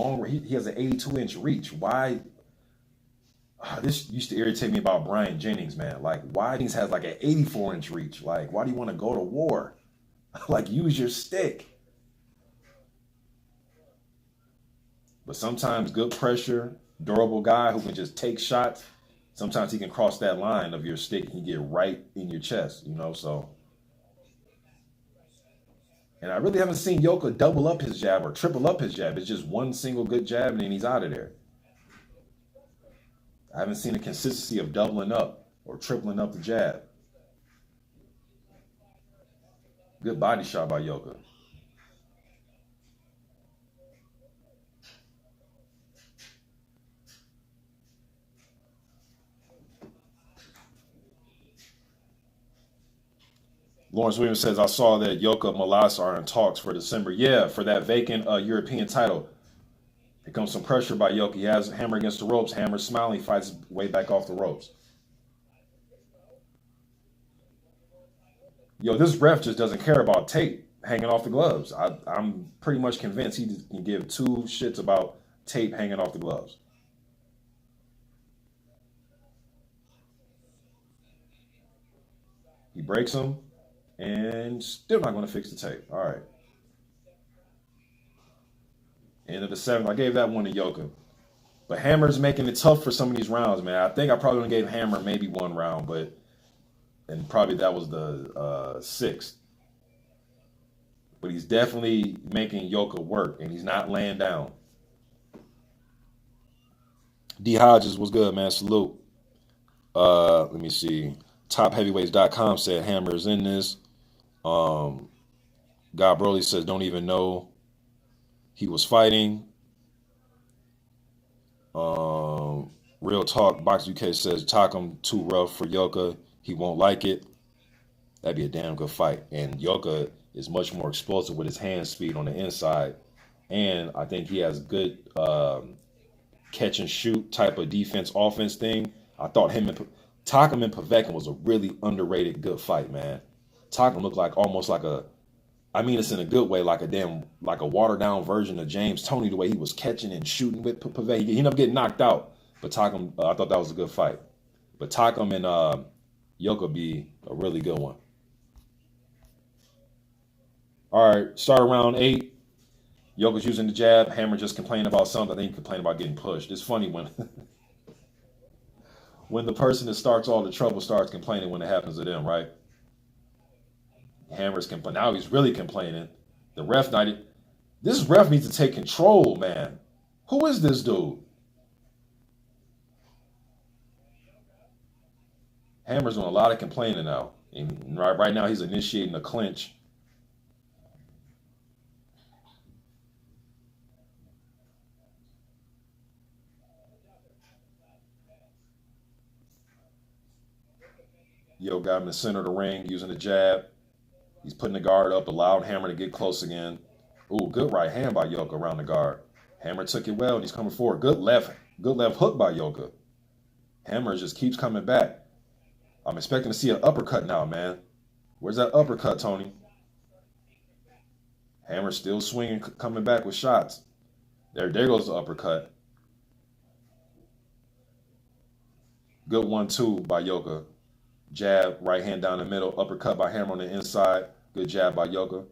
82-inch reach. Why? This used to irritate me about Brian Jennings, man. Like, why Jennings has like an 84-inch reach? Like, why do you want to go to war? Like, use your stick. But sometimes good pressure, durable guy who can just take shots, sometimes he can cross that line of your stick and get right in your chest, so. And I really haven't seen Yoka double up his jab or triple up his jab. It's just one single good jab and then he's out of there. I haven't seen a consistency of doubling up or tripling up the jab. Good body shot by Yoka. Lawrence Williams says, I saw that Yoka Malasa are in talks for December. Yeah, for that vacant European title. Here comes some pressure by Yoka. He has Hammer against the ropes. Hammer smiling, fights his way back off the ropes. Yo, this ref just doesn't care about tape hanging off the gloves. I'm pretty much convinced he can give two shits about tape hanging off the gloves. He breaks him and still not going to fix the tape. All right. End of the 7th. I gave that one to Yoka. But Hammer's making it tough for some of these rounds, man. I think I probably only gave Hammer maybe one round, and probably that was the 6th. But he's definitely making Yoka work, and he's not laying down. D. Hodges was good, man. Salute. Let me see. TopHeavyweights.com said Hammer's in this. God Broly says don't even know he was fighting. Real Talk Box UK says Takam too rough for Yoka. He won't like it. That'd be a damn good fight. And Yoka is much more explosive with his hand speed on the inside. And I think he has good catch and shoot type of defense offense thing. I thought Takam and Povetkin was a really underrated good fight, man. Takam looked like almost like it's in a good way, like a watered down version of James Toney, the way he was catching and shooting with Povetkin. He ended up getting knocked out. But Takam, I thought that was a good fight. But Takam and Yoka be a really good one. All right, start round 8. Yoka's using the jab. Hammer just complaining about something. I think he complained about getting pushed. It's funny when when the person that starts all the trouble starts complaining when it happens to them, right? Hammer's complaining. Now he's really complaining. The ref this ref needs to take control, man. Who is this dude? Hammer's doing a lot of complaining now. And right now he's initiating a clinch. Yo got him in the center of the ring using the jab. He's putting the guard up, allowing Hammer to get close again. Ooh, good right hand by Yoka around the guard. Hammer took it well, and he's coming forward. Good left hook by Yoka. Hammer just keeps coming back. I'm expecting to see an uppercut now, man. Where's that uppercut, Tony? Hammer still swinging, coming back with shots. There goes the uppercut. Good 1-2 by Yoka. Jab, right hand down the middle. Uppercut by Hammer on the inside. Good jab by Yoka.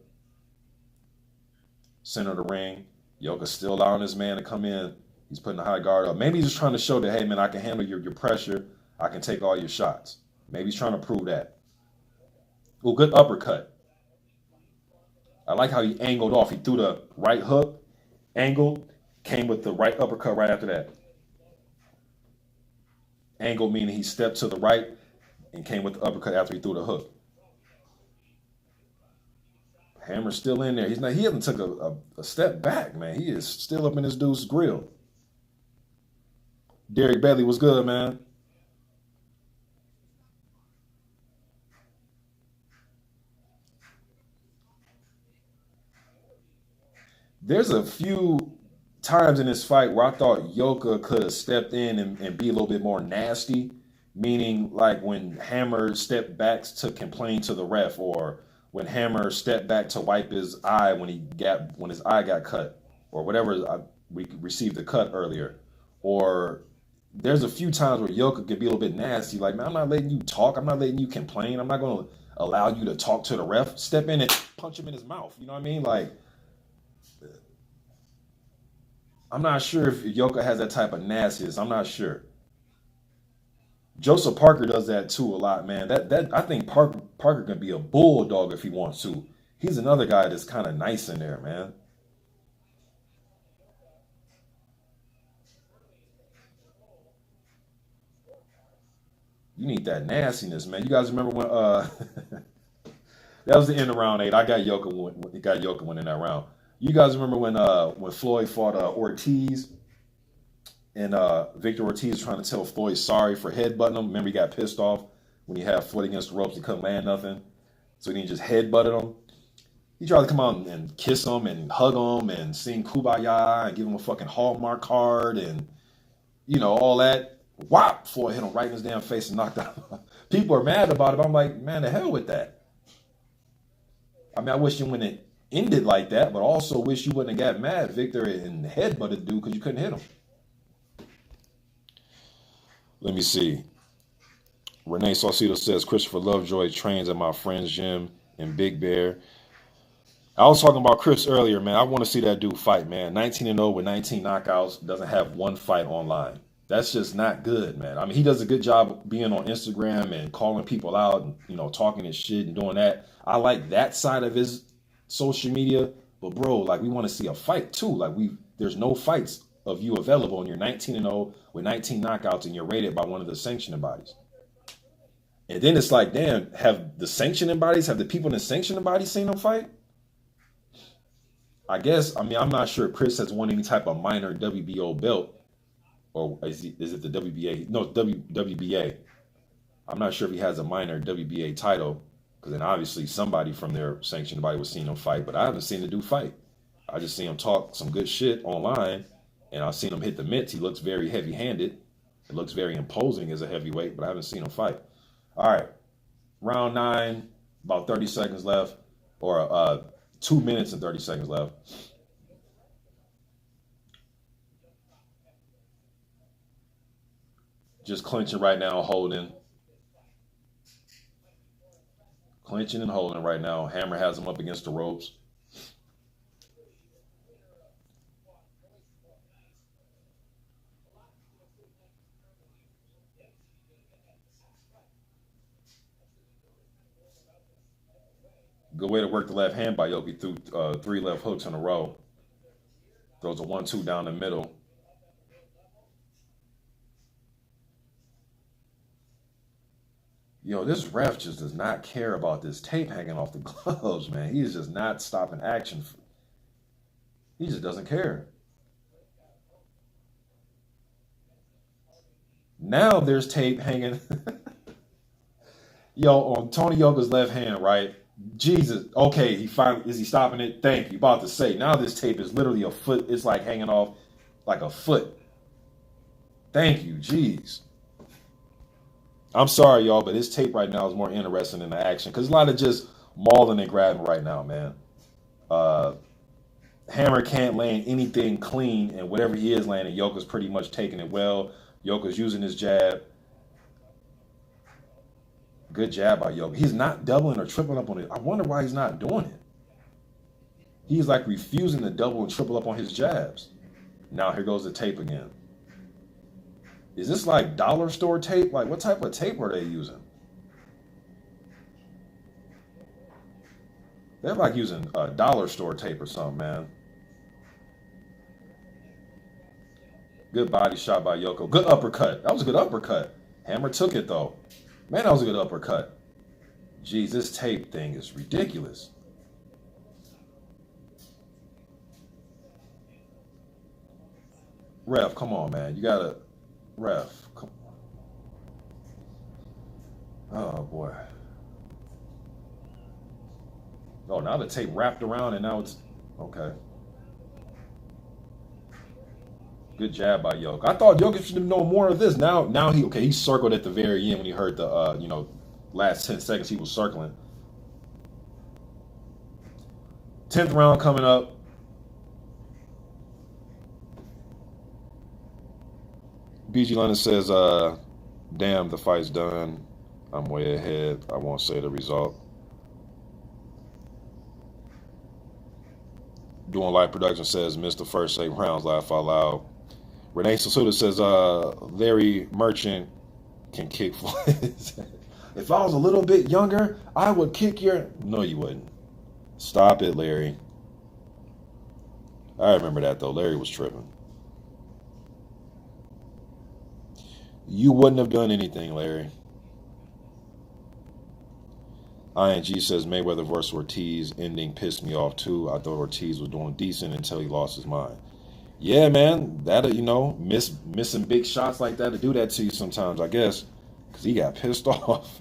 Center of the ring. Yoka still allowing his man to come in. He's putting the high guard up. Maybe he's just trying to show that, hey, man, I can handle your pressure. I can take all your shots. Maybe he's trying to prove that. Oh, good uppercut. I like how he angled off. He threw the right hook, angled, came with the right uppercut right after that. Angle meaning he stepped to the right and came with the uppercut after he threw the hook. Hammer's still in there. He hasn't took a step back, man. He is still up in his dude's grill. Derek Bailey was good, man. There's a few times in this fight where I thought Yoka could have stepped in and be a little bit more nasty, meaning like when Hammer stepped back to complain to the ref, or when Hammer stepped back to wipe his eye when his eye got cut, or whatever we received the cut earlier. Or there's a few times where Yoka could be a little bit nasty, like, man, I'm not letting you talk, I'm not letting you complain, I'm not going to allow you to talk to the ref. Step in and punch him in his mouth. You know what I mean? Like, I'm not sure if Yoka has that type of nastiness. I'm not sure. Joseph Parker does that too a lot, man. I think Parker can be a bulldog if he wants to. He's another guy that's kind of nice in there, man. You need that nastiness, man. You guys remember when that was the end of round 8. I got Yoka winning that round. You guys remember when Floyd fought Ortiz, and Victor Ortiz was trying to tell Floyd sorry for headbutting him. Remember, he got pissed off when he had Floyd against the ropes. He couldn't land nothing. So he just headbutted him. He tried to come out and kiss him and hug him and sing Kumbaya and give him a fucking Hallmark card and, you know, all that. Whop! Floyd hit him right in his damn face and knocked out. People are mad about it. I'm like, man, the hell with that. I mean, I wish you wouldn't have ended like that, but also wish you wouldn't have got mad, Victor, and headbutted the dude because you couldn't hit him. Let me see. Renee Saucedo says, Christopher Lovejoy trains at my friend's gym in Big Bear. I was talking about Chris earlier, man. I want to see that dude fight, man. 19-0 with 19 knockouts, doesn't have one fight online. That's just not good, man. I mean, he does a good job being on Instagram and calling people out and, you know, talking his shit and doing that. I like that side of his social media. But, bro, like, we want to see a fight, too. Like, there's no fights of you available, and you're 19-0 with 19 knockouts, and you're rated by one of the sanctioning bodies. And then it's like, damn, have the people in the sanctioning bodies seen him fight? I guess, I mean, I'm not sure Chris has won any type of minor WBO belt. Or is it the WBA? No, WBA. I'm not sure if he has a minor WBA title, because then obviously somebody from their sanctioned body was seeing him fight, but I haven't seen the dude fight. I just seen him talk some good shit online, and I've seen him hit the mitts. He looks very heavy-handed. It looks very imposing as a heavyweight, but I haven't seen him fight. All right, round 9, about 30 seconds left, or 2 minutes and 30 seconds left. Just clinching right now, holding. Clinching and holding right now. Hammer has him up against the ropes. Good way to work the left hand by Yoka. He threw 3 left hooks in a row. Throws a 1-2 down the middle. Yo, this ref just does not care about this tape hanging off the gloves, man. He is just not stopping action. He just doesn't care. Now there's tape hanging. Yo, on Tony Yoka's left hand, right? Jesus. Okay, is he stopping it? Thank you. About to say. Now this tape is literally a foot. It's like hanging off like a foot. Thank you. Jeez. I'm sorry, y'all, but this tape right now is more interesting than the action. Because a lot of just mauling and grabbing right now, man. Hammer can't land anything clean, and whatever he is landing, Yoka's pretty much taking it well. Yoka's using his jab. Good jab by Yoka. He's not doubling or tripling up on it. I wonder why he's not doing it. He's like refusing to double and triple up on his jabs. Now here goes the tape again. Is this like dollar store tape? Like, what type of tape are they using? They're like using a dollar store tape or something, man. Good body shot by Yoka. Good uppercut. That was a good uppercut. Hammer took it, though. Man, that was a good uppercut. Jeez, this tape thing is ridiculous. Ref, come on, man. You gotta... Ref, come on. Oh, boy. Oh, now the tape wrapped around and now it's... Okay. Good jab by Yoka. I thought Yoka should know more of this. Now he circled at the very end when he heard the, last 10 seconds he was circling. 10th round coming up. BG London says, damn, the fight's done. I'm way ahead. I won't say the result. Doing Live Production says, missed the first 8 rounds, laugh out loud. Renee Sasuda says, Larry Merchant can kick Floyd. If I was a little bit younger, I would kick your... No, you wouldn't. Stop it, Larry. I remember that, though. Larry was tripping. You wouldn't have done anything, Larry. ING says Mayweather versus Ortiz ending pissed me off too. I thought Ortiz was doing decent until he lost his mind. Yeah, man, that missing big shots like that to do that to you sometimes, I guess, because he got pissed off.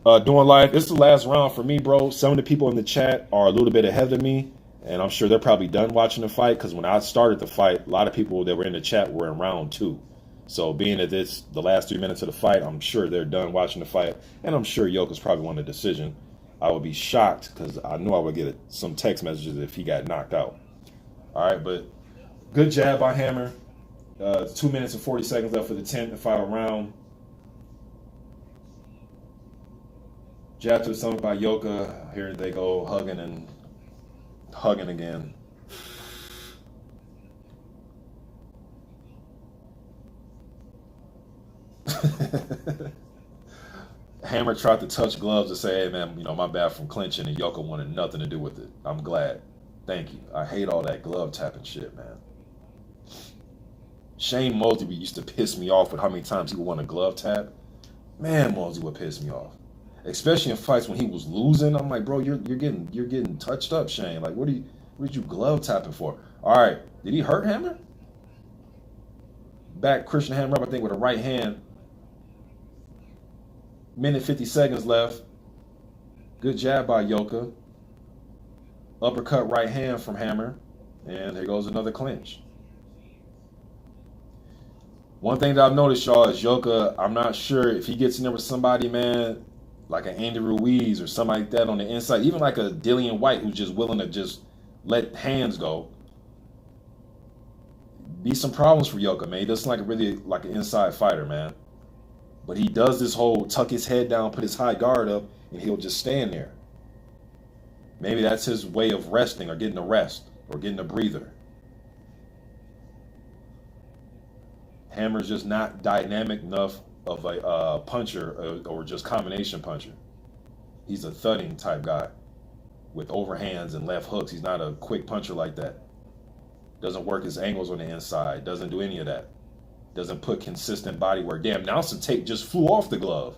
Doing live. This is the last round for me, bro. Some of the people in the chat are a little bit ahead of me, and I'm sure they're probably done watching the fight because when I started the fight, a lot of people that were in the chat were in round 2. So being that this the last 3 minutes of the fight, I'm sure they're done watching the fight, and I'm sure Yoka's probably won the decision. I would be shocked because I knew I would get some text messages if he got knocked out. All right, but good jab by Hammer. 2 minutes and 40 seconds left for the 10th and final round. Jab to the stomach by Yoka. Here they go, hugging and hugging again. Hammer tried to touch gloves to say, hey man, you know, my bad from clinching, and Yoka wanted nothing to do with it. I'm glad. Thank you. I hate all that glove tapping shit, man. Shane Mosley used to piss me off with how many times he would want a glove tap. Man, Mosley would piss me off. Especially in fights when he was losing. I'm like, bro, you're getting touched up, Shane. Like, what did you glove tapping for? All right, did he hurt Hammer? Back Christian Hammer up, I think, with a right hand. Minute 50 seconds left. Good jab by Yoka. Uppercut right hand from Hammer. And here goes another clinch. One thing that I've noticed, y'all, is Yoka, I'm not sure if he gets in there with somebody, man, like an Andy Ruiz or somebody like that on the inside, even like a Dillian White who's just willing to just let hands go. Be some problems for Yoka, man. He doesn't like really like an inside fighter, man. But he does this whole tuck his head down, put his high guard up, and he'll just stand there. Maybe that's his way of resting or getting a rest or getting a breather. Hammer's just not dynamic enough of a puncher or just combination puncher. He's a thudding type guy with overhands and left hooks. He's not a quick puncher like that. Doesn't work his angles on the inside. Doesn't do any of that. Doesn't put consistent body work. Damn, now some tape just flew off the glove.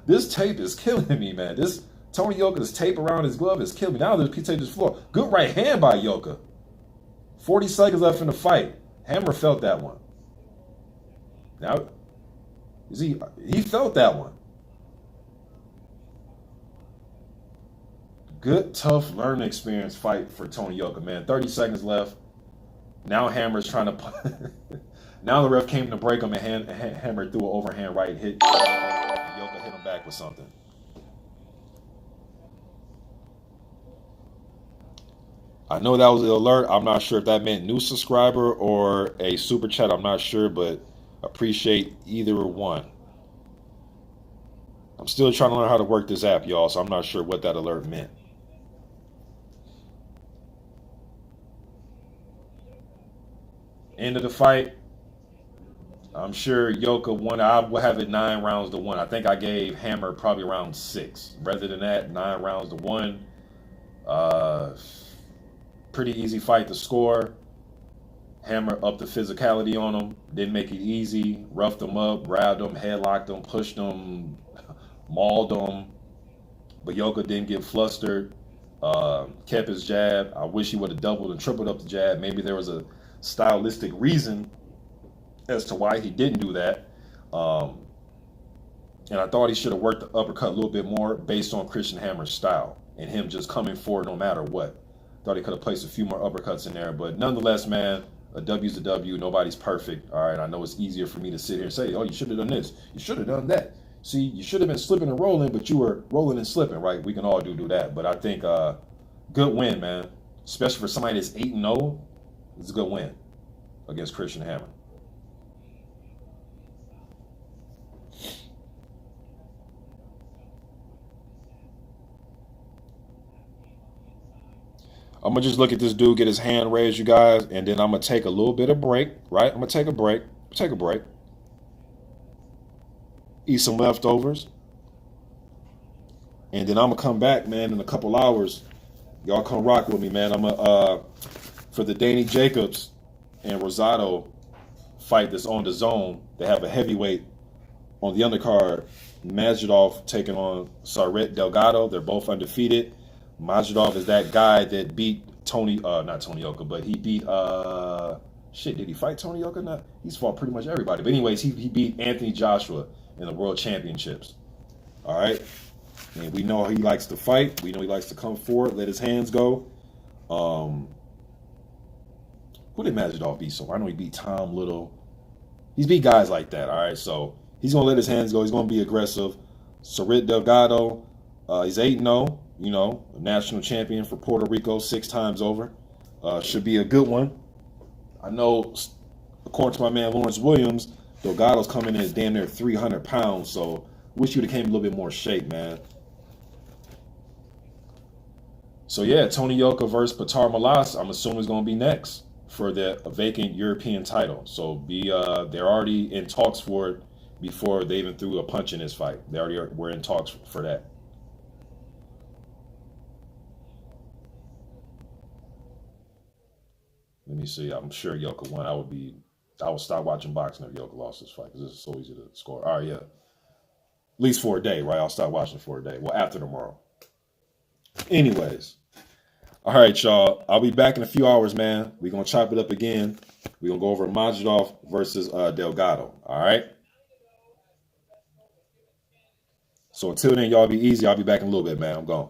This tape is killing me, man. This Tony Yoka's tape around his glove is killing me. Now this tape just flew off. Good right hand by Yoka. 40 seconds left in the fight. Hammer felt that one. Now, he felt that one. Good, tough, learning experience fight for Tony Yoka, man. 30 seconds left. Now Hammer's trying to... Now the ref came to break him and Hammer threw an overhand right hit. And Yoka hit him back with something. I know that was the alert. I'm not sure if that meant new subscriber or a super chat. I'm not sure, but appreciate either one. I'm still trying to learn how to work this app, y'all, so I'm not sure what that alert meant. End of the fight. I'm sure Yoka won. I will have it 9 rounds to 1. I think I gave Hammer probably around 6. Rather than that, 9 rounds to 1. Pretty easy fight to score. Hammer upped the physicality on him. Didn't make it easy. Roughed him up, grabbed him, headlocked him, pushed him, mauled him. But Yoka didn't get flustered. Kept his jab. I wish he would have doubled and tripled up the jab. Maybe there was a stylistic reason as to why he didn't do that. And I thought he should have worked the uppercut a little bit more based on Christian Hammer's style and him just coming forward no matter what. Thought he could have placed a few more uppercuts in there. But nonetheless, man, a W's a W. Nobody's perfect. All right, I know it's easier for me to sit here and say, oh, you should have done this. You should have done that. See, you should have been slipping and rolling, but you were rolling and slipping, right? We can all do that. But I think good win, man. Especially for somebody that's 8-0. It's a good win against Christian Hammer. I'm going to just look at this dude, get his hand raised, you guys, and then I'm going to take a little bit of break, right? I'm going to take a break. Take a break. Eat some leftovers. And then I'm going to come back, man, in a couple hours. Y'all come rock with me, man. I'm going to, for the Danny Jacobs and Rosado fight that's on the zone, they have a heavyweight on the undercard. Majidov taking on Saret Delgado. They're both undefeated. Majidov is that guy that beat not Tony Yoka, but he beat, did he fight Tony Yoka? No, he's fought pretty much everybody. But anyways, he beat Anthony Joshua in the World Championships. All right. And we know he likes to fight. We know he likes to come forward, let his hands go. Who did Masvidal beat so far? I know he beat Tom Little. He's beat guys like that. All right. So he's going to let his hands go. He's going to be aggressive. Sarit Delgado, he's 8-0. You know, a national champion for Puerto Rico 6 times over. Should be a good one. I know, according to my man Lawrence Williams, Delgado's coming in damn near 300 pounds. So wish you'd have came a little bit more shape, man. So yeah, Tony Yoka versus Petar Malas, I'm assuming is going to be next for the vacant European title. So they're already in talks for it before they even threw a punch in this fight. They already were in talks for that. Let me see. I'm sure Yoka won. I would stop watching boxing if Yoka lost this fight because it's so easy to score. All right, yeah. At least for a day, right? I'll stop watching for a day. Well, after tomorrow. Anyways. All right, y'all. I'll be back in a few hours, man. We're going to chop it up again. We're going to go over Majidov versus Delgado. All right? So until then, y'all be easy. I'll be back in a little bit, man. I'm gone.